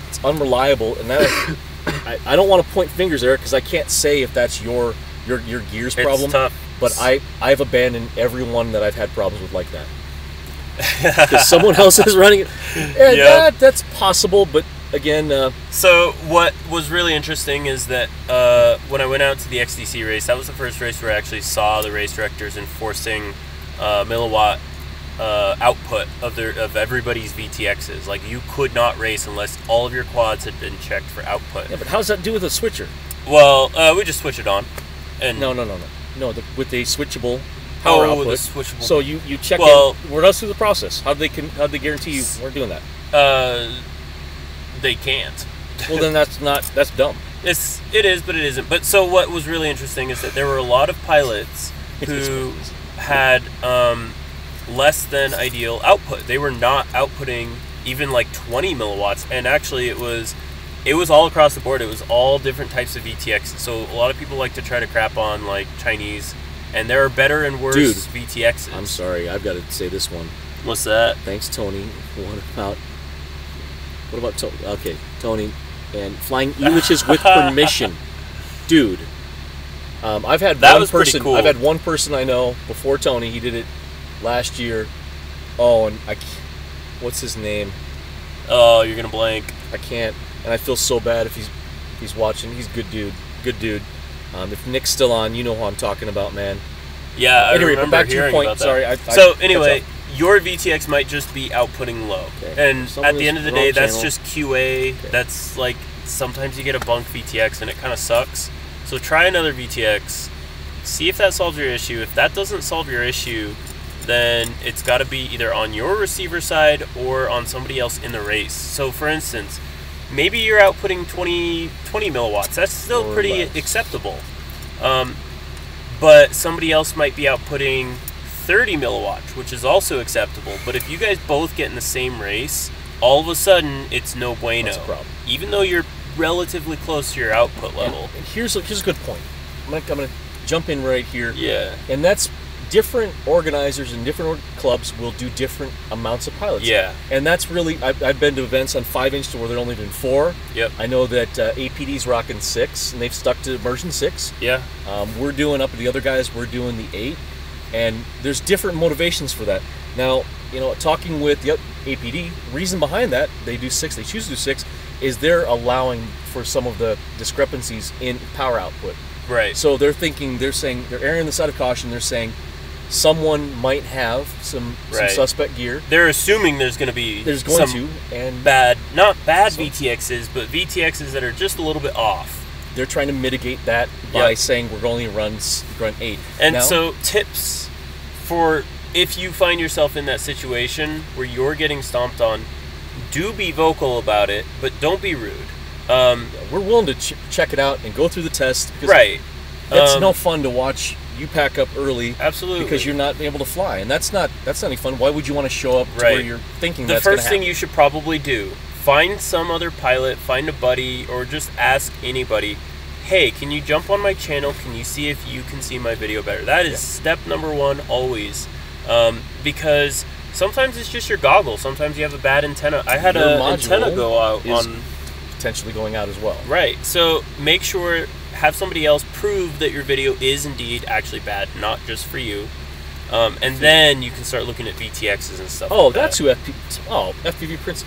it's unreliable, and that I don't want to point fingers there because I can't say if that's your gear's problem. It's tough. But I've abandoned every one that I've had problems with like that. Because someone else is running it. And that's possible, but again... So what was really interesting is that when I went out to the XDC race, that was the first race where I actually saw the race directors enforcing milliwatt output of everybody's VTXs. Like, you could not race unless all of your quads had been checked for output. Yeah, but how does that do with a switcher? Well, we just switch it on. And No, with a switchable power output. The switchable. So you check it. We're not through the process. How'd they guarantee you weren't doing that? They can't. Well, then that's dumb. It is, but it isn't. But so what was really interesting is that there were a lot of pilots who had less than ideal output. They were not outputting even like 20 milliwatts, and actually it was all across the board. It was all different types of VTXs. So a lot of people like to try to crap on like Chinese, and there are better and worse VTXs. I'm sorry, I've got to say this one. What's that? Thanks, Tony. What about Tony? Okay, Tony, and flying Elitches with permission, dude. I've had one person. Cool. I've had one person I know before Tony. He did it last year. Oh, and what's his name? Oh, you're gonna blank. I can't, and I feel so bad if he's watching. He's a good dude. Good dude. If Nick's still on, you know who I'm talking about, man. Yeah. Anyway, I remember back to your point. About that. Sorry. So anyway, your VTX might just be outputting low, and at the end of the day, that's just QA. Okay. That's like sometimes you get a bunk VTX and it kind of sucks. So try another VTX, see if that solves your issue. If that doesn't solve your issue, then it's got to be either on your receiver side or on somebody else in the race. So for instance, maybe you're outputting 20 milliwatts. That's still pretty acceptable. But somebody else might be outputting 30 milliwatts, which is also acceptable. But if you guys both get in the same race, all of a sudden it's no bueno. That's a problem. Even though you're relatively close to your output level. And here's a good point. I'm gonna jump in right here. Yeah. And that's different organizers and different clubs will do different amounts of pilots. Yeah. And that's really, I've been to events on 5-inch to where they're only doing 4. Yep. I know that APD's rocking 6, and they've stuck to immersion 6. Yeah. We're doing up with the other guys, we're doing the 8. And there's different motivations for that. Now, talking with the APD, reason behind that, they do 6, they choose to do 6, is they're allowing for some of the discrepancies in power output. Right. So they're saying, they're erring on the side of caution, they're saying someone might have some suspect gear. They're assuming there's going to be and not bad VTXs, but VTXs that are just a little bit off. They're trying to mitigate that by saying we're only run 8. And so tips for if you find yourself in that situation where you're getting stomped on, do be vocal about it, but don't be rude. We're willing to check it out and go through the test. Right. It's no fun to watch you pack up early. Absolutely. Because you're not able to fly, and that's not any fun. Why would you want to show up to where you're thinking that's going to happen? The first thing you should probably do, find some other pilot, find a buddy, or just ask anybody, hey, can you jump on my channel? Can you see if you can see my video better? That is step number 1 always. Because sometimes it's just your goggles. Sometimes you have a bad antenna. I had an antenna go out on... potentially going out as well. Right. So make sure, have somebody else prove that your video is indeed actually bad, not just for you. And then you can start looking at VTXs and stuff like that's that. FPV Prince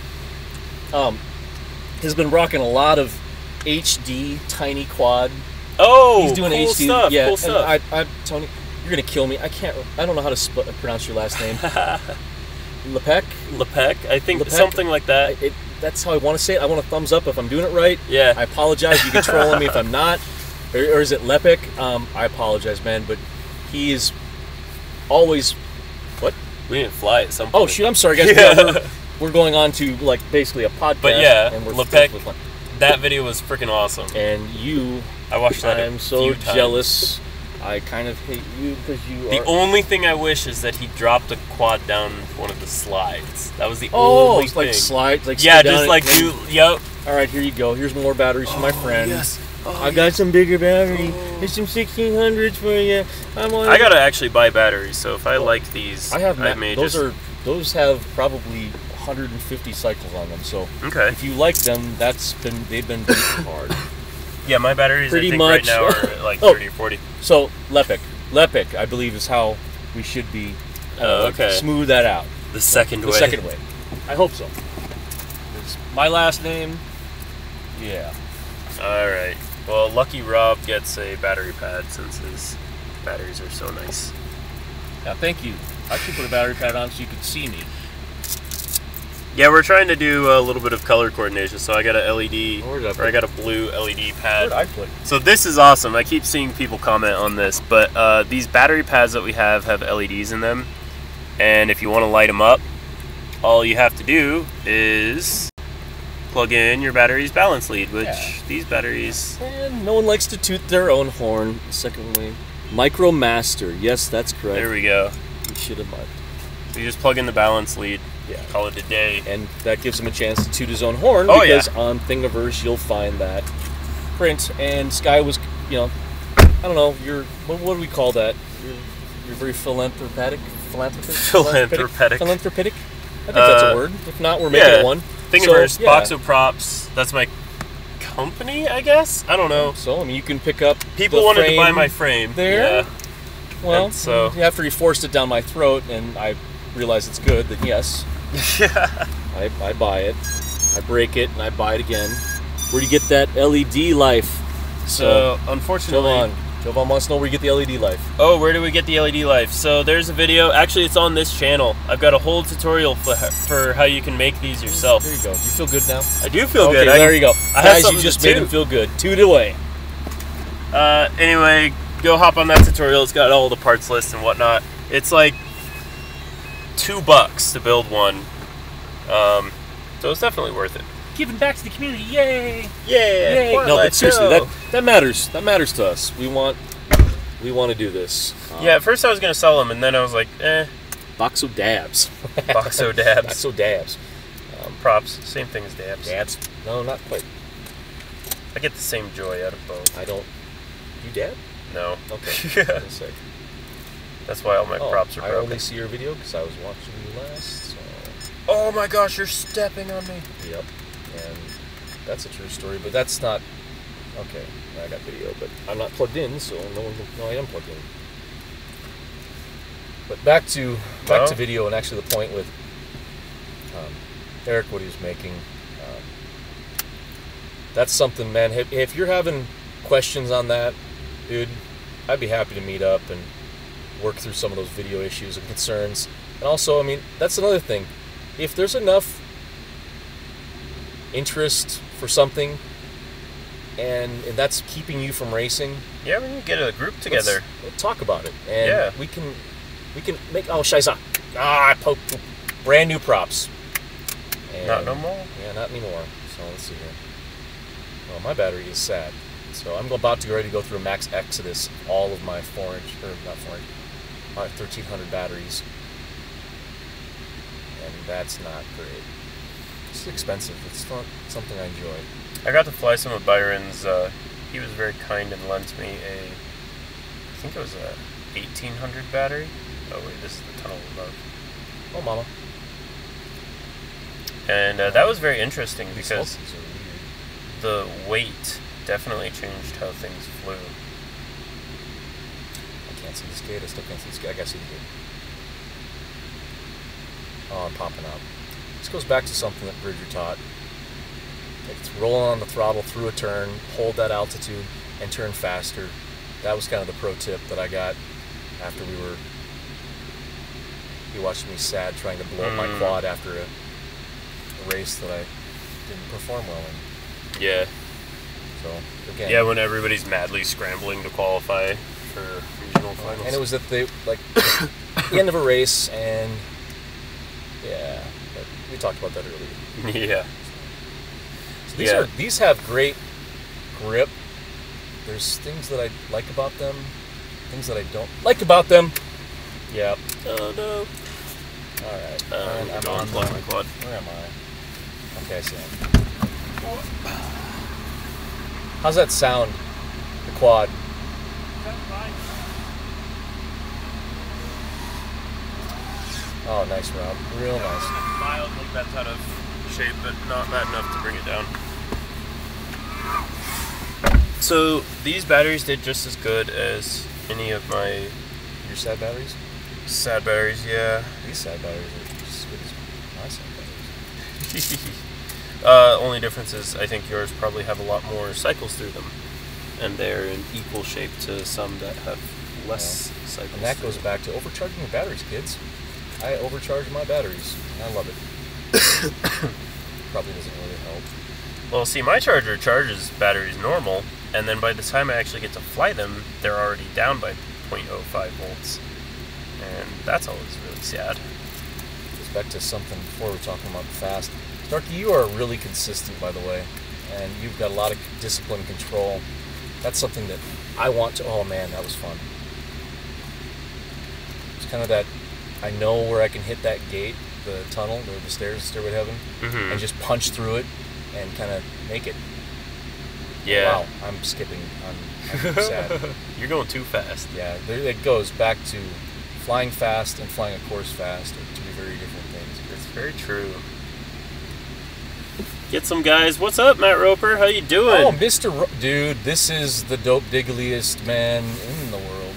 has been rocking a lot of HD tiny quad. Oh, he's doing cool HD. Stuff, yeah, cool stuff. Tony, you're gonna kill me. I don't know how to pronounce your last name. Lepek? Lepek? I think something like that. That's how I want to say it. I want a thumbs up if I'm doing it right. Yeah. I apologize. You can troll on me if I'm not. Or is it Lepek? I apologize, man. But he is always... What? We didn't fly at some point. Oh, shoot. I'm sorry, guys. Yeah, we're going on to, basically a podcast. But yeah, and Lepek, that video was freaking awesome. And I watched that I'm so jealous. I kind of hate you because you The only thing I wish is that he dropped a quad down one of the slides. That was the only thing. Slides? Yep. All right, here you go. Here's more batteries for my friend. Yes. I got some bigger batteries. There's some 1600s for you. I gotta actually buy batteries, so if I like these, those have probably 150 cycles on them. So if you like them, they've been beaten hard. Yeah, my batteries pretty I think much right now are like 30 or 40. So Lepek, I believe, is how we should be. Smooth that out. The second way. The second way. I hope so. It's my last name. Yeah. All right. Well, Lucky Rob gets a battery pad since his batteries are so nice. Yeah, thank you. I should put a battery pad on so you could see me. Yeah, we're trying to do a little bit of color coordination, so I got a LED, I got a blue LED pad. Where'd I put? So this is awesome. I keep seeing people comment on this, but these battery pads that we have LEDs in them, and if you want to light them up, all you have to do is plug in your battery's balance lead, which these batteries... And no one likes to toot their own horn. Secondly, MicroMaster. Yes, that's correct. There we go. You should have marked. So you just plug in the balance lead. Yeah. Call it a day. And that gives him a chance to toot his own horn, because on Thingiverse you'll find that print. And Sky was, I don't know, what do we call that? You're very philanthropic? Philanthropic. I think that's a word. If not, we're making it one. Thingiverse, Boxo Props, that's my company, I guess? I don't know. So, you can pick up people wanted to buy my frame. There? Yeah. Well, so after he forced it down my throat and I realized it's good, then yes. I buy it, I break it, and I buy it again. Where do you get that LED life? So unfortunately, Jovan wants to know where you get the LED life. Oh, where do we get the LED life? So there's a video. Actually, it's on this channel. I've got a whole tutorial for how you can make these yourself. There you go. Do you feel good now? I do feel good. There you go. Guys, you just made him feel good. Toot away. Anyway, go hop on that tutorial. It's got all the parts list and whatnot. It's like $2 to build one, so it's definitely worth it. Giving back to the community, yay! Yay! No, but seriously, that matters. That matters to us. We want to do this. Yeah, at first I was gonna sell them, and then I was like, Boxo dabs. Boxo dabs. Boxo dabs. Props, same thing as dabs. Dabs? No, not quite. I get the same joy out of both. I don't. You dab? No. Okay. That's why all my props are broken. I only see your video because I was watching you last. So. Oh my gosh, you're stepping on me. Yep. And that's a true story, but that's not... Okay, I got video, but I'm not plugged in, so no, I am plugged in. But back to video, and actually the point with Eric, what he was making. That's something, man. If you're having questions on that, dude, I'd be happy to meet up and work through some of those video issues and concerns. And also, I mean, that's another thing. If there's enough interest for something, and that's keeping you from racing, yeah, we can get a group together. Let's talk about it, and we can make. Oh, Shiza! I poked brand new props. And, not no more. Yeah, not anymore. So let's see here. Well, my battery is sad, so I'm about to get ready to go through a max exodus of all of my 1300 batteries, and that's not great. It's expensive. It's not something I enjoy. I got to fly some of Byron's. He was very kind and lent me I think it was a 1800 battery. Oh wait, this is the tunnel above. Oh, mama. And that was very interesting because the weight definitely changed how things flew. I can't see this gate. I still can't see this gate. I gotta see the gate. Oh, I'm popping up. This goes back to something that Bridger taught. It's rolling on the throttle through a turn, hold that altitude, and turn faster. That was kind of the pro tip that I got after he watched me sad trying to blow up my quad after a race that I didn't perform well in. Yeah. So, again. Yeah, when everybody's madly scrambling to qualify for regional finals. And it was at the end of a race, and yeah, but we talked about that earlier. Yeah. So these have great grip. There's things that I like about them, things that I don't like about them. Yeah. Oh no. All right. I'm on my quad. Where am I? Okay, I see him. How's that sound? The quad. Oh, nice, Rob. Real nice. Mildly bent out of shape, but not bad enough to bring it down. So these batteries did just as good as any of my... Your sad batteries? Sad batteries, yeah. These sad batteries are just as good as my sad batteries. Only difference is I think yours probably have a lot more cycles through them, and they're in equal shape to some that have less cycles. And that goes back to overcharging your batteries, kids. I overcharge my batteries, and I love it. Probably doesn't really help. Well, see, my charger charges batteries normal, and then by the time I actually get to fly them, they're already down by 0.05 volts. And that's always really sad. Goes back to something before we were talking about fast. Starkey, you are really consistent, by the way, and you've got a lot of discipline and control. That's something that I want to... Oh, man, that was fun. It's kind of that... I know where I can hit that gate, the tunnel, the stairs, Stairway to Heaven, and just punch through it and kind of make it. Yeah. Wow, I'm skipping. I'm sad. You're going too fast. Yeah, it goes back to flying fast and flying a course fast are two very different things. It's very true. Get some guys. What's up, Matt Roper? How you doing? Oh, Dude, this is the dope diggliest man in the world.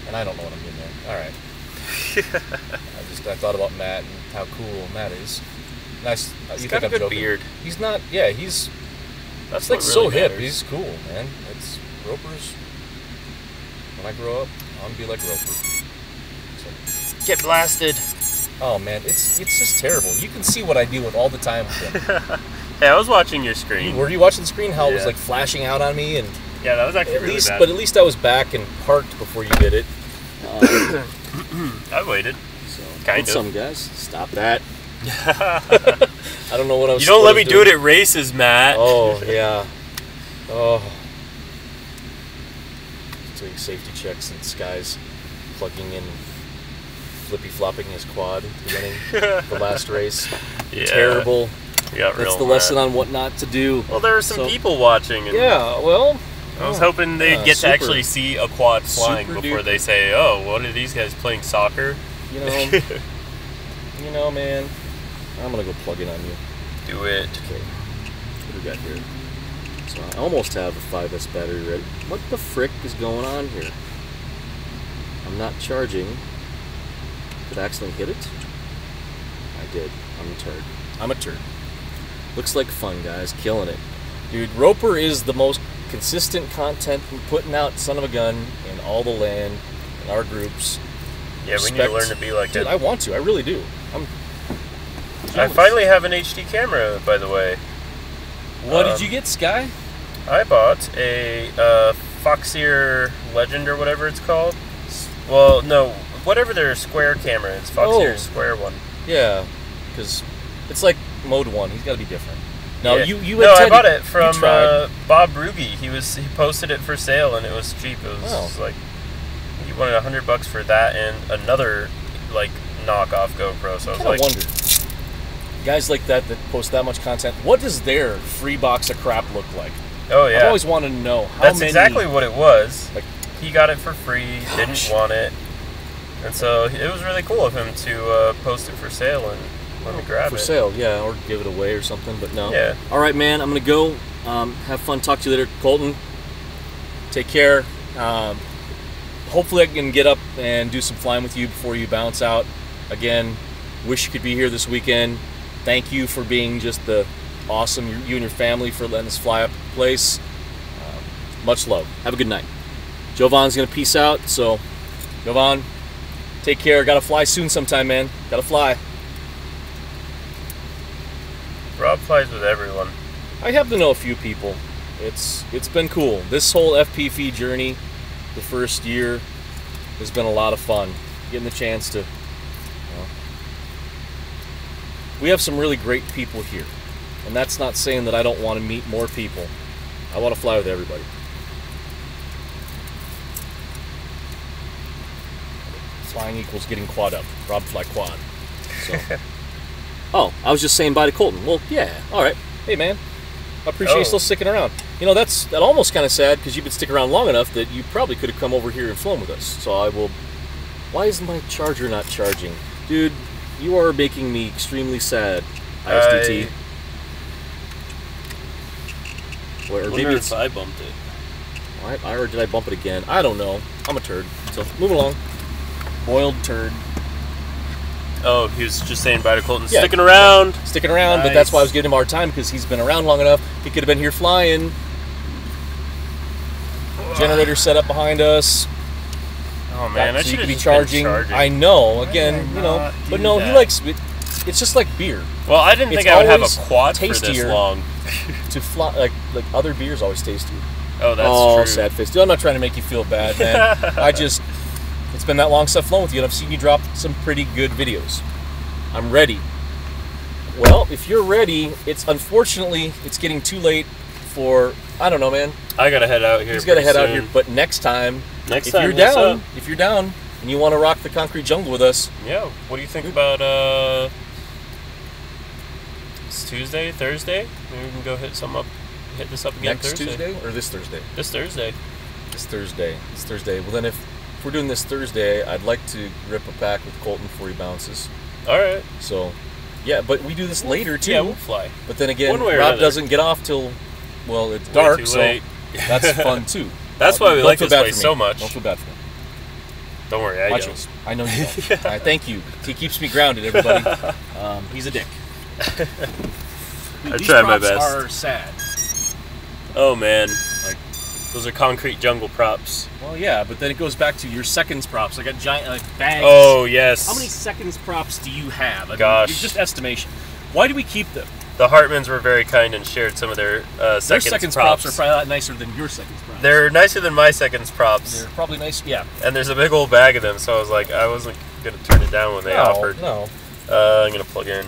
And I don't know what I'm doing there. All right. I thought about Matt and how cool Matt is. Nice. He's got a good beard. He's not. Yeah, he's. That's like really so matters. hip. He's cool, man. It's Roper's. When I grow up, I'm gonna be like Roper. So. Get blasted. Oh man, it's just terrible. You can see what I deal with all the time with him. Hey, I was watching your screen. Were you watching the screen? How it was like flashing out on me, and yeah, that was actually really bad. But at least I was back and parked before you did it. I waited. So, kind of. Some guys, stop that. I don't know what I was. You don't let me do it at races, Matt. Oh yeah. Oh. Doing safety checks and Sky's plugging in, flippy flopping his quad at the beginning the last race. Yeah. Terrible. That's the lesson on what not to do. Well, there are some people watching. And yeah. Well, I was hoping they'd get to actually see a quad flying before duper. they say, "Oh, what are these guys playing soccer?" You know, man. I'm gonna go plug in on you. Do it. Okay. What do we got here? So I almost have a 5S battery ready. What the frick is going on here? I'm not charging. Did I accidentally hit it? I did. I'm a turd. Looks like fun, guys. Killing it. Dude, Roper is the most consistent content we're putting out, son of a gun, in all the land, in our groups. Yeah, we need to learn to be like Dude, it. I want to. I really do. I finally have an HD camera, by the way. What did you get, Sky? I bought a Foxeer Legend or whatever it's called. Well, no, whatever their square camera is. Foxeer square one. Yeah, because it's like Mode 1. He's got to be different. No, yeah. you I bought it from Bob Ruby. He posted it for sale and it was cheap. It was like he wanted $100 for that and another like knockoff GoPro. So I was like, wonder, guys like that post that much content, what does their free box of crap look like? Oh yeah, I've always wanted to know how That's many, exactly what it was. Like, he got it for free, didn't want it, and so it was really cool of him to post it for sale and let me grab it. For sale, yeah, or give it away or something, but no. Yeah. All right, man, I'm going to go. Have fun. Talk to you later. Colton, take care. Hopefully I can get up and do some flying with you before you bounce out. Again, wish you could be here this weekend. Thank you for being just the awesome, you and your family, for letting us fly up the place. Much love. Have a good night. Jovan's going to peace out, so Jovan, take care. Got to fly soon sometime, man. Got to fly. Rob flies with everyone. I happen to know a few people. It's been cool. This whole FPV journey, the first year, has been a lot of fun. Getting the chance to, we have some really great people here. And that's not saying that I don't want to meet more people. I want to fly with everybody. Flying equals getting quad up. Rob fly quad. So. Oh, I was just saying bye to Colton. Well, yeah, all right. Hey, man, I appreciate you still sticking around. You know, that almost kind of sad because you've been sticking around long enough that you probably could have come over here and flown with us. So I will. Why is my charger not charging, dude? You are making me extremely sad. ISDT. Or maybe it's I bumped it. Or did I bump it again? I don't know. I'm a turd. So moving along. Boiled turd. Oh, he was just saying bye to Colton. Yeah, sticking around. Sticking around, nice. But that's why I was giving him our time because he's been around long enough. He could have been here flying. Generator set up behind us. Oh man, I should be charging. I know. Again, you know, but no, he likes. It's just like beer. Well, I didn't think I would have a quad for this long. To fly, like other beers always tastier. Oh, that's true. Sad face. Dude, I'm not trying to make you feel bad, man. It's been that long since I've flown with you, and I've seen you drop some pretty good videos. I'm ready. Well, if you're ready, unfortunately it's getting too late for, I don't know, man. I gotta head out here. He's gotta head out here, but next time, if you're down and you want to rock the concrete jungle with us, yeah. What do you think about it's Tuesday, Thursday? Maybe we can go hit this up again. Next Tuesday or this Thursday? This Thursday. This Thursday. Well, then if we're doing this Thursday, I'd like to rip a pack with Colton before he bounces. All right. So, yeah, but we do this later too. Yeah, we'll fly. But then again, Rob doesn't get off till, well, it's dark, so that's fun too. That's why we like this place so much. Don't feel bad for me. Don't worry, I do. I know you don't. Thank you. He keeps me grounded, everybody. He's a dick. I try my best. These props are sad. Oh man, those are concrete jungle props. Well, yeah, but then it goes back to your seconds props. I got giant bags. Oh yes. How many seconds props do you have? Gosh, just estimation. Why do we keep them? The Hartmans were very kind and shared some of their seconds props. Are probably a lot nicer than your seconds props. They're nicer than my seconds props. They're probably nice, yeah. And there's a big old bag of them, so I was like, I wasn't gonna turn it down when they offered. No. I'm gonna plug in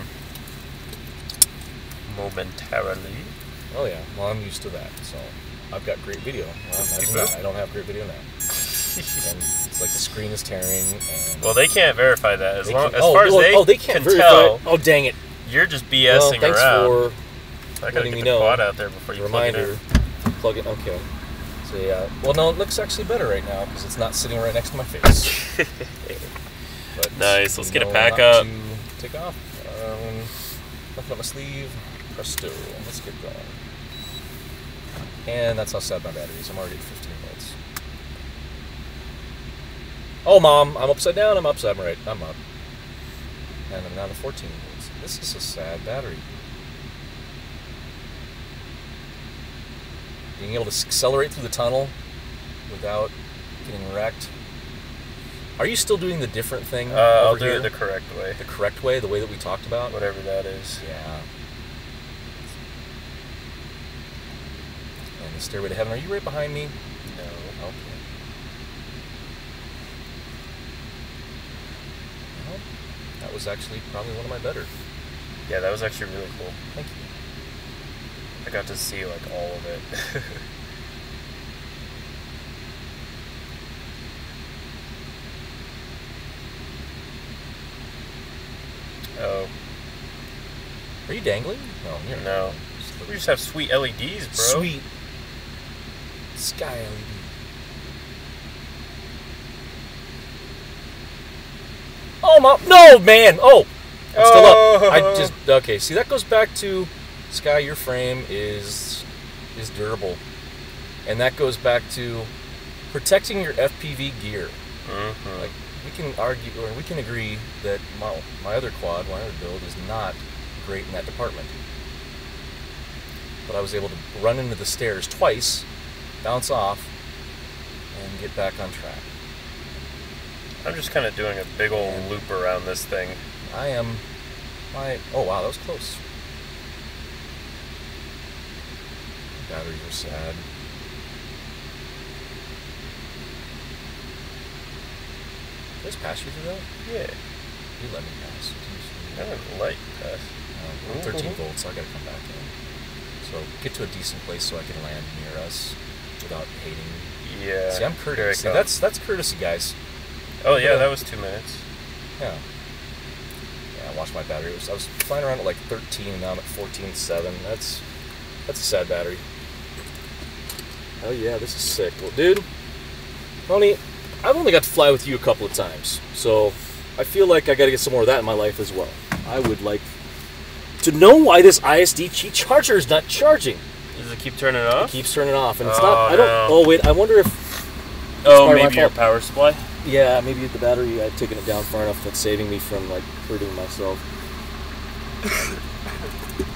momentarily. Oh yeah, well I'm used to that, so I've got great video. I don't have great video now. And it's like the screen is tearing. And well, they can't verify that as far as they can't can tell. Oh dang it! You're just BSing thanks around. For I gotta get the quad out there before you plug it in. Okay. So Well, no, it looks actually better right now because it's not sitting right next to my face. But nice. Let's get a pack up. Take off. Nothing up my sleeve. Presto. Let's get going. And that's how sad my battery is. I'm already at 15 volts. Oh, Mom, I'm upside down. I'm upside. I'm right. I'm up. And I'm down to 14 volts. This is a sad battery. Being able to accelerate through the tunnel without getting wrecked. Are you still doing the different thing? I'll do it the correct way. The correct way, the way that we talked about? Whatever that is. Yeah. And the Stairway to Heaven. Are you right behind me? No. Okay. Well, that was actually probably one of my better. Yeah, that was actually really cool. Thank you. I got to see like all of it. Oh. Are you dangling? No, you're no. We just have sweet LEDs, bro. Sweet sky LED. Oh my! No, man! Oh, I'm still up. I just okay. See, that goes back to Sky. Your frame is durable, and that goes back to protecting your FPV gear. Mm-hmm. Like we can argue, or we can agree that my other quad, my other build, is not great in that department. But I was able to run into the stairs twice, bounce off, and get back on track. I'm just kind of doing a big old loop around this thing. I am. Oh wow, that was close. Batteries are sad. Did I just pass you through that? Yeah. You let me pass. I didn't like pass. I'm 13 volts, so I gotta come back in. So get to a decent place so I can land near us without hating. Yeah. See, I'm courteous. See, that's courtesy, guys. Oh yeah, that was 2 minutes. Yeah. Yeah, I watched my battery. I was flying around at like 13, and now I'm at 14.7. That's a sad battery. Oh yeah, this is sick. Well, dude, Tony, I've only got to fly with you a couple of times, so I feel like I got to get some more of that in my life as well. I would like to know why this ISD cheat charger is not charging. Does it keep turning off? It keeps turning off, and it's not. I don't. No. Oh wait, I wonder if. Oh, maybe your power supply. Yeah, maybe the battery. I've taken it down far enough that's saving me from like hurting myself.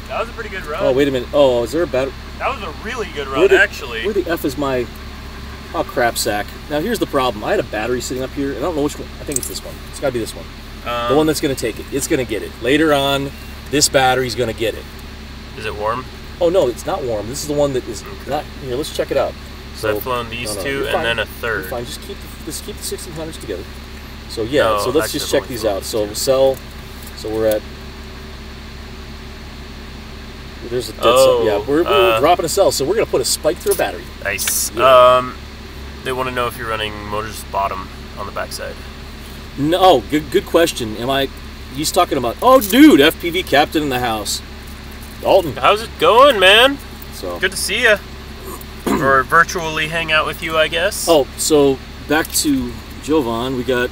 That was a pretty good run. Oh wait a minute. Oh, is there a battery? That was a really good run, actually. Where the F is my? Oh crap sack. Now here's the problem. I had a battery sitting up here, and I don't know which one. I think it's this one. It's got to be this one. The one that's going to take it. It's going to get it later on. This battery's going to get it. Is it warm? Oh no, it's not warm. This is the one that is not. Here, let's check it out. So I've flown these two and then a third. You're fine. Just keep the 1600s together. So yeah. So let's just check these out. So cell. So we're at. There's a yeah. We're dropping a cell. So we're gonna put a spike through a battery. Nice. Yeah. They want to know if you're running motors bottom on the backside. No. Good question. He's talking about. Oh, dude, FPV captain in the house. Dalton. How's it going, man? So good to see you. Or virtually hang out with you, I guess. Oh, so back to Jovan. We got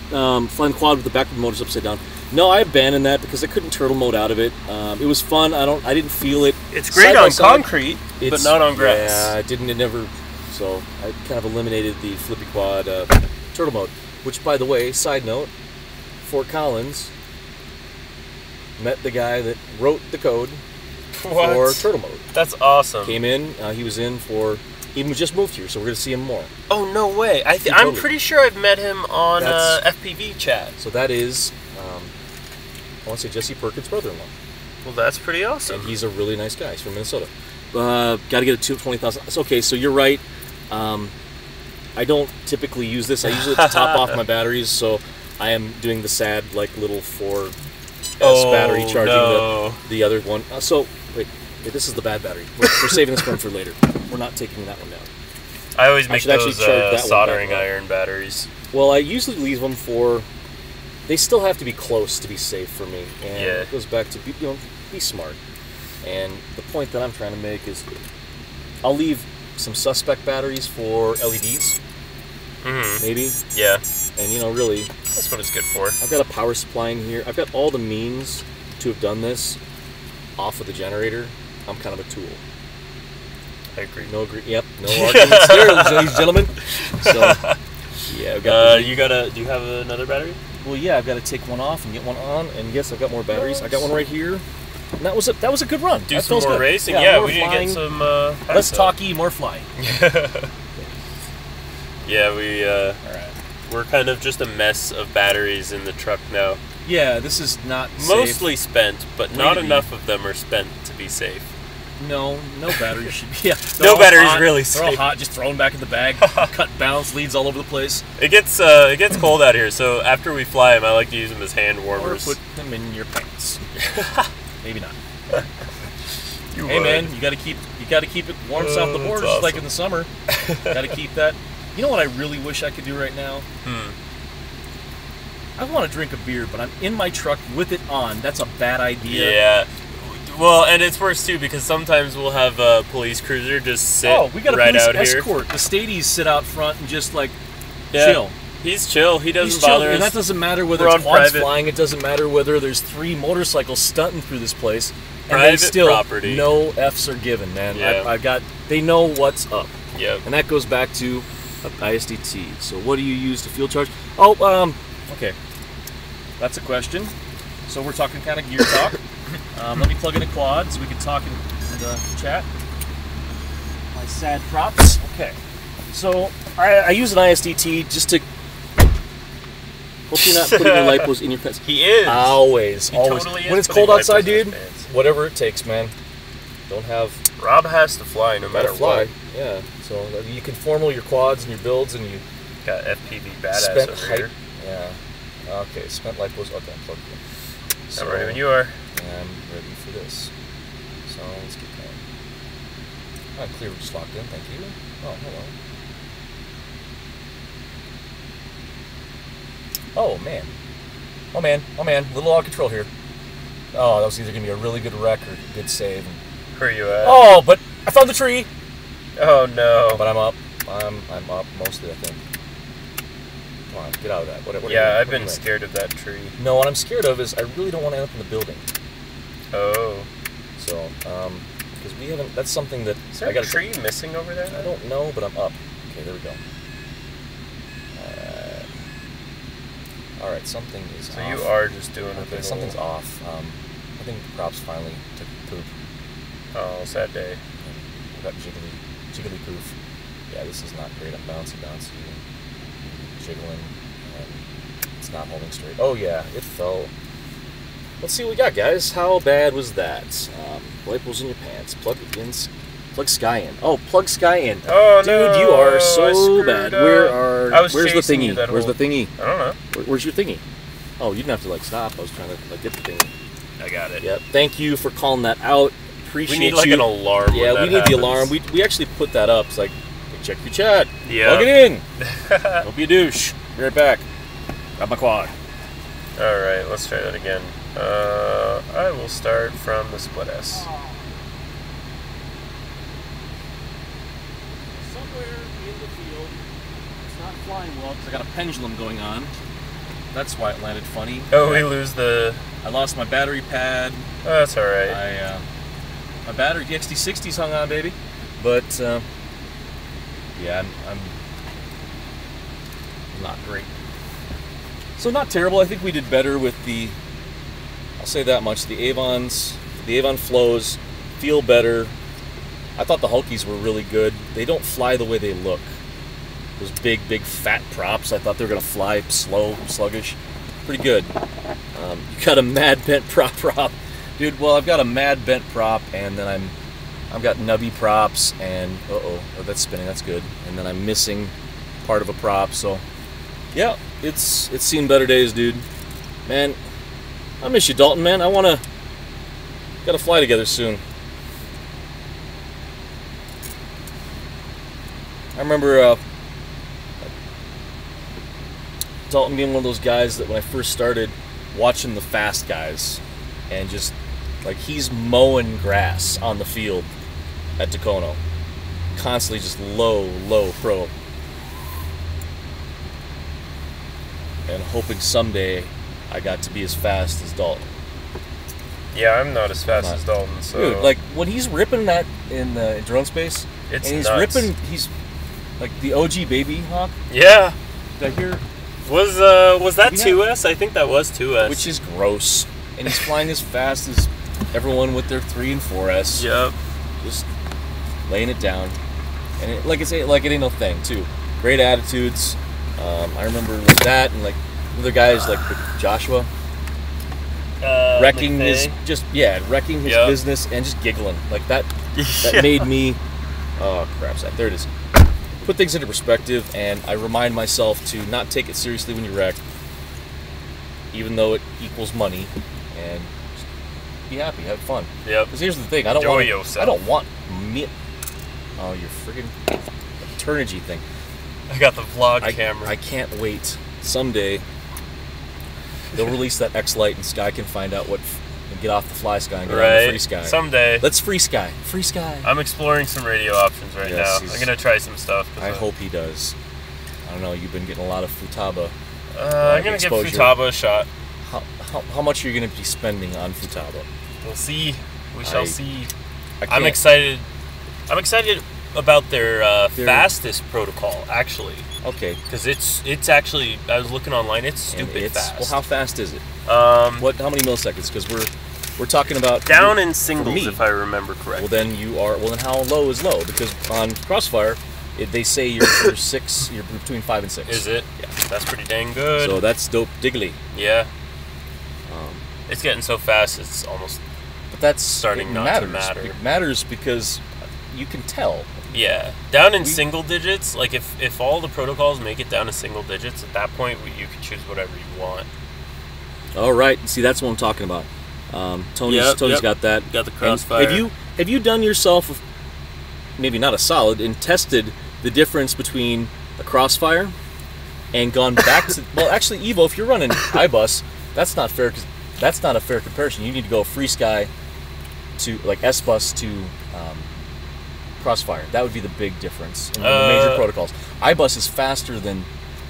flying quad with the backward motors upside down. No, I abandoned that because I couldn't turtle mode out of it. It was fun. I didn't feel it. It's great on concrete, but not on grass. Yeah, it never. So I kind of eliminated the flippy quad turtle mode. Which, by the way, side note, Fort Collins met the guy that wrote the code for turtle mode. That's awesome. Came in. He was in for. He just moved here, so we're going to see him more. Oh, no way. I'm pretty sure I've met him on FPV chat. So that is, I want to say Jesse Perkins' brother-in-law. Well, that's pretty awesome. And he's a really nice guy. He's from Minnesota. Got to get a 20,000. Okay, so you're right. I don't typically use this. I use it to top off my batteries, so I am doing the sad, like, little 4S battery charging the other one. So, wait, this is the bad battery. We're saving this one for later. We're not taking that one down. I always make those soldering iron batteries. Well, I usually leave them for. They still have to be close to be safe for me, and it goes back to be smart. And the point that I'm trying to make is, I'll leave some suspect batteries for LEDs, maybe. Yeah. And you know, really, that's what it's good for. I've got a power supply in here. I've got all the means to have done this off of the generator. I'm kind of a tool. I agree. No agree. Yep. No arguments there, ladies and gentlemen. So, yeah. I've got do you have another battery? Well, yeah. I've got to take one off and get one on. And yes, I've got more batteries. I got one right here. And that was a good run. Do some more racing. Yeah, we need to get some. Less talky, more flying. Yeah, all right. We're kind of just a mess of batteries in the truck now. Yeah, this is not mostly safe. Spent, but not enough of them are spent to be safe. No batteries should be. Yeah, no batteries really safe. They're all hot, just throw them back in the bag. Cut balance leads all over the place. It gets cold out here, so after we fly them, I like to use them as hand warmers. Or put them in your pants. Maybe not. Hey man, you got to keep it warm south of the border, just like in the summer. Got to keep that. You know what I really wish I could do right now? I want to drink a beer, but I'm in my truck with it on. That's a bad idea. Yeah. Well, and it's worse too because sometimes we'll have a police cruiser just sit we got a right police out escort. here. The Stadies sit out front and just like chill. He's chill. He doesn't bother us. And that doesn't matter whether it's quads flying. It doesn't matter whether there's 3 motorcycles stunting through this place. And private still, property. No Fs are given, man. Yeah. They know what's up. Yep. And that goes back to ISDT. So what do you use to fuel charge? Oh, okay. That's a question. So we're talking kind of gear talk. Let me plug in a quad so we can talk and chat. My sad props. Okay. So I use an ISDT just to. Hope you're not putting your lipos in your pants. He is. Always. Totally is when it's cold outside, dude, whatever it takes, man. Don't have. Rob has to fly no matter what. Yeah. So you can formal your quads and your builds, and you got FPV badass over here. Yeah. Okay. Spent lipos. Okay, I'm plugged in. So, I'm ready when you are. I'm ready for this. So let's get going. Clear, we're just locked in. Thank you. Oh, hello. Oh man. Oh man. A little out of control here. Oh, that was either gonna be a really good wreck or a good save. Where are you at? Oh, but I found the tree. Oh no. But I'm up. I'm up mostly, I think. Come on, get out of that. What I've been scared of that tree. No, what I'm scared of is I really don't want to end up in the building. Oh. So, because we haven't. That's something that is there a tree missing over there? I don't know, but I'm up. Okay, there we go. All right, something is. So off. you are just doing a bit. Something's off. I think the props finally took a poop. Oh, sad day. We got jiggly poof. Yeah, this is not great. I'm bouncing, jiggling, and it's not holding straight. Oh yeah, it fell. Let's see what we got, guys. How bad was that? Lipos in your pants. Plug Sky in. Oh, plug Sky in. Oh dude, no! You are so bad. Where's the thingy? Where's the thingy? I don't know. Where's your thingy? Oh, you didn't have to like stop. I was trying to get the thingy. I got it. Yep. Thank you for calling that out. Appreciate you. We need like an alarm. Yeah, when we need happens. the alarm. We actually put that up. It's like, hey, check your chat. Yeah. Plug it in. Don't be a douche. Be right back. Got my quad. All right, let's try that again. I will start from the split S. Somewhere in the field, it's not flying well because I got a pendulum going on. That's why it landed funny. Oh, we lose the. I lost my battery pad. Oh, that's all right. My battery, the XT60's hung on, baby. But yeah, I'm not great. So not terrible. I think we did better with the. I'll say that much. The Avon flows feel better. I thought the Hulkies were really good. They don't fly the way they look. Those big, fat props. I thought they were gonna fly slow, sluggish. Pretty good. You got a mad bent prop, Rob. Dude, well, I've got a mad bent prop, and then I've got nubby props, and oh, that's spinning. That's good. And then I'm missing part of a prop. So, yeah, it's seen better days, dude. Man, I miss you, Dalton. Man, gotta fly together soon. I remember Dalton being one of those guys that when I first started watching the fast guys, and just like he's mowing grass on the field at Tacono, constantly just low pro, and hoping someday I got to be as fast as Dalton. Yeah, I'm not as fast as Dalton. So dude, like when he's ripping that in drone space, it's and he's nuts. ripping, he's like the OG Baby Hawk. Yeah. Did I hear? Was that 2S? I think that was 2S. Which is gross. And he's flying as fast as everyone with their 3 and 4S. Yep. Just laying it down. And it, like it ain't no thing too. Great attitudes. I remember like that and like other guys like Joshua wrecking McVay. wrecking his business and just giggling like that. That made me. Oh crap! There it is. Put things into perspective, and I remind myself to not take it seriously when you wreck, even though it equals money, and just be happy, have fun. Yep. Because here's the thing: I don't want me. Oh, your friggin' Turnigy thing. I got the vlog camera. I can't wait. Someday they'll release that X-Lite, and Sky can find out what. And get off the Fly Sky and get on the Free Sky. Someday. Let's Free Sky. Free Sky. I'm exploring some radio options right now. I'm gonna try some stuff. I hope he does. I don't know. You've been getting a lot of Futaba. I'm gonna give Futaba a shot. How much are you gonna be spending on Futaba? We'll see. We shall see. I'm excited. I'm excited about their fastest protocol, actually. Okay. Because it's actually, I was looking online. It's stupid fast. Well, how fast is it? How many milliseconds? Because we're talking about down in singles, if I remember correctly. Well, then then how low is low? Because on Crossfire, they say you're between 5 and 6. Is it? Yeah. That's pretty dang good. So that's dope diggly. Yeah. It's getting so fast, it's almost. But that's starting not to matter. It matters because you can tell. Yeah, down in single digits. Like if all the protocols make it down to single digits, at that point you can choose whatever you want. All right, see that's what I'm talking about. Tony's got that. Got the Crossfire. And have you done yourself maybe not a solid and tested the difference between a Crossfire and gone back to well actually Evo, if you're running iBus, that's not fair because that's not a fair comparison. You need to go Free Sky to like S-Bus to Crossfire. That would be the big difference in the major protocols. iBus is faster than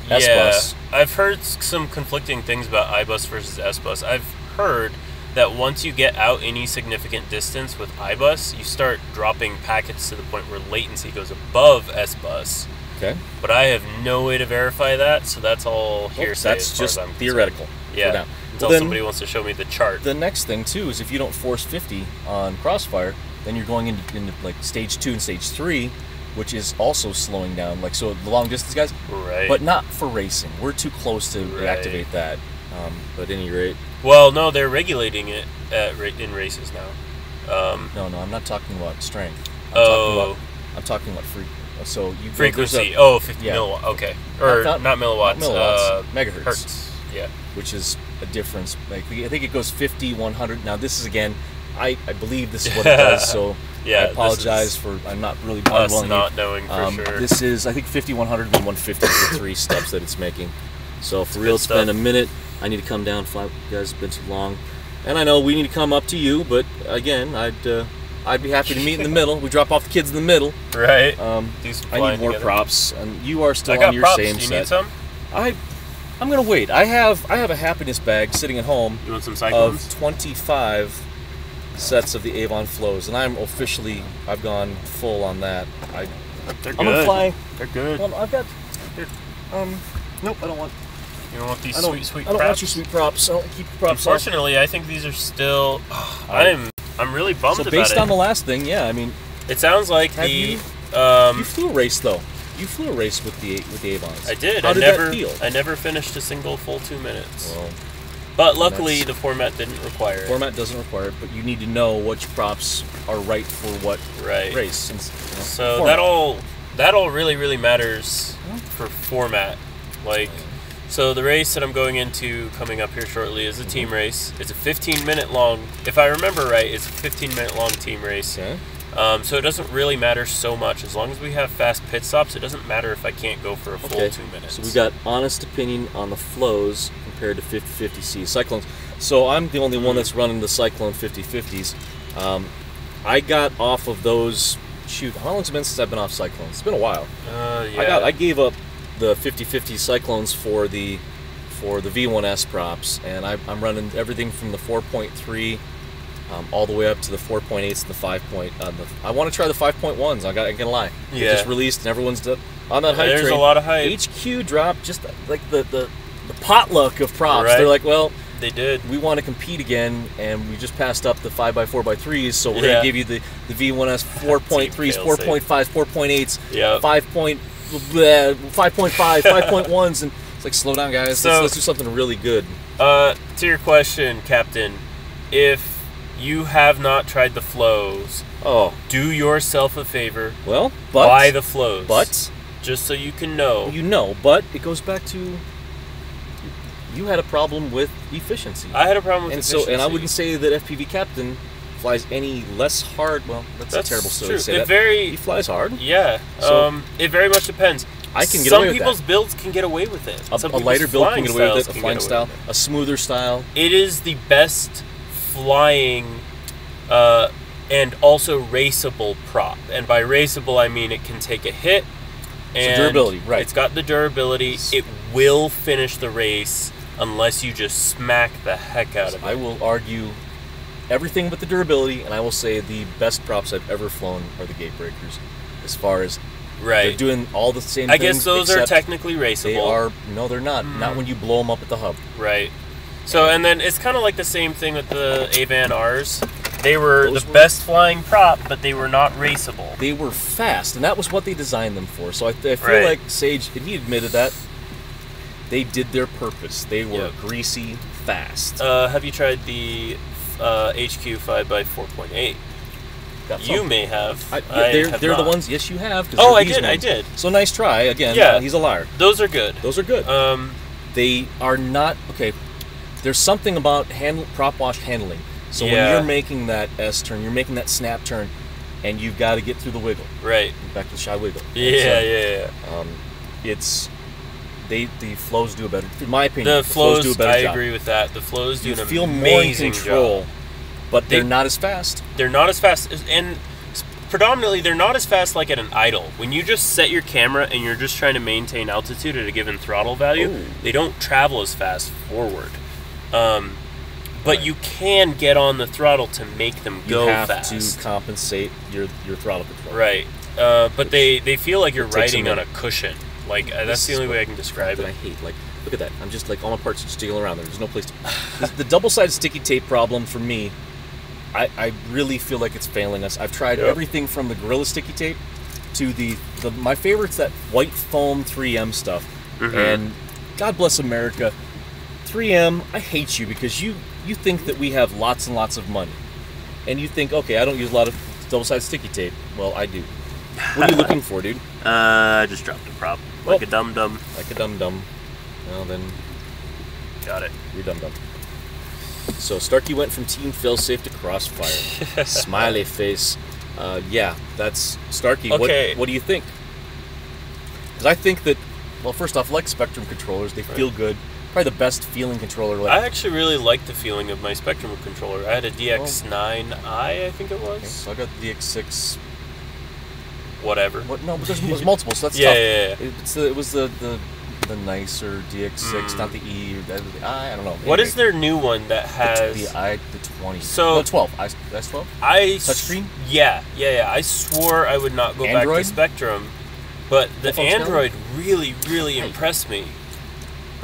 S-Bus. Yeah, I've heard some conflicting things about iBus versus S-Bus. I've heard that once you get out any significant distance with iBus, you start dropping packets to the point where latency goes above S-Bus. Okay. But I have no way to verify that, so that's all hearsay. That's just theoretical. Yeah. Until somebody wants to show me the chart. The next thing too is if you don't force 50 on Crossfire, then you're going into like stage 2 and stage 3, which is also slowing down. Like so, the long distance guys, right? But not for racing. We're too close to reactivate that. But at any rate, well, no, they're regulating it in races now. No, I'm not talking about strength. I'm talking about So you frequency. 50 milliwatt. Okay, or not milliwatts. Megahertz. Hertz. Yeah. Which is a difference. Like I think it goes 50, 100. Now this is again. I believe this is what it does, so yeah, I apologize for I'm not really us not knowing for sure. This is I think 50, 100, and 150 are the 3 steps that it's making. So for real, it's been a minute. I need to come down. You guys have been too long, and I know we need to come up to you, but again, I'd be happy to meet in the middle. We drop off the kids in the middle. Right. Do some I need more props, and you are still on your props. same Do you set. Need some? I'm gonna wait. I have a happiness bag sitting at home. You want some Cyclones? Of 25 sets of the Avon flows, and I've gone full on that. They're good. I'm gonna fly. They're good. I've got. Nope, I don't want. You don't want these sweet props? I don't want your sweet props. I don't keep your props. Unfortunately, I think these are still. I'm really bummed about it. So based on the last thing, yeah, I mean. It sounds like you flew a race though. You flew a race with the Avons. I did. How did that feel? I never finished a single full 2 minutes. Well, but luckily, the format didn't require it. Format doesn't require it, but you need to know which props are right for what race. So that all really matters for format. Like, so the race that I'm going into coming up here shortly is a team race. It's a 15-minute long. If I remember right, it's a 15-minute long team race. Okay. So it doesn't really matter so much. As long as we have fast pit stops, it doesn't matter if I can't go for a full 2 minutes. So we got honest opinion on the flows compared to 50/50C Cyclones. So I'm the only one that's running the Cyclone 50/50s. I got off of those shoot, how long has it been since I've been off Cyclones? It's been a while. Yeah. I gave up the 50/50 Cyclones for the V1S props, and I'm running everything from the 4.3 all the way up to the 4.8s and the 5. I want to try the 5.1s. I ain't gonna lie. It Yeah. just released, and everyone's on that hype train. There's a lot of hype. HQ dropped just like the potluck of props. Right. They're like, well, They did. we want to compete again, and we just passed up the 5x4x3s, so we're Yeah. gonna give you the V1S 4.3s, Team 4.5s, 4.8s, Yep. 5.5, 5.1s, and it's like, slow down, guys. So- Let's do something really good. To your question, Captain, if you have not tried the flows, Oh, do yourself a favor. well, but Buy the flows. but just so you can know. but it goes back to you had a problem with efficiency. I had a problem with And efficiency. I wouldn't say that FPV Captain flies any less hard. Well, that's a terrible story true. to say It that. very He flies hard. yeah. So- It very much depends. I can get Some away with people's that. builds can get away with it. A Some lighter people's build flying can get away with styles it. A can flying get away style, with a smoother style. it. It is the best flying and also raceable prop. And by raceable, I mean it can take a hit. And durability, right. It's got the durability. It will finish the race unless you just smack the heck out of it. I will argue everything but the durability, and I will say the best props I've ever flown are the gate breakers. As far as Right. they're doing all the same I things. guess those are except technically raceable. They are. No, they're not. Not when you blow them up at the hub. Right. So, and then it's kind of like the same thing with the Avan Rs. They were Those the were- best flying prop, but they were not raceable. They were fast, and that was what they designed them for. So I feel Right. like Sage, and he admitted that, they did their purpose. They were Yep. greasy, fast. Have you tried the HQ 5x4.8? Got You some. may have. Yeah, I they're have the not. ones. Yes, you have. 'cause Oh, they're I these did. I ones. did. So nice try again. Yeah. He's a liar. Those are good. Those are good. They are not okay. There's something about prop wash handling. So when Yeah. you're making that S turn, you're making that snap turn, and you've got to get through the wiggle. Right. Back to the shy wiggle. Yeah, And so, yeah. It's the flows do a better. In my opinion, The flows, do a better I job. agree with that. The flows do You an feel more in amazing control, job. but they're They- not as fast. They're not as fast, and predominantly they're not as fast like at an idle. When you just set your camera and you're just trying to maintain altitude at a given throttle value, Ooh. they don't travel as fast forward. But Right. you can get on the throttle to make them You go have fast. to compensate your throttle control. Right. But they feel like you're It takes a riding on a minute. cushion. Like that's This the is only what way I can describe that I it. hate. Like, look at that. I'm just like all my parts just jiggling around there. There's no place to. The double-sided sticky tape problem for me, I really feel like it's failing us. I've tried Yep. everything from the Gorilla sticky tape to my favorite's that white foam 3M stuff. Mhm. And God bless America, 3M. I hate you because you think that we have lots and lots of money, and you think, okay, I don't use a lot of double-sided sticky tape. Well, I do. What are you looking for, dude? I just dropped a prop like a dum dum. Like a dum-dum. Well, then Got it. you're dum-dum. So Starkey went from Team Failsafe to Crossfire. Smiley face. Yeah, that's Starkey. Okay. What do you think? Because I think that, well, first off, like Spectrum controllers, they feel good. Probably the best feeling controller. I actually really like the feeling of my Spectrum controller. I had a DX9i, I think it was. Okay, so I got the DX6. Whatever. What? No, but there's multiple, so that's Yeah, tough. yeah. It was the nicer DX6, not the E or the I. I don't know. What Anyway, is their new one that has? the 20? So- no, 12. That's 12. Touchscreen? Yeah. I swore I would not go back Android? to Spectrum, but the Full functionality? Android really impressed me.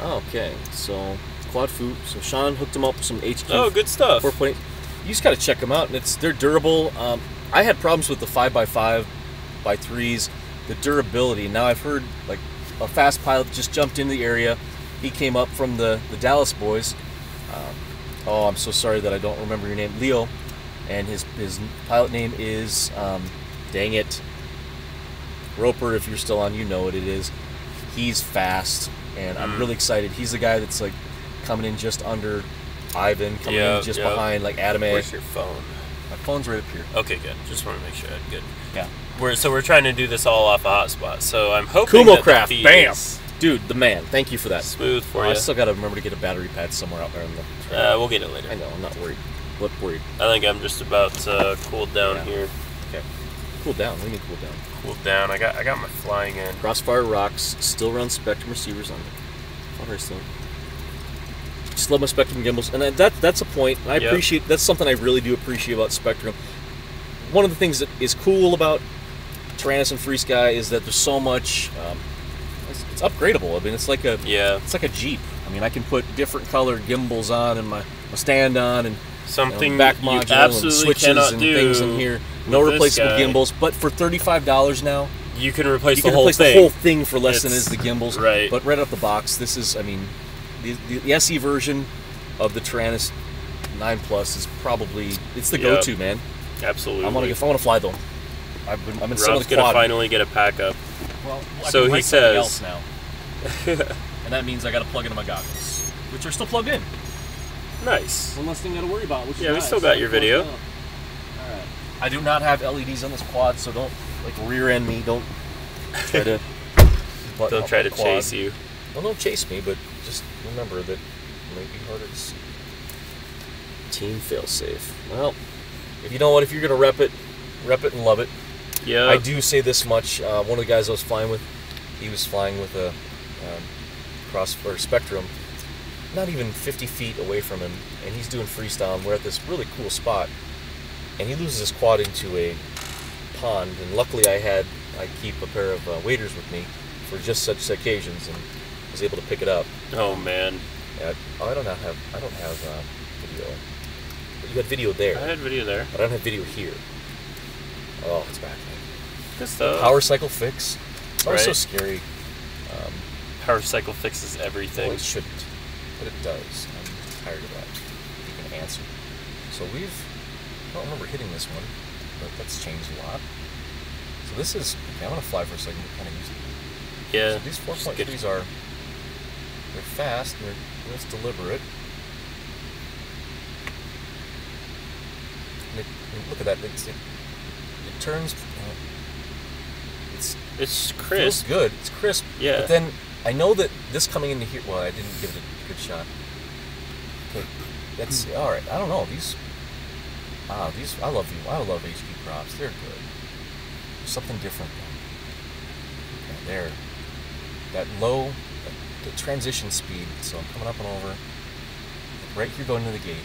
Oh, okay, so quad foot. So Sean hooked him up with some HQ. Oh, good stuff. 4.8. You just gotta check them out, and they're durable. I had problems with the 5x5 by 3s, the durability. Now I've heard like a fast pilot just jumped in the area. He came up from the Dallas boys. Oh, I'm so sorry that I don't remember your name, Leo, and his pilot name is dang it, Roper. If you're still on, you know what it is. He's fast, and I'm really excited. He's the guy that's like coming in just under Ivan, coming in just behind like Adam. Where's your phone? My phone's right up here. Okay, good. Just want to make sure I had good. Yeah. We're trying to do this all off a hotspot, so I'm hoping Kumo that the Craft, feed bam! is Dude, the man. Thank you for that. smooth for I you. still gotta remember to get a battery pad somewhere out there in the. We'll get it later. I know. I'm not worried. What worried? I think I'm just about cooled down Yeah. here. Okay. cooled down. What do you mean cooled down? Cooled down. I got my flying in. Crossfire rocks. Still run Spektrum receivers on it. Very still. Just love my Spektrum gimbals, and that's a point. I appreciate. That's something I really do appreciate about Spektrum. One of the things that is cool about Taranis and FrSky is that there's so much. It's upgradable. I mean, it's like a Jeep. I mean, I can put different colored gimbals on and my stand on and something back you module absolutely and switches cannot and do things in here. No replaceable gimbals, but for $35 now, you can replace the whole thing for less than is the gimbals. Right. But right out the box, this is, I mean, the SE version of the Taranis 9 Plus is probably the go-to, man. Absolutely. I want to fly though. I've been Rob's some of the gonna quad. finally get a pack up. Well, so he says. Else now. And that means I got to plug into my goggles, which are still plugged in. Nice. One less thing I got to worry about. Which we still got your video. All right. I do not have LEDs on this quad, so don't rear end me. Don't try to. Don't try to chase you. Well, don't chase me, but just remember that it might be harder to see. Team failsafe. Well, if you know what, if you're gonna rep it and love it. Yeah. I do say this much. One of the guys I was flying with, he was flying with a Spektrum, not even 50 feet away from him, and he's doing freestyle. And we're at this really cool spot, and he loses his quad into a pond. And luckily, I keep a pair of waders with me for just such occasions, and was able to pick it up. Oh man. Yeah, I don't have video. You had video there. I had video there, but I don't have video here. Oh, it's back. Good stuff. Power cycle fix. Oh, it's so scary. Power cycle fixes everything. Well, it shouldn't, but it does. I'm tired of that. You can answer. So I don't remember hitting this one, but that's changed a lot. So this is, okay, I'm going to fly for a second to kind of use it. Yeah. So these 4.3s they're fast, and it's deliberate. And look at that, it turns, it's crisp. Feels good, it's crisp. Yeah. But then, I know that this coming into here, well, I didn't give it a good shot. Okay, that's, alright, I don't know, these, I love HP props, they're good. There's something different though. Okay, there. That low, the transition speed, so I'm coming up and over, right here going into the gate.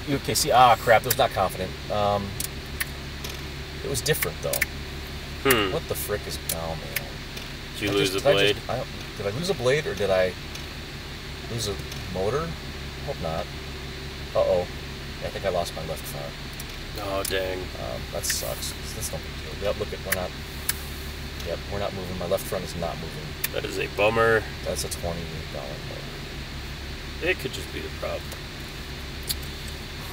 Okay, see, crap, that was not confident. It was different though. What the frick is, oh man. Did you lose a blade? Did I lose a blade or did I lose a motor? Hope not. Uh-oh. I think I lost my left front. Oh, dang. That sucks. That's no big deal. Yep, look at, we're not moving. My left front is not moving. That is a bummer. That's a $28 motor. It could just be the prop.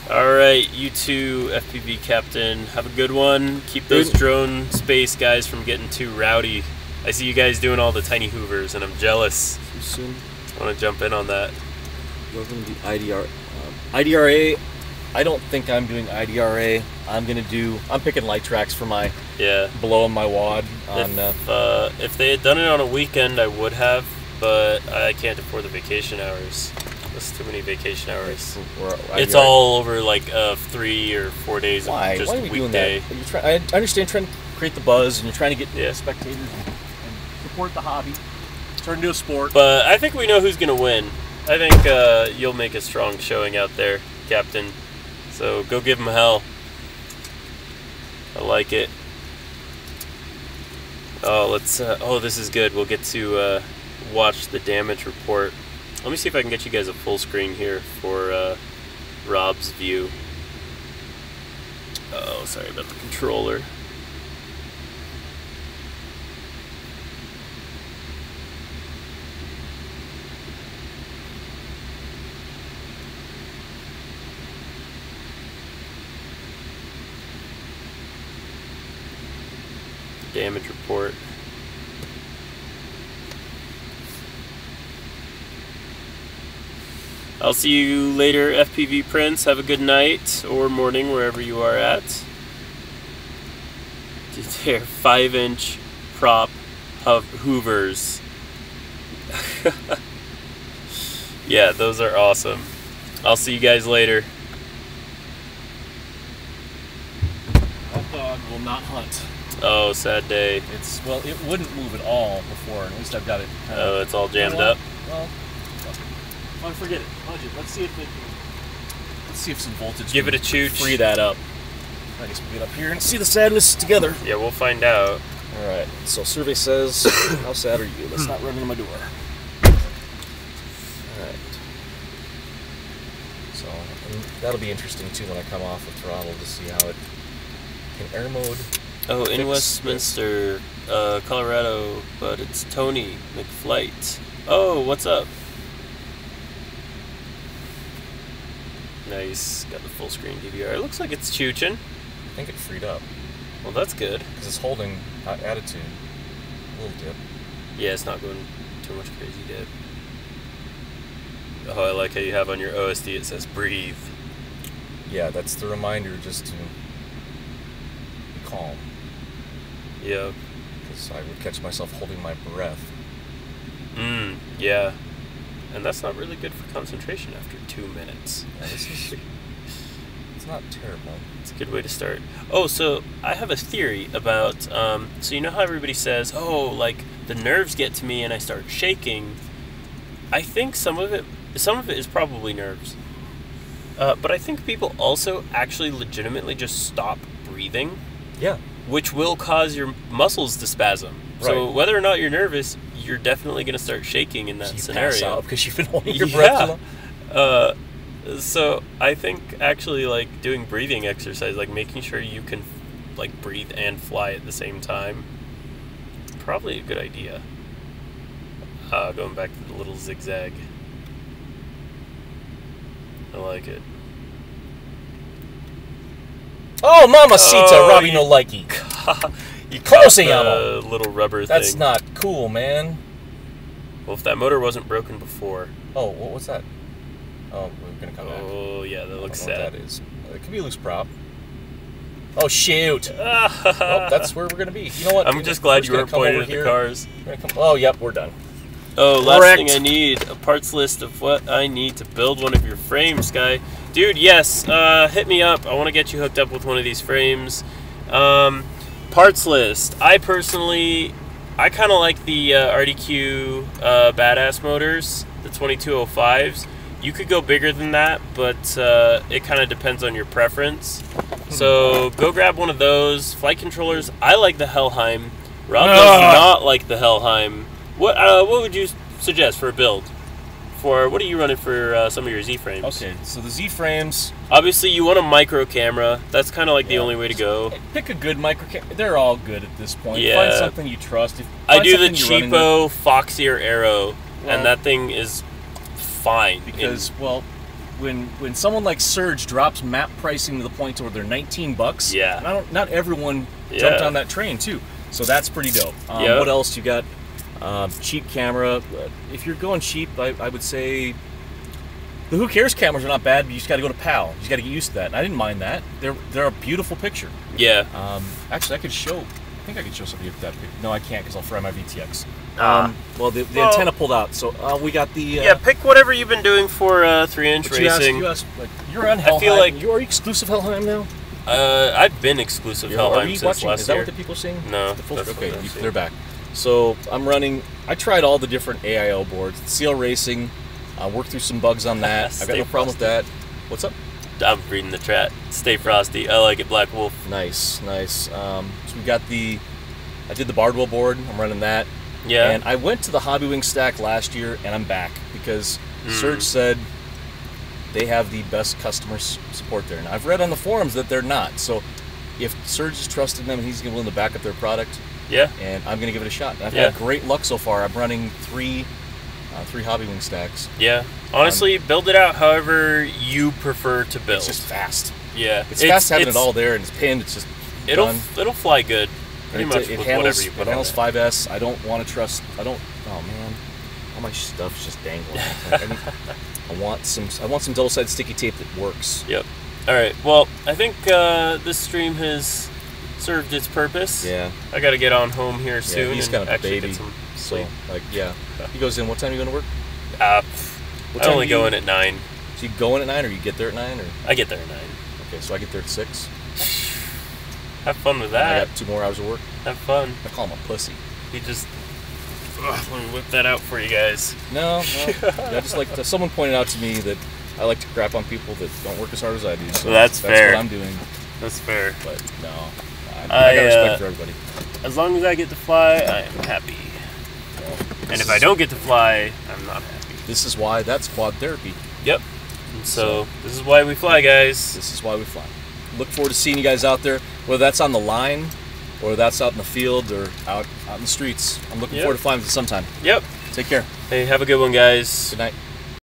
Alright, you two, FPV captain, have a good one. Keep those drone space guys from getting too rowdy. I see you guys doing all the tiny hoovers, and I'm jealous. Too soon. I want to jump in on that. Loving the IDRA. I don't think I'm doing IDRA. I'm picking light tracks for my blowing my wad on. If they had done it on a weekend, I would have, but I can't afford the vacation hours. That's too many vacation hours. It's all over like 3 or 4 days of just Why are a we weekday. doing that? I understand trying to create the buzz, and you're trying to get spectators and support the hobby. Turn into a sport. But I think we know who's going to win. I think you'll make a strong showing out there, Captain. So go give them hell. I like it. Oh, let's. This is good. We'll get to watch the damage report. Let me see if I can get you guys a full screen here for Rob's view. Oh, sorry about the controller. Damage report. I'll see you later, FPV Prince. Have a good night or morning, wherever you are at. They're 5-inch prop hoovers. Yeah, those are awesome. I'll see you guys later. That dog will not hunt. Oh, sad day. Well, it wouldn't move at all before. At least I've got it. Oh, it's all jammed up. Well, forget it. Let's see if some voltage. Give it a chooch. Free that up. I guess we'll get up here and see the sadness together. Yeah, we'll find out. All right. So survey says, how sad are you? Let's not run into my door. So that'll be interesting too when I come off the throttle to see how it can air mode. Oh, in Westminster, Colorado, but it's Tony McFlight. Oh, what's up? Nice, got the full screen DVR. It looks like it's chooching. I think it freed up. Well, that's good. Because it's holding attitude. A little dip. Yeah, it's not going too much crazy dip. Oh, I like how you have on your OSD it says breathe. Yeah, that's the reminder just to be calm. Yeah. Because I would catch myself holding my breath. Yeah. And that's not really good for concentration after 2 minutes. Yeah, it's not terrible. It's a good way to start. Oh, so I have a theory about, so you know how everybody says, oh, like, the nerves get to me and I start shaking. I think some of it is probably nerves. But I think people also actually legitimately just stop breathing. Yeah. Which will cause your muscles to spasm. Right. So whether or not you're nervous, you're definitely going to start shaking in that scenario. Pass out because you've been holding your breath too long. So I think actually like doing breathing exercise, like making sure you can like breathe and fly at the same time, probably a good idea. Going back to the little zigzag. I like it. Oh, mamacita, Robbie no likey. You Close caught the the little rubber thing. That's not cool, man. Well, if that motor wasn't broken before. Oh, what's that? Oh, we're gonna come back. Oh, yeah, that looks I don't know sad. what that is. It could be a loose prop. Oh, shoot. Oh, that's where we're gonna be. You know what? I'm just glad you weren't pointing at the here. cars. Oh, yep, we're done. Oh, last Correct. thing I need, a parts list of what I need to build one of your frames, Guy. Dude, yes, hit me up. I want to get you hooked up with one of these frames. Parts list. I kind of like the RDQ Badass motors, the 2205s. You could go bigger than that, but it kind of depends on your preference. So go grab one of those. Flight controllers, I like the Helheim. Rob does not like the Helheim. What would you suggest for a build? What are you running for some of your Z frames? Okay, so the Z frames. Obviously, you want a micro camera. That's kind of like the only way to go. Pick a good micro camera. They're all good at this point. Yeah. Find something you trust. I do the cheapo Foxeer Arrow, and that thing is fine. Because, well, when someone like Surge drops map pricing to the point where they're $19, yeah, not everyone jumped on that train too. So that's pretty dope. What else you got? Cheap camera. If you're going cheap, I would say the Who Cares cameras are not bad, but you just got to go to PAL. You just got to get used to that. And I didn't mind that. They're a beautiful picture. Yeah. Actually, I think I could show somebody that picture. No, I can't because I'll fry my VTX. Well, the antenna pulled out, so we got the. Yeah, pick whatever you've been doing for 3-inch racing. You asked, you're on Helheim. I feel like are you exclusive Helheim now? I've been exclusive Helheim since last year. Is that what the people are saying? No. Okay, they're back. So I'm running. I tried all the different AIO boards. CL Racing. I worked through some bugs on that. I've got no problem with that. What's up? I'm reading the chat. Stay frosty. I like it, Black Wolf. Nice. So we got I did the Bardwell board. I'm running that. Yeah. And I went to the Hobby Wing stack last year, and I'm back because Surge said they have the best customer support there. And I've read on the forums that they're not. So if Surge is trusting them and he's willing to back up their product, yeah, and I'm going to give it a shot. And I've had great luck so far. I'm running three Hobby Wing stacks. Yeah. Honestly, build it out however you prefer to build. It's just fast. Yeah. It's fast having it all there, and it's pinned. It's just it'll done. fly good. Pretty much it with handles, whatever you put it handles on 5S. I don't want to trust. Oh man, all my stuff's just dangling. I want some double-sided sticky tape that works. Yep. All right. Well, I think this stream has served its purpose. Yeah. I got to get on home here soon. He's kind of a baby. Get some sleep. So, he goes in. What time are you going to work? I only go in at 9. So you go in at 9, or you get there at 9, or? I get there at 9. Okay, so I get there at 6. Have fun with I that. got 2 more hours of work. Have fun. I call him a pussy. He just. Let me whip that out for you guys. No. I just like to, someone pointed out to me that I like to crap on people that don't work as hard as I do. So That's fair. what I'm doing. That's fair. But no, I got respect for everybody. As long as I get to fly, I am happy. And if I don't get to fly, I'm not happy. This is why that's quad therapy. Yep. And so this is why we fly, guys. This is why we fly. Look forward to seeing you guys out there, whether that's on the line, or that's out in the field, or out in the streets. I'm looking forward to flying with you sometime. Yep. Take care. Hey, have a good one, guys. Good night.